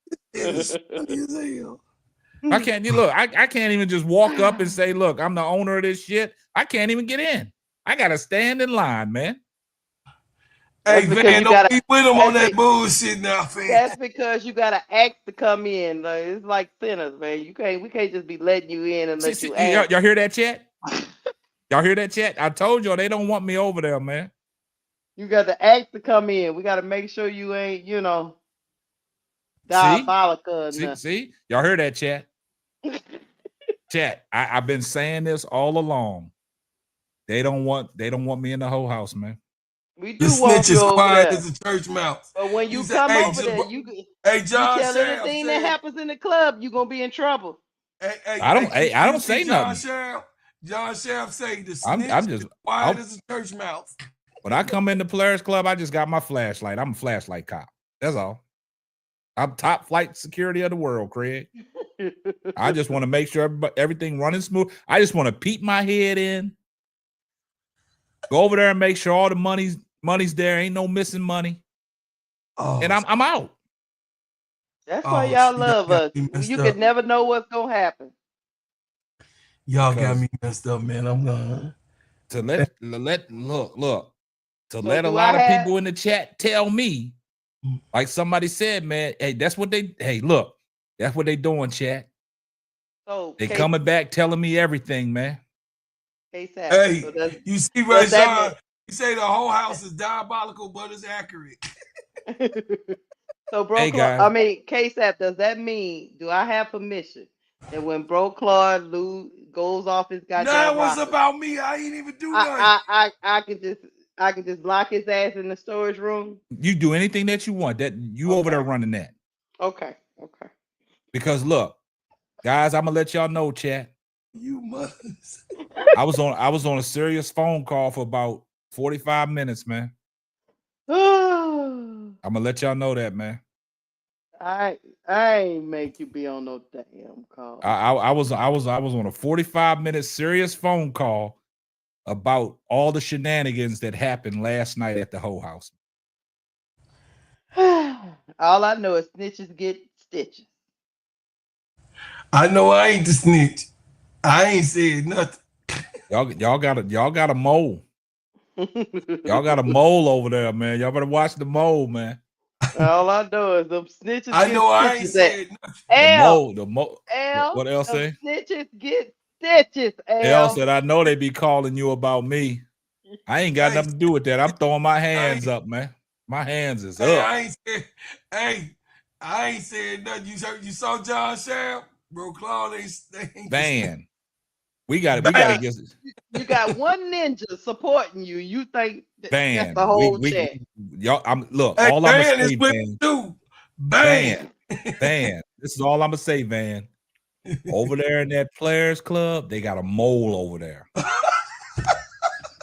I can't. Look, I can't even just walk up and say, "Look, I'm the owner of this shit." I can't even get in. I gotta stand in line, man. Hey, man, don't be with him on that bullshit now, fam. That's because you gotta ask to come in. Like, it's like sinners, man. We can't just be letting you in and let you ask. Y'all hear that, chat? Y'all hear that, chat? I told y'all they don't want me over there, man. You got to ask to come in. We got to make sure you ain't, diabolical. See? Y'all hear that, chat? Chat, I've been saying this all along. They don't want me in the whole house, man. We do want you over quiet there. as a church mouse. But when you come over there, you tell anything that happens in the club, you're gonna be in trouble. I don't say nothing. John Sheriff say the snitch is quiet as a church mouse. When I come in the Players Club, I just got my flashlight. I'm a flashlight cop. That's all. I'm top flight security of the world, Craig. I just want to make sure everything running smooth. I just want to peek my head in, go over there and make sure all the money's there. Ain't no missing money. Oh, and I'm out. That's why y'all love us. You could never know what's gonna happen. Y'all got me messed up, man. I'm gonna let a do lot I of have- people in the chat tell me, like somebody said, man, hey, that's what they doing, chat. So They coming back telling me everything, man. Hey, so you see, Rashawn, you say the whole house is diabolical, but it's accurate. So, bro, Hey, guys. I mean, KSAP, does that mean, do I have permission that when Bro Claude goes off his goddamn Nah, it was rocker, about me. I ain't even do nothing. I can just lock his ass in the storage room? You do anything that you want. That you over there running that. Okay. Because look, guys, I'm gonna let y'all know, chat. You mothers. I was on a serious phone call for about 45 minutes, man. I'm gonna let y'all know that, man. I ain't make you be on no damn call. I was on a 45-minute serious phone call about all the shenanigans that happened last night at the whole house. All I know is snitches get stitches. I know I ain't the snitch. I ain't said nothing. Y'all got a mole. Y'all got a mole over there, man. Y'all better watch the mole, man. All I know is them snitches. I know I ain't said nothing. The mole. L, What else them say? snitches get stitches. L said, I know they be calling you about me. I ain't got nothing to do with that. I'm throwing my hands up, man. My hands is up. I ain't said nothing. You saw John Sham? Bro, Claude ain't Van. We got to get You got one ninja supporting you. You think that's Van. the whole chat? Y'all, all I'm Van gonna is say, with Van. too. Van. This is all I'm gonna say, Van. Over there in that Players Club, they got a mole over there.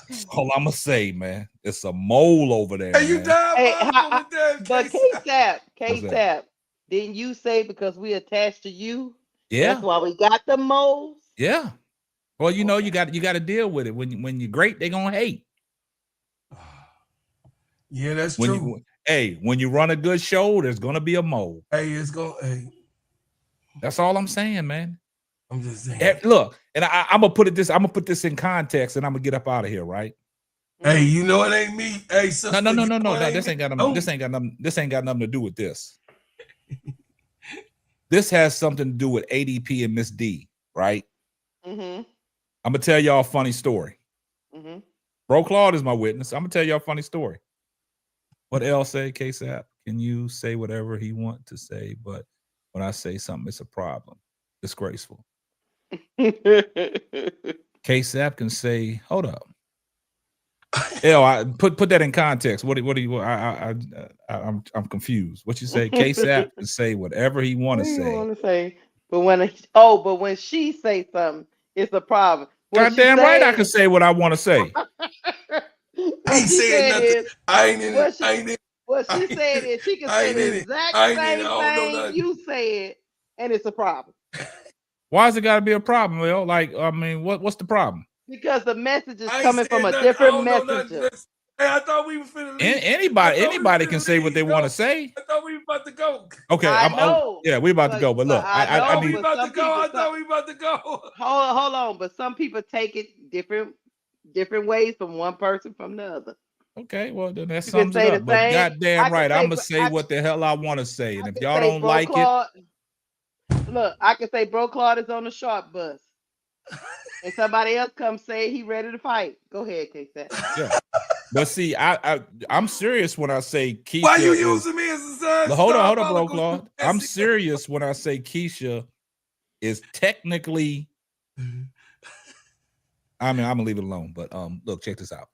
That's all I'm gonna say, man. It's a mole over there. Hey, you diabolical with that. But KSAP, didn't you say because we attached to you? Yeah. That's why we got the moles. Yeah. Well, you know, you got to deal with it. When you're great, they're gonna hate. Yeah, that's when true. When you run a good show, there's gonna be a mole. Hey, that's all I'm saying, man. I'm just saying. Look, and I'm gonna put this in context, and I'm gonna get up out of here, right? Hey, you know it ain't me. Hey, sister. No. This This ain't got nothing to do with this. This has something to do with ADP and Miss D, right? Mm-hmm. I'm gonna tell y'all a funny story. Mm-hmm. Bro Claude is my witness. I'm gonna tell y'all a funny story. What L say, KSAP? Can you say whatever he want to say? But when I say something, it's a problem. Disgraceful. KSAP can say, hold up. L, I put that in context. What do you? I'm confused. What you say? KSAP can say whatever he want to say. But when she say something, it's a problem. Goddamn right, I can say what I want to say. I ain't saying nothing. I ain't in it. What she said is she can say the exact same thing you said, and it's a problem. Why has it got to be a problem, Will? Like, I mean, what's the problem? Because the message is coming from a different messenger. Hey, I thought we were finna leave. Anybody can say what they want to say. I thought we were about to go. Okay, we about to go. But look, I thought we about to go. Hold on, but some people take it different ways from one person from the other. Okay, well then that sums it up. But goddamn right, I'm gonna say what the hell I want to say, and if y'all don't like it, look, I can say Bro Claude is on the sharp bus, and somebody else comes say he ready to fight. Go ahead, KSAP. Yeah, but see, I'm serious when I say Keisha. Why you using me as a son? Hold on, Bro Claude. I'm serious when I say Keisha is technically. I mean, I'm gonna leave it alone. But look, check this out.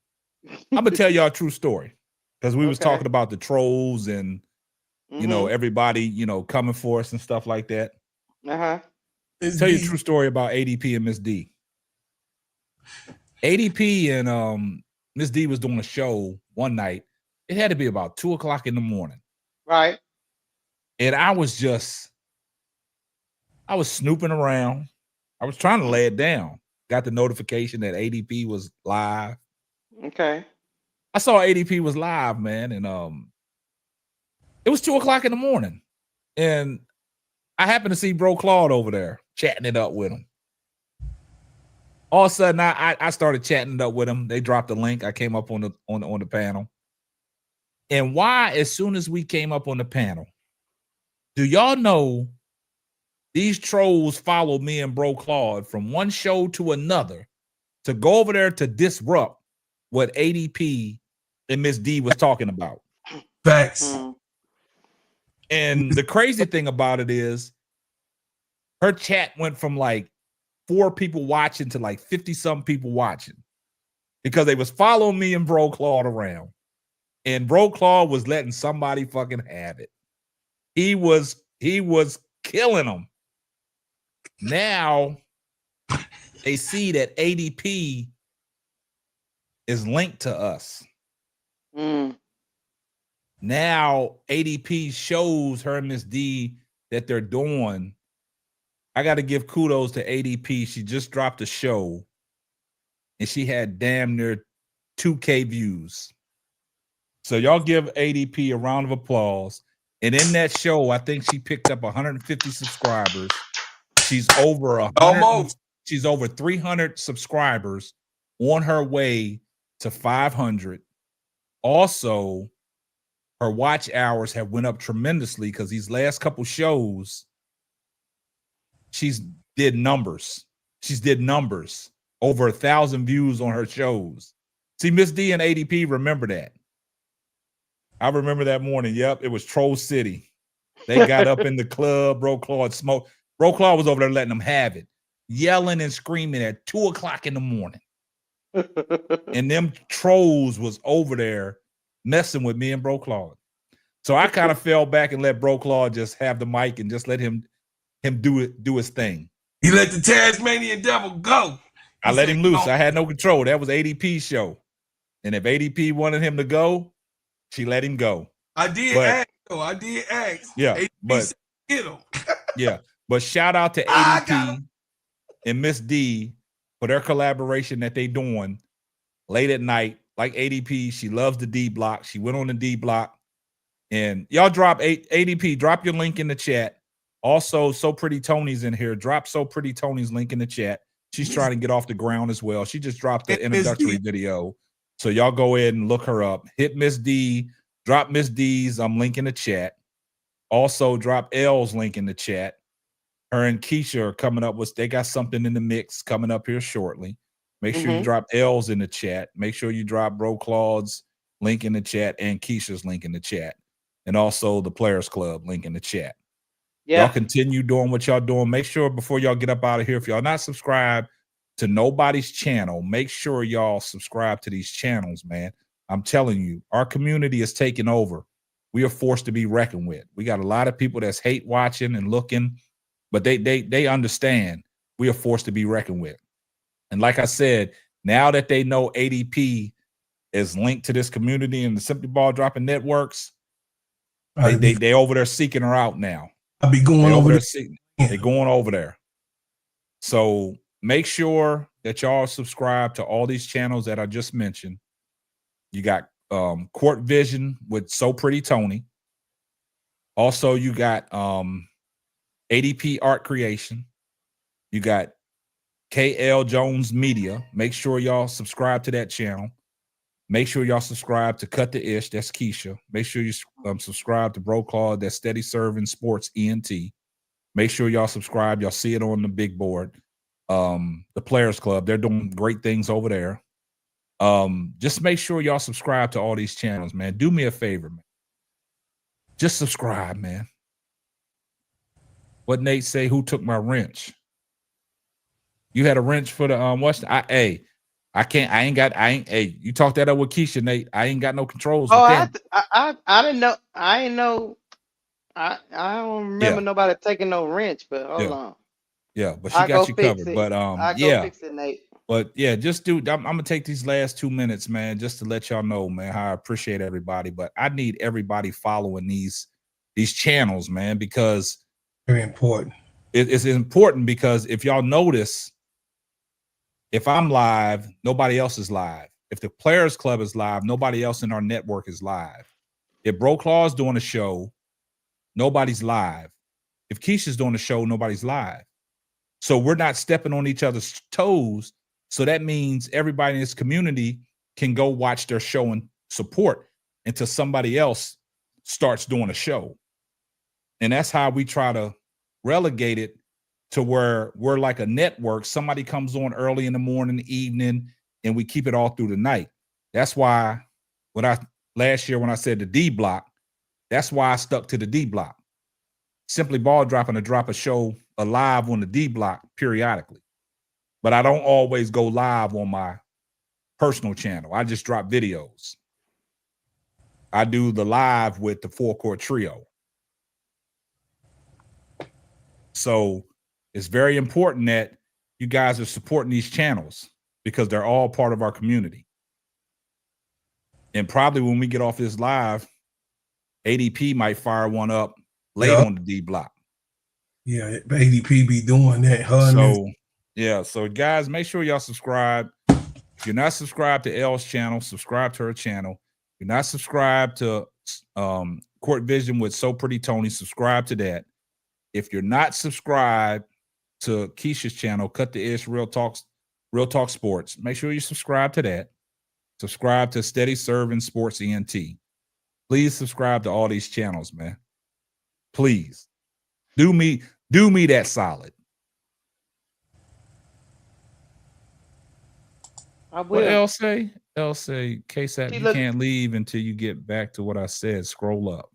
I'm gonna tell y'all a true story because we was talking about the trolls and you know everybody coming for us and stuff like that. Tell you a true story about ADP and Miss D. ADP and Miss D was doing a show one night. It had to be about 2:00 in the morning. Right. And I was snooping around. I was trying to lay it down. Got the notification that ADP was live. Okay. I saw ADP was live, man, and it was 2:00 in the morning, and I happened to see Bro Claude over there chatting it up with him. All of a sudden, I started chatting it up with him. They dropped the link. I came up on the panel, and why? As soon as we came up on the panel, do y'all know these trolls followed me and Bro Claude from one show to another to go over there to disrupt what ADP and Miss D was talking about? Facts. And the crazy thing about it is her chat went from like 4 people watching to like 50-something people watching because they was following me and Bro Claude around. And Bro Claude was letting somebody fucking have it. He was killing them. Now they see that ADP is linked to us. Now ADP shows her and Miss D that they're doing. I got to give kudos to ADP. She just dropped a show and she had damn near 2K views. So y'all give ADP a round of applause. And in that show, I think she picked up 150 subscribers. She's over 100. She's over 300 subscribers on her way to 500. Also, her watch hours have went up tremendously because these last couple shows, she's did numbers. She's did numbers. Over 1,000 views on her shows. See, Miss D and ADP remember that. I remember that morning. Yep, it was Troll City. They got up in the club. Bro Claude smoked. Bro Claude was over there letting them have it, yelling and screaming at 2:00 in the morning. And them trolls was over there messing with me and Bro Claude. So I kind of fell back and let Bro Claude just have the mic and just let him do his thing. He let the Tasmanian devil go. I let him loose. I had no control. That was ADP's show. And if ADP wanted him to go, she let him go. I did ask, though. I did ask. Yeah, ADP but said, get him. yeah, but shout out to ADP and Miss D for their collaboration that they doing late at night. Like ADP, she loves the D block. She went on the D block. And y'all drop ADP, drop your link in the chat. Also, So Pretty Tony's in here. Drop So Pretty Tony's link in the chat. She's trying to get off the ground as well. She just dropped the introductory video. So y'all go ahead and look her up. Hit Miss D. Drop Miss D's link in the chat. Also, drop L's link in the chat. Her and Keisha are coming up with, they got something in the mix coming up here shortly. Make sure you drop L's in the chat. Make sure you drop Bro Claude's link in the chat and Keisha's link in the chat. And also the Players Club link in the chat. Yeah. Y'all continue doing what y'all doing. Make sure before y'all get up out of here, if y'all not subscribed to nobody's channel, make sure y'all subscribe to these channels, man. I'm telling you, our community is taking over. We are forced to be reckoned with. We got a lot of people that's hate watching and looking, but they understand we are forced to be reckoned with. And like I said, now that they know ADP is linked to this community and the Simply Ball Dropping networks, they over there seeking her out now. I'll be going over there. They're going over there. So make sure that y'all subscribe to all these channels that I just mentioned. You got Court Vision with So Pretty Tony. Also, you got ADP Art Creation. You got KL Jones Media. Make sure y'all subscribe to that channel. Make sure y'all subscribe to Cut the Ish. That's Keisha. Make sure you subscribe to Bro Claude. That's Steady Serving Sports ENT. Make sure y'all subscribe. Y'all see it on the big board. The Players Club. They're doing great things over there. Just make sure y'all subscribe to all these channels, man. Do me a favor, man. Just subscribe, man. What Nate say? Who took my wrench? You had a wrench for the what's the, you talked that up with Keisha, Nate. I ain't got no controls. I didn't know. I didn't know. I don't remember nobody taking no wrench, but hold on. Yeah, but she got you covered. But I'll go fix it, Nate. But yeah, just I'm gonna take these last 2 minutes, man, just to let y'all know, man, how I appreciate everybody. But I need everybody following these channels, man, because very important. It's important because if y'all notice, if I'm live, nobody else is live. If the Players Club is live, nobody else in our network is live. If Bro Claw's doing a show, nobody's live. If Keisha's doing a show, nobody's live. So we're not stepping on each other's toes. So that means everybody in this community can go watch their show and support until somebody else starts doing a show. And that's how we try to relegate it to where we're like a network. Somebody comes on early in the morning, evening, and we keep it all through the night. That's why last year when I said the D block, that's why I stuck to the D block. Simply Ball Dropping to drop a show live on the D block periodically. But I don't always go live on my personal channel. I just drop videos. I do the live with the 4-Court Trio. So it's very important that you guys are supporting these channels because they're all part of our community. And probably when we get off this live, ADP might fire one up late on the D block. Yeah, ADP be doing that. So guys, make sure y'all subscribe. If you're not subscribed to Elle's channel, subscribe to her channel. If you're not subscribed to Court Vision with So Pretty Tony, subscribe to that. If you're not subscribed to Keisha's channel, Cut the Ish, Real Talk Sports, make sure you subscribe to that. Subscribe to Steady Serving Sports ENT. Please subscribe to all these channels, man. Please. Do me that solid. I will. What else say? KSAP, you can't leave until you get back to what I said. Scroll up.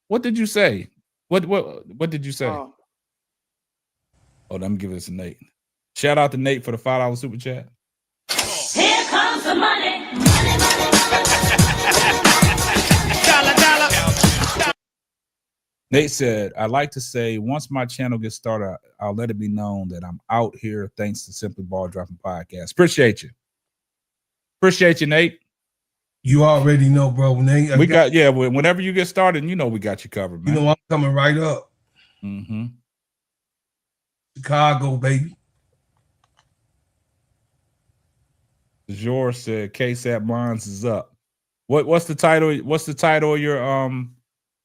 What did you say? What did you say? Oh, let me give this to Nate. Shout out to Nate for the $5 super chat. Here comes the money. Nate said, I'd like to say once my channel gets started, I'll let it be known that I'm out here thanks to Simply Ball Dropping Podcast. Appreciate you. Appreciate you, Nate. You already know, bro. Nate, whenever you get started, you know we got you covered, man. You know I'm coming right up. Mm-hmm. Chicago, baby. Jor said KSAP Bonds is up. What's the title? What's the title of your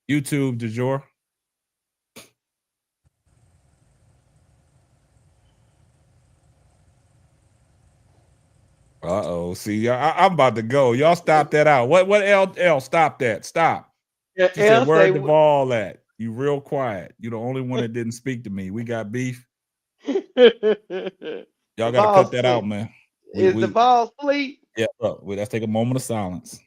YouTube, DeJour? Uh-oh. See, I'm about to go. Y'all stop that out. What L? Stop that. Stop. Yeah, she said, where the ball at? You real quiet. You the only one that didn't speak to me. We got beef. Y'all got to cut that out, man. Is the ball asleep? Yeah, let's take a moment of silence.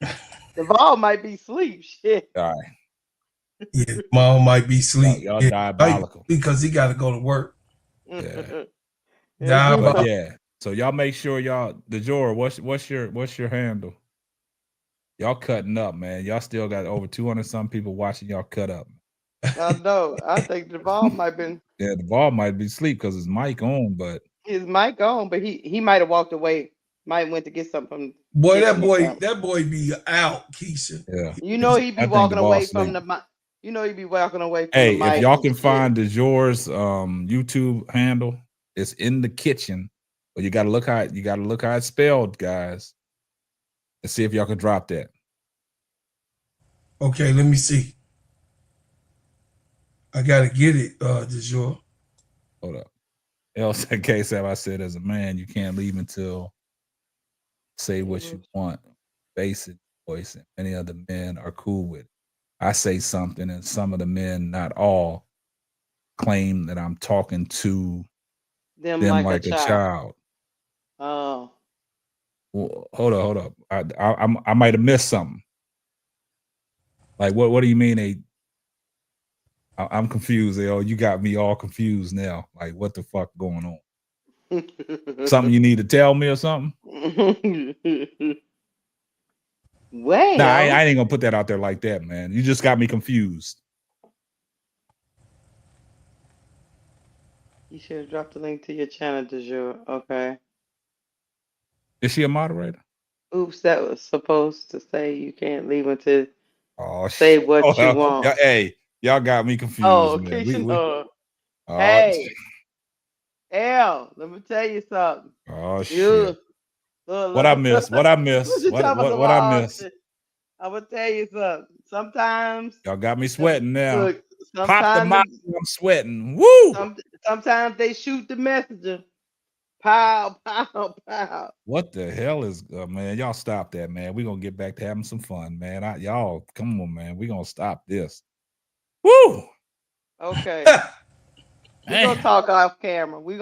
The ball might be asleep. Shit. All right. Yeah, mom might be asleep. Y'all diabolical. Because he got to go to work. Yeah. Diabolical. Yeah. So y'all make sure y'all, DeJour, what's your handle? Y'all cutting up, man. Y'all still got over 200 some people watching y'all cut up. I know. I think the ball might be. Yeah, the ball might be asleep because his mic on, but his mic on, but he might have walked away. Might went to get something. Boy, that boy be out, Keisha. Yeah. You know he be walking away from the mic. You know he be walking away from the mic. Hey, if y'all can find DeJour's YouTube handle, it's in the kitchen. But you gotta look how it's spelled, guys. Let's see if y'all can drop that. Okay, let me see. I gotta get it, DeJour. Hold up. Else in case I said as a man, you can't leave until say what you want. Basic voice, and many other men are cool with it. I say something, and some of the men, not all, claim that I'm talking to them like a child. Oh. Well, hold up. I might have missed something. Like what do you mean I'm confused, L. You got me all confused now. Like what the fuck going on? Something you need to tell me or something? Well, nah, I ain't gonna put that out there like that, man. You just got me confused. You should have dropped the link to your channel, de jour. Okay. Is she a moderator? Oops, that was supposed to say you can't leave until Oh, say what you well, want. hey, y'all got me confused, Oh, man. Keisha, no. Oh, Hey, L, let me tell you something. oh shit. You look, What I miss? What I miss? What you talking about? What I miss? I'm gonna tell you something. Sometimes Y'all got me sweating now. look, Pop the sometimes mic, I'm sweating. Woo! sometimes they shoot the messenger. Pow, pow, pow. What the hell is man? Y'all stop that, man. We're gonna get back to having some fun, man. Y'all come on, man. We're gonna stop this. Woo! Okay. We're gonna talk off camera. We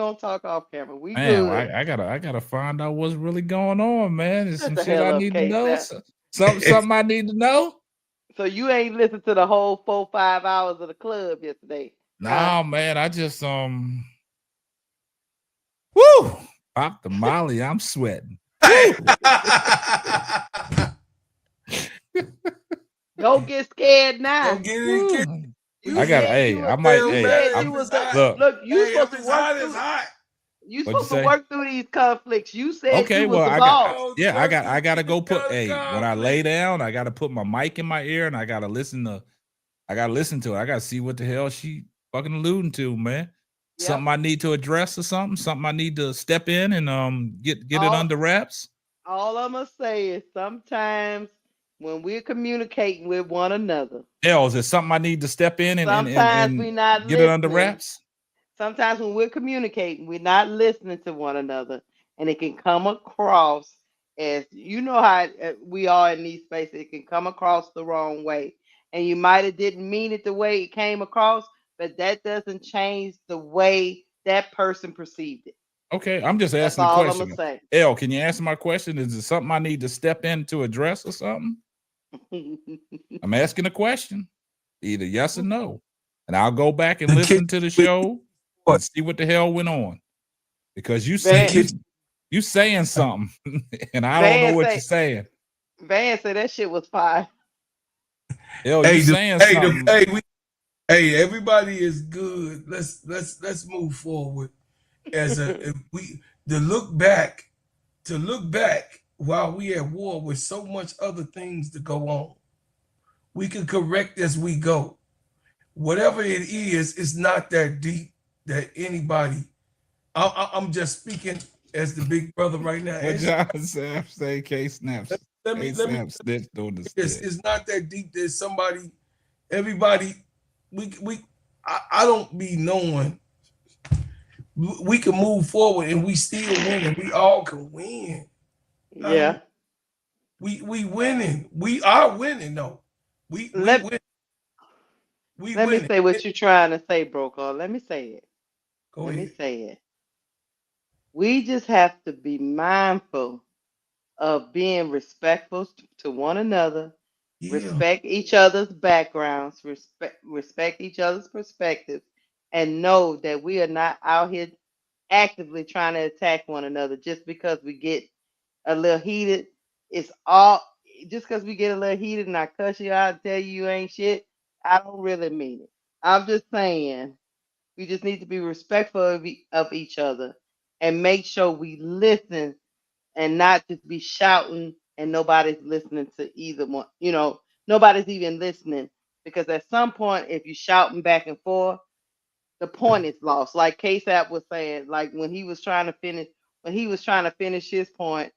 Man, good. I gotta find out what's really going on, man. There's Shut some the shit hell I up, need to know. K-Sap. Something I need to know. So you ain't listened to the whole 4-5 hours of the club yesterday. No, man. I just Woo! Pop the Molly, I'm sweating. Don't get scared now. Don't get it. I got. Hey, I might. Hey, Look. You supposed to work through. You What'd you supposed to say? work through these conflicts. You said Okay, you was well, the I boss. gotta go put. Hey, when I lay down, I gotta put my mic in my ear and I gotta listen to it. I gotta see what the hell she fucking alluding to, man. Yep. Something I need to address or something. Something I need to step in and get it under wraps. All I'm gonna say is sometimes when we're communicating with one another, Is it something I need to step in and sometimes we're not get listening. it under wraps? Sometimes when we're communicating, we're not listening to one another, and it can come across as you know how we are in these spaces. It can come across the wrong way, and you might have didn't mean it the way it came across, but that doesn't change the way that person perceived it. Okay, I'm just asking a question. I'm gonna say. Can you answer my question? Is it something I need to step in to address or something? I'm asking a question, either yes or no, and I'll go back and listen to the show and see what the hell went on, because you saying something and I don't know what you're saying. Van said that shit was fire. You saying something? Everybody is good. Let's move forward. As to look back while we at war with so much other things to go on. We can correct as we go. Whatever it is, it's not that deep that anybody. I'm just speaking as the big brother right now. What John say? K snaps. Let me snitched on the stick. It's not that deep that somebody, everybody. I don't be knowing. We can move forward and we still win, and we all can win. Yeah. We winning. We are winning though. We win. Let me say what you're trying to say, Brokaw. Let me say it. Let me say it. We just have to be mindful of being respectful to one another, respect each other's backgrounds, respect each other's perspectives, and know that we are not out here actively trying to attack one another just because we get a little heated. It's all just because we get a little heated and I cuss you out and tell you ain't shit. I don't really mean it. I'm just saying we just need to be respectful of each other and make sure we listen and not just be shouting and nobody's listening to either one. Nobody's even listening, because at some point, if you're shouting back and forth, the point is lost. Like K-Sap was saying, like when he was trying to finish his point,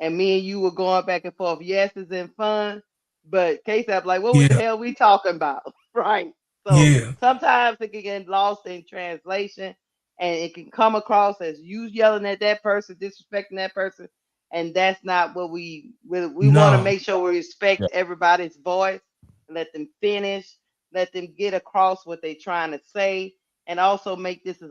and me and you were going back and forth. Yes, it's in fun, but K-Sap like, what the hell we talking about, right? So sometimes it can get lost in translation, and it can come across as you yelling at that person, disrespecting that person, and that's not what we want to make sure we respect everybody's voice, let them finish, let them get across what they're trying to say, and also make this.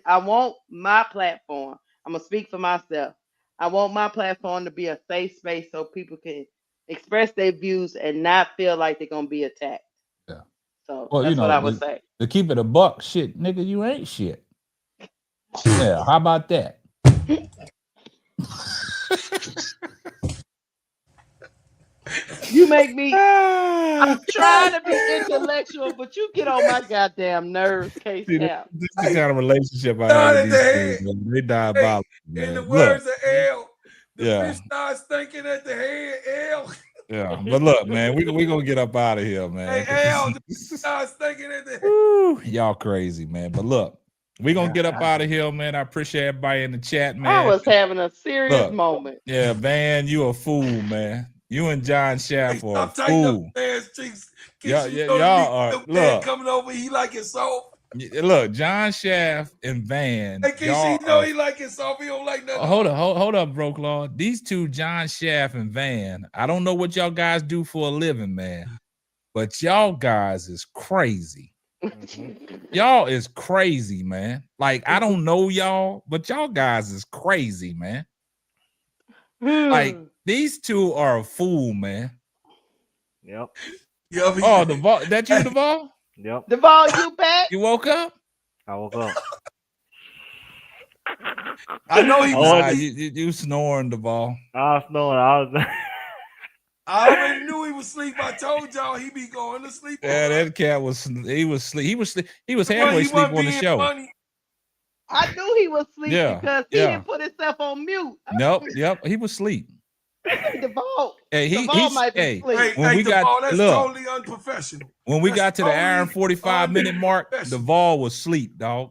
I want my platform. I'm gonna speak for myself. I want my platform to be a safe space so people can express their views and not feel like they're gonna be attacked. Yeah. So that's what I would say. To keep it a buck, shit, nigga, you ain't shit. Yeah, how about that? You make me. I'm trying to be intellectual, but you get on my goddamn nerves, See, K-Snap. this is the kind of relationship I Start have with at the these head. dudes, man. They Hey, diabolical, in man. the Look, words of L, the yeah. fish starts thinking at the head. L. yeah. But look, man, we gonna get up out of here, man. Hey, L, the fish starts thinking at the head. Woo, y'all crazy, man. But look, we gonna get up out of here, man. I appreciate everybody in the chat, man. I was having a serious Look, moment. Yeah, Van, you a fool, man. You and John Shaff are a Stop tightening up fool. the man's cheeks. Y'all, You know the y'all big are man look. coming over, he like it soft. Look, John Shaff and Van. Hey, Keisha, Y'all you know are, he like it soft. He don't like nothing. hold up, bro, Claude. These two, John Shaff and Van. I don't know what y'all guys do for a living, man, but y'all guys is crazy. Y'all is crazy, man. Like I don't know y'all, but y'all guys is crazy, man. Like these two are a fool, man. Yep. Oh, Duvall, that you, Duvall? Yep. Duvall, you back? You woke up? I woke up. I know he was. You snoring, Duvall. I was snoring. I already knew he was asleep. I told y'all he be going to sleep. Yeah, that cat was asleep. He was halfway asleep on the show. Funny. I knew he was asleep because he didn't put himself on mute. Nope, he was asleep. Duvall. Hey, Duvall might be asleep. When we got that's totally unprofessional. When we got to the totally hour and 45 minute mark, Duvall was asleep, dog.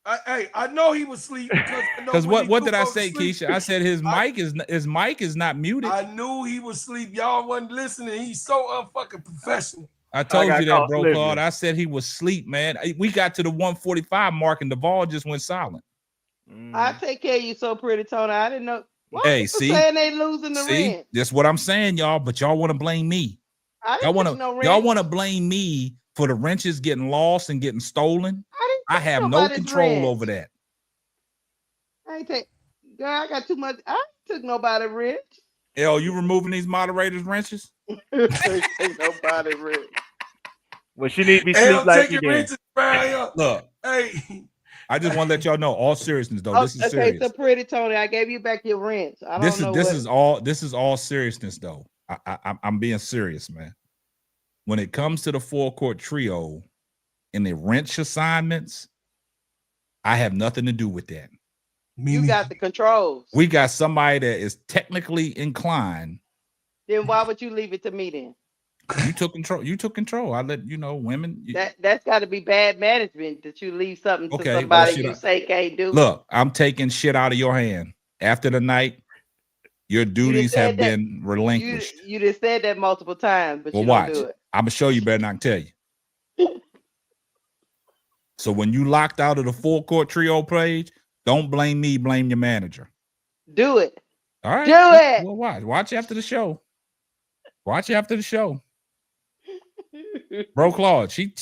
I know he was asleep because what did I say, Keisha? I said his mic is not muted. I knew he was asleep. Y'all wasn't listening. He's so unfucking professional. I told you that, bro, Claude. I said he was asleep, man. We got to the 145 mark and Duvall just went silent. I take care of you so pretty, Tony. I didn't know. Why Hey, people see, saying they losing the rent? That's what I'm saying, y'all. But y'all want to blame me. Y'all want to blame me for the wrenches getting lost and getting stolen. I have no control over that. Girl, I got too much. I took nobody wrench. L, you removing these moderators' wrenches? Take nobody wrench. Well, she need to be sleep like you did. Look, hey, I just want to let y'all know, all seriousness though. This is serious. Okay, so pretty Tony, I gave you back your wrench. I don't know. This is all seriousness though. I'm being serious, man. When it comes to the full court trio and the wrench assignments, I have nothing to do with that. You got the controls. We got somebody that is technically inclined. Then why would you leave it to me then? You took control. I let women. That's got to be bad management that you leave something to somebody you say can't do. Look, I'm taking shit out of your hand. After the night, your duties have been relinquished. You just said that multiple times, but you watch. don't do it. I'm gonna show you better than I can tell you. So when you locked out of the full court trio page, don't blame me. Blame your manager. Do it. All right. Do it. Well, watch after the show. Watch after the show. Bro, Claude, she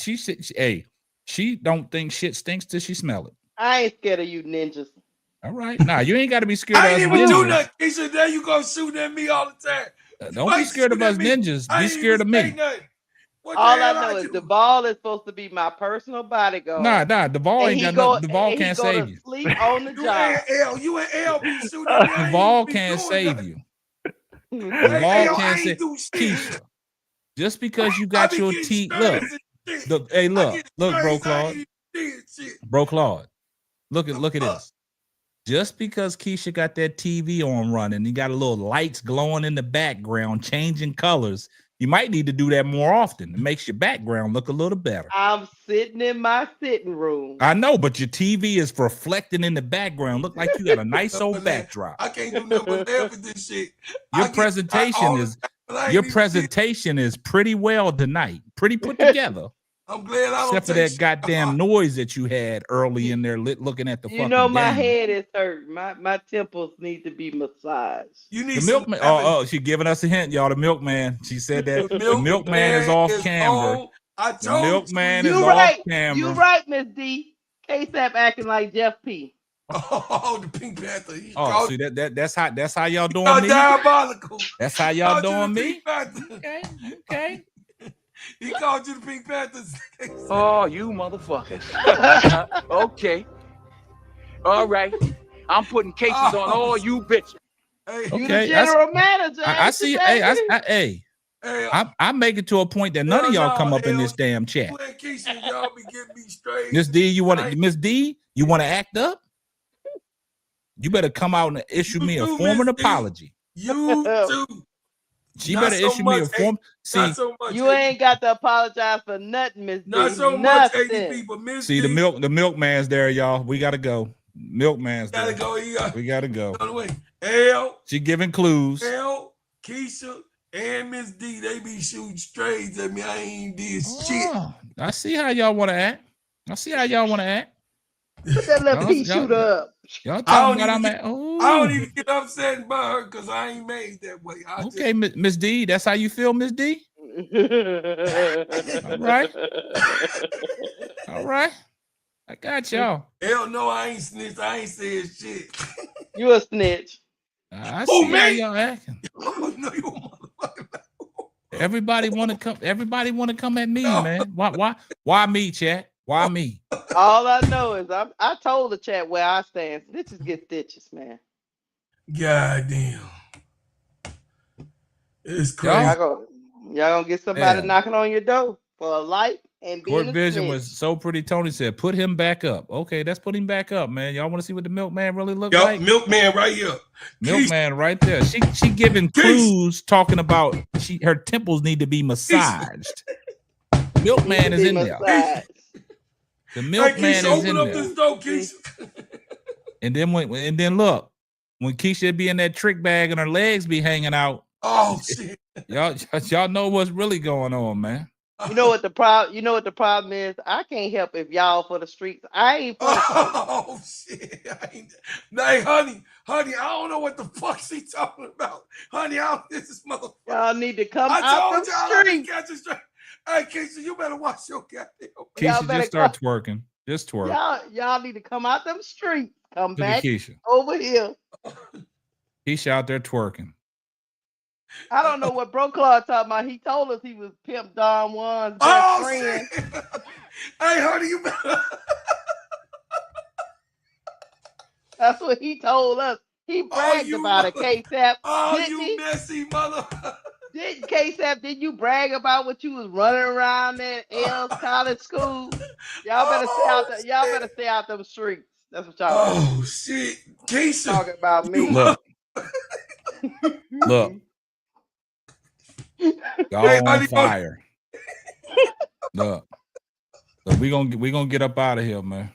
don't think shit stinks till she smell it. I ain't scared of you ninjas. All right. Nah, you ain't got to be scared of us. I ain't even do nothing. He said, there you go shooting at me all the time. Don't be scared of us ninjas. Be scared of me. All I know is Duvall is supposed to be my personal bodyguard. Nah, Duvall ain't got nothing. Duvall can't save you. Sleep on the job. You and L be shooting at me. Duvall can't save you. Duvall can't save Keisha. Just because you got your teeth, look, bro, Claude. Bro, Claude, look at this. Just because Keisha got that TV on running, you got a little lights glowing in the background, changing colors. You might need to do that more often. It makes your background look a little better. I'm sitting in my sitting room. I know, but your TV is reflecting in the background. Look like you got a nice old backdrop. I can't do nothing but laugh at this shit. Your presentation is pretty well tonight. Pretty put together. I'm glad I don't except for that goddamn noise that you had early in there looking at the fucking my game. head is hurt. My temples need to be massaged. You need the milkman. Oh, she giving us a hint, y'all. The milkman. She said that the milkman is off camera. The milkman is off camera. You right, Miss D. K-Sap acting like Jeff P. Oh, the Pink Panther. See that's how y'all doing me. Diabolical. That's how y'all doing me. Okay. He called you the Pink Panthers. Oh, you motherfuckers. Okay. All right. I'm putting cases on all you bitches. Hey, you the general manager. I see. Hey, Hey, I make it to a point that none of y'all come up in this damn chat. You and Keisha, y'all be getting me straight. Miss D, you want to act up? You better come out and issue me a formal apology. You too. She better issue me a form. See, you ain't got to apologize for nothing, Miss D. Not so much, ADP, but Miss D. The milkman's there, y'all. We gotta go. Milkman's there. We gotta go. L. She giving clues. L, Keisha, and Miss D, they be shooting strays at me. I ain't did shit. I see how y'all want to act. Put that little pea shooter up. Y'all talking about I'm at. I don't even get upset by her because I ain't made that way. Okay, Miss D, that's how you feel, Miss D? All right. All right. I got y'all. Hell no, I ain't snitched. I ain't said shit. You a snitch. I see how y'all acting. No, you a motherfucker. Everybody want to come at me, man. Why me, chat? Why me? All I know is I told the chat where I stand. Snitches get stitches, man. God damn. It's crazy. Y'all gonna get somebody knocking on your door for a light and being Court a Vision snitch. was so pretty. Tony said, "Put him back up." Okay, let's put him back up, man. Y'all want to see what the milkman really look like? Milkman right here. Milkman right there. She giving clues, talking about her temples need to be massaged. Milkman is in there. The milkman is in there. And then look, when Keisha be in that trick bag and her legs be hanging out. Oh shit! Y'all know what's really going on, man. You know what the problem is? I can't help if y'all for the streets. I ain't for the streets. Oh shit! Hey, honey, I don't know what the fuck she talking about, honey. This is motherfucker. Y'all need to come out the streets. Hey, Keisha, you better watch your goddamn. Keisha, just start twerking. Just twerk. Y'all need to come out them streets. Come Look at back Keisha. over here. Keisha out there twerking. I don't know what Bro Claude talking about. He told us he was Pimp Don Juan's best friend. Shit. Hey, honey, you better. That's what he told us. He bragged about it, K-Sap. You messy mother. Did you brag about what you was running around at L's college school? Y'all better stay out them streets. That's what y'all. Oh shit, Keisha talking about me. Look. Y'all on fire. Look, we gonna get up out of here, man.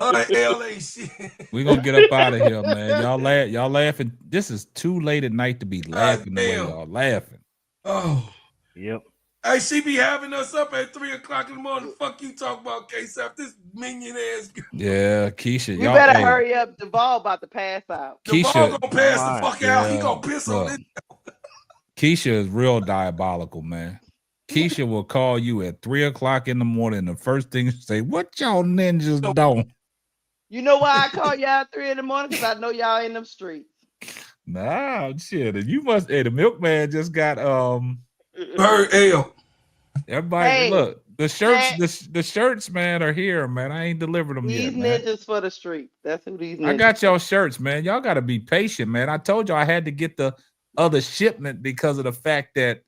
LA shit. We gonna get up out of here, man. Y'all laughing. This is too late at night to be laughing the way y'all laughing. Oh, yep. Hey, she be having us up at 3:00 in the morning. Fuck you talk about K-Sap, this minion ass girl. Yeah, Keisha. You better hurry up. Duval about to pass out. Keisha Duval gonna pass the fuck out. He gonna piss on this. Keisha is real diabolical, man. Keisha will call you at 3:00 in the morning. The first thing she say, "What y'all ninjas doing?" You know why I call y'all at 3 in the morning? Because I know y'all in them streets. Nah, shit. You must. Hey, the milkman just got Bird L. Everybody, look. The shirts, the shirts, man, are here, man. I ain't delivered them yet. These ninjas for the street. That's who these ninjas. I got y'all shirts, man. Y'all got to be patient, man. I told y'all I had to get the other shipment because of the fact that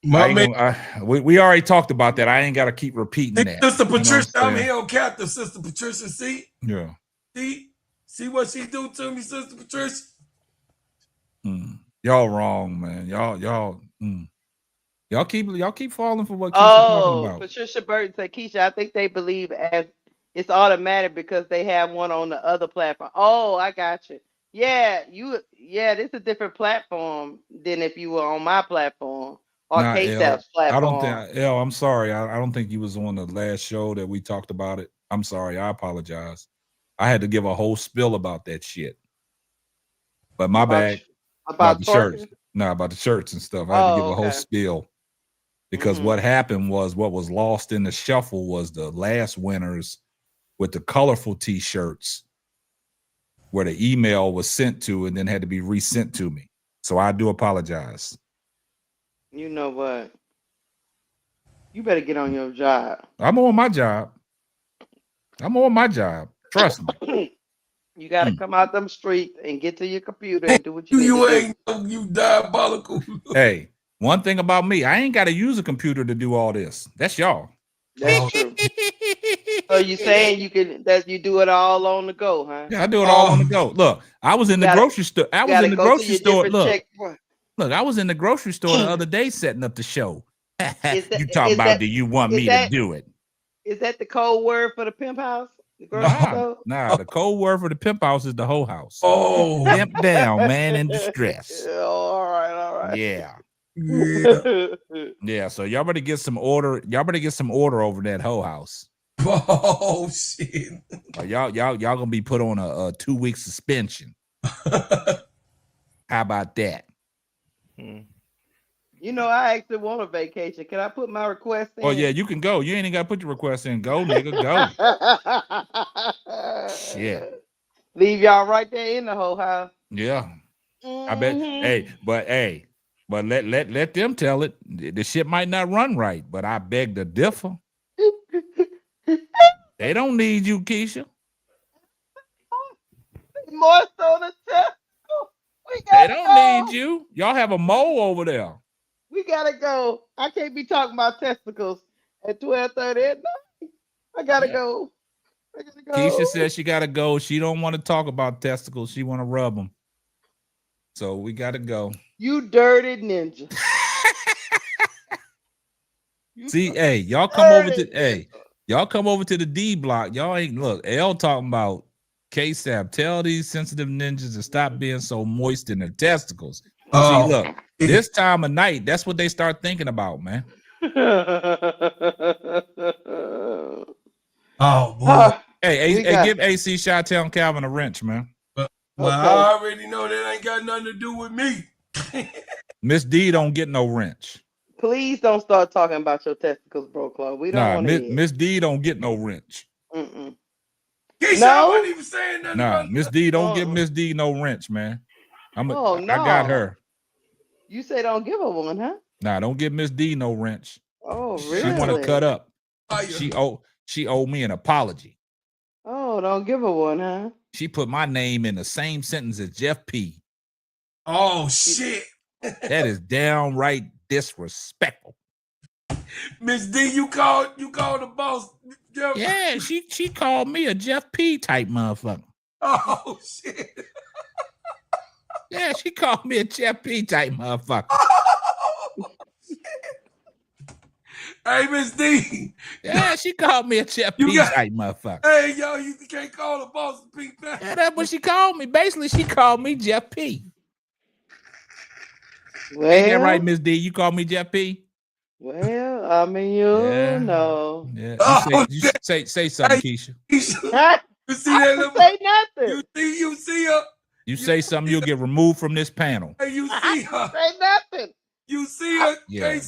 we already talked about that. I ain't got to keep repeating that. Sister Patricia, I'm here on captain. Sister Patricia, see? Yeah. See what she do to me, Sister Patricia? Y'all wrong, man. Y'all keep falling for what Keisha talking about. Patricia Burton said, Keisha, I think they believe as it's automatic because they have one on the other platform. Oh, I got you. Yeah, this is a different platform than if you were on my platform or K-Sap's platform. I'm sorry. I don't think you was on the last show that we talked about it. I'm sorry. I apologize. I had to give a whole spill about that shit. But my bad. About the shirts. No, about the shirts and stuff. I had to give a whole spill. Because what happened was what was lost in the shuffle was the last winners with the colorful T-shirts where the email was sent to and then had to be resent to me. So I do apologize. You know what? You better get on your job. I'm on my job. Trust me. You got to come out them streets and get to your computer and do what you need to do. You diabolical. Hey, One thing about me, I ain't got to use a computer to do all this. That's y'all. That's true. So you saying you do it all on the go, huh? Yeah, I do it all on the go. Look, I was in the grocery store. I was in the grocery store. Look, I was in the grocery store the other day setting up the show. You talking about? Do you want me to do it? Is that the code word for the pimp house? The grocery store? Nah, the code word for the pimp house is the whole house. Oh, pimp down, man in distress. All right. Yeah. Yeah. So y'all better get some order. Y'all better get some order over that whole house. Oh shit! Y'all gonna be put on a 2-week suspension. How about that? You know, I actually want a vacation. Can I put my request in? Oh yeah, you can go. You ain't even gotta put your request in. Go, nigga, go. Shit. Leave y'all right there in the whole house. Yeah. I bet. But let them tell it. The shit might not run right, but I beg to differ. They don't need you, Keisha. More so the test. They don't need you. Y'all have a mole over there. We gotta go. I can't be talking about testicles at 12:30 at night. I gotta go. Keisha says she gotta go. She don't want to talk about testicles. She want to rub them. So we gotta go. You dirty ninja. See, hey, y'all come over to the D block. Y'all ain't look. L talking about K-Sap. Tell these sensitive ninjas to stop being so moist in their testicles. See, look, this time of night, that's what they start thinking about, man. Oh boy. Hey, give AC Chi-Town Calvin a wrench, man. Well, I already know that ain't got nothing to do with me. Miss D don't get no wrench. Please don't start talking about your testicles, bro, Claude. We don't want to hear. Miss D don't get no wrench. Mm-mm. Keisha, I wasn't even saying nothing. Nah, Miss D don't give Miss D no wrench, man. I got her. You say don't give her one, huh? Nah, don't give Miss D no wrench. Oh, really? She want to cut up. She owe me an apology. Oh, don't give her one, huh? She put my name in the same sentence as Jeff P. Oh shit! That is downright disrespectful. Miss D, you called the boss. Jeff. Yeah, she called me a Jeff P type motherfucker. Oh shit! Yeah, she called me a Jeff P type motherfucker. Oh, hey, Miss D. Yeah, she called me a Jeff P type motherfucker. Hey, yo, you can't call the boss a P back. Yeah, that's what she called me. Basically, she called me Jeff P. Well, ain't that right, Miss D? You call me Jeff P? Well, I mean, you know. Yeah. You say something, Keisha. You see that little? Say nothing. You see her? You say something, you'll get removed from this panel. Hey, you see her? Say nothing. You see her? Yeah.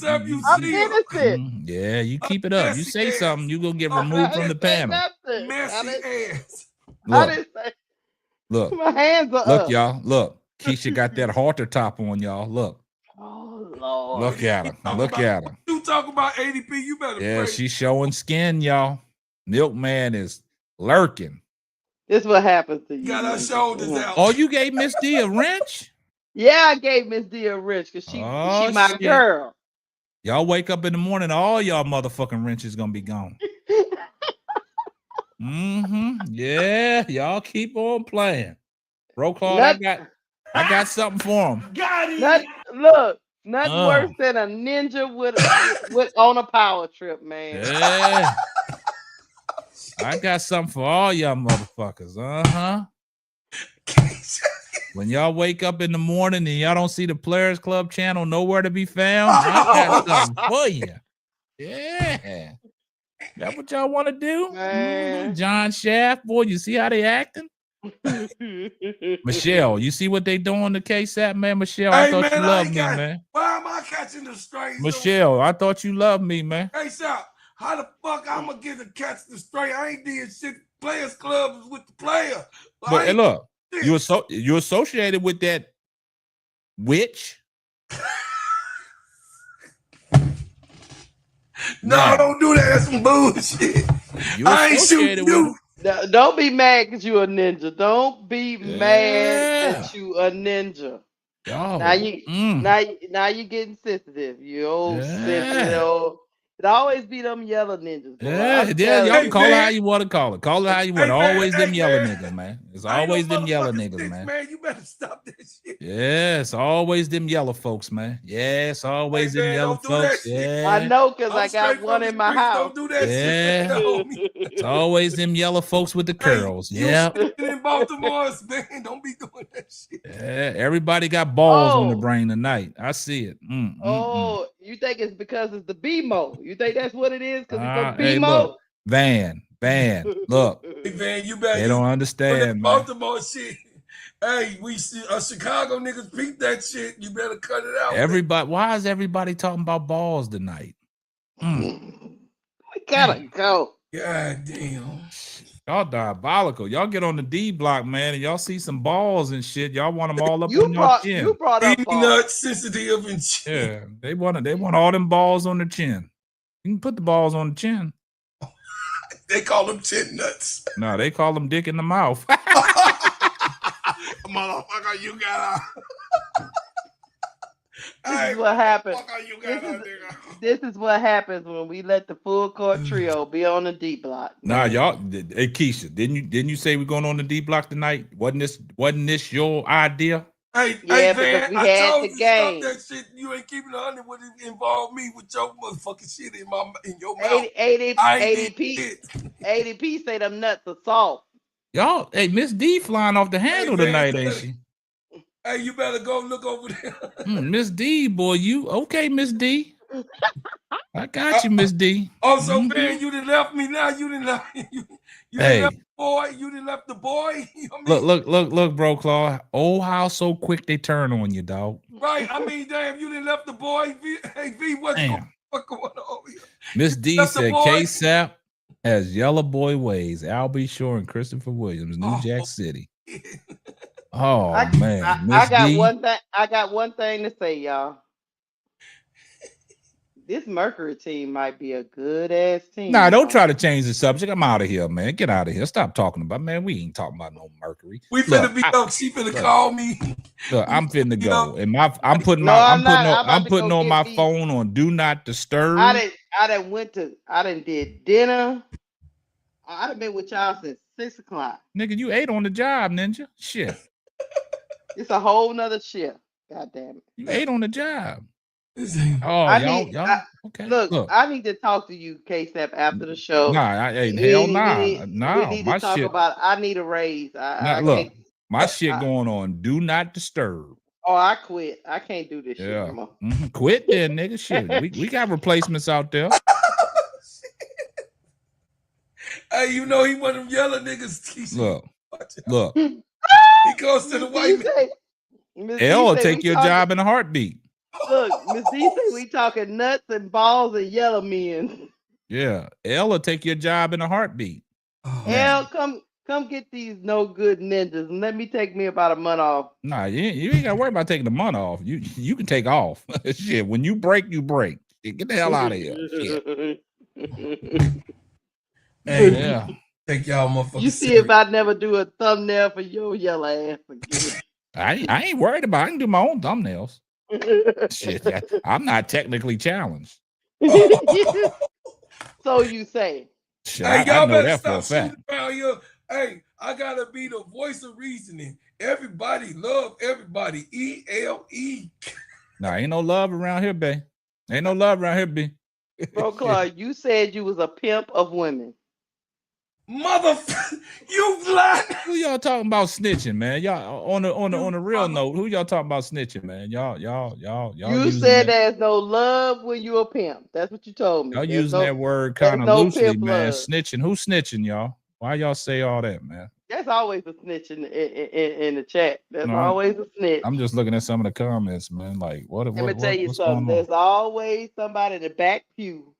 I'm innocent. Yeah, you keep it up. You say something, you gonna get removed from the panel. Messy ass. Look, my hands are look, up. Y'all. Look, Keisha got that halter top on, y'all. Look. Oh Lord. Look at her. Look at her. You talk about ADP, you better pray. She's showing skin, y'all. Milkman is lurking. This is what happens to you. Got her shoulders out. Oh, you gave Miss D a wrench? Yeah, I gave Miss D a wrench because she my girl. Y'all wake up in the morning, all y'all motherfucking wrenches gonna be gone. Yeah, y'all keep on playing. Bro, Claude, I got something for him. Got it. Nothing worse than a ninja with on a power trip, man. Yeah. I got something for all y'all motherfuckers. When y'all wake up in the morning and y'all don't see the Players Club channel nowhere to be found, I got something for you. Yeah. That what y'all want to do? John Shaft, boy, you see how they acting? Michelle, you see what they doing to K-Sap, man? Michelle, I thought you loved me, man. Why am I catching the straight? Michelle, I thought you loved me, man. Hey, Sap, how the fuck I'm gonna get to catch the straight? I ain't did shit. Players Club is with the player. But hey, look, you associated with that witch. No, don't do that. That's some bullshit. I ain't shooting you. Don't be mad because you a ninja. Don't be mad that you a ninja. Now you getting sensitive. You old sensitive old. It always be them yellow ninjas. Boy. Y'all can call it how you want to call it. Call it how you want. Always them yellow niggas, man. It's always them yellow niggas, man. Man, you better stop that shit. Yeah, it's always them yellow folks, man. Yeah, it's always them yellow folks. Yeah, I know, because I got one in my house. Don't do that shit, homie. It's always them yellow folks with the curls. Yeah. In Baltimore, man, don't be doing that shit. Yeah, everybody got balls on the brain tonight. I see it. You think it's because it's the BMO? You think that's what it is? Because it's the Hey, BMO? look, Van, look. Hey, Van, you better. They don't understand, man. Baltimore shit. Hey, we see Chicago niggas beat that shit. You better cut it out. Everybody, why is everybody talking about balls tonight? We gotta go. God damn. Y'all diabolical. Y'all get on the D block, man, and y'all see some balls and shit. Y'all want them all up on your chin. You brought up nuts, sensitive and shit. Yeah, they want all them balls on the chin. You can put the balls on the chin. They call them chin nuts. No, they call them dick in the mouth. Motherfucker, you got This is what happens. This is what happens when we let the full court trio be on the D block. Nah, y'all. Hey, Keisha, didn't you say we're going on the D block tonight? Wasn't this your idea? Hey, Yeah, man, because we I had told the you game. stop that shit. You ain't keeping 100 when it involve me with your motherfucking shit in your mouth. ADP say them nuts are soft. Y'all, hey, Miss D flying off the handle tonight, ain't she? Hey, you better go look over there. Miss D, boy, you okay, Miss D? I got you, Miss D. Also, man, you done left me now. You done left you done left the boy. You done left the boy. You know what I mean? Look, bro, Claw. Oh, how so quick they turn on you, dog. Right. I mean, damn, you done left the boy. Hey, V, what's going on here? Miss D said K-Sap has yellow boy ways. Albie Shore and Christopher Williams, New Jack City. Oh, man. I got one thing to say, y'all. This Mercury team might be a good ass team. Nah, don't try to change the subject. I'm out of here, man. Get out of here. Stop talking about, man. We ain't talking about no Mercury. We finna be up. She finna call me. Look, I'm finna go, and I'm putting on my phone on do not disturb. I done did dinner. I done been with y'all since 6 o'clock. Nigga, you ate on the job, ninja. Shit. It's a whole nother shift. God damn it. You ate on the job. Oh, y'all. Okay. Look, I need to talk to you, K-Step, after the show. Nah, hell nah. We need to talk about. I need a raise. Look, my shit going on. Do not disturb. Oh, I quit. I can't do this shit anymore. Quit then, nigga. Shit. We got replacements out there. Hey, you know he one of them yellow niggas. Look. He goes to the white man. L will take your job in a heartbeat. Look, Miss D say we talking nuts and balls and yellow men. Yeah, L will take your job in a heartbeat. L, come get these no good ninjas and let me take me about a month off. Nah, you ain't gotta worry about taking a month off. You can take off. Shit, when you break, you break. Get the hell out of here. Shit. Hey, yeah. Take y'all motherfuckers. You see if I never do a thumbnail for your yellow ass again. I ain't worried about it. I can do my own thumbnails. Shit, I'm not technically challenged. So you say. Shit, hey, y'all better stop shooting around here. Hey, I gotta be the voice of reasoning. Everybody love everybody. ELE. Nah, ain't no love around here, babe. Ain't no love around here, B. Bro, Clark, you said you was a pimp of women. Motherfucker, you lied. Who y'all talking about snitching, man? Y'all on the real note, who y'all talking about snitching, man? Y'all. You said there's no love when you a pimp. That's what you told me. Y'all using that word kind of loosely, man. Snitching. Who snitching, y'all? Why y'all say all that, man? That's always a snitch in the chat. That's always a snitch. I'm just looking at some of the comments, man. Like, Let me tell you something. There's always somebody in the back pew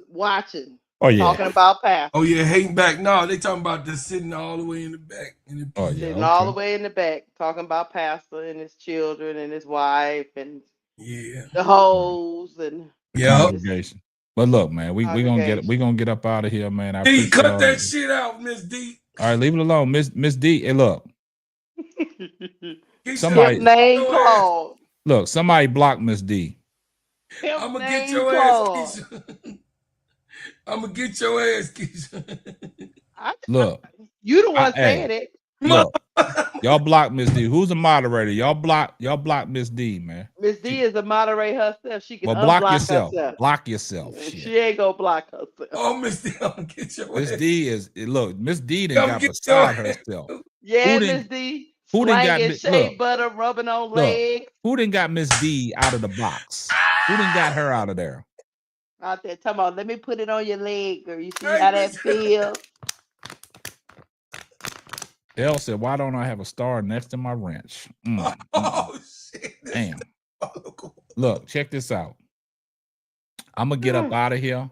watching. Oh yeah, talking about pastor. Oh yeah, hating back. No, they talking about just sitting all the way in the back. Sitting all the way in the back, talking about pastor and his children and his wife and the hoes and congregation. But look, man, we gonna get up out of here, man. D, cut that shit out, Miss D. All right, leave it alone, Miss D. Hey, look. Somebody name called. look. Somebody block Miss D. I'm gonna get your ass, Keisha. I'm gonna get your ass, Keisha. Look, You the one saying it. Look, y'all block Miss D. Who's the moderator? Y'all block Miss D, man. Miss D is a moderator herself. She can Well, block unblock yourself. herself. Block yourself. Shit. She ain't gonna block herself. Oh, Miss D, I'm gonna get your Miss ass. D is look. Miss D done got Get beside your herself. Yeah, Miss D. Who done got Slanging shea look? butter, rubbing on Look, legs. who done got Miss D out of the box? Who done got her out of there? Out there, talking about, let me put it on your leg, or you see how that feels. Dell said, "Why don't I have a star next to my wrench?" Oh shit! Damn. Look, check this out. I'm gonna get up out of here.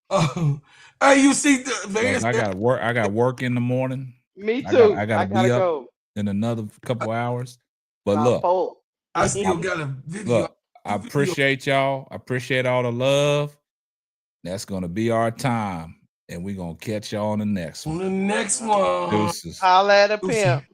Oh, hey, you see the Vance? I got work. I got work in the morning. Me too. I gotta be gotta up go. in another couple hours. But look, I still got a video. Look, I appreciate y'all. I appreciate all the love. That's gonna be our time, and we're gonna catch y'all on the next one. On the next one. Deuces. Holla at a pimp.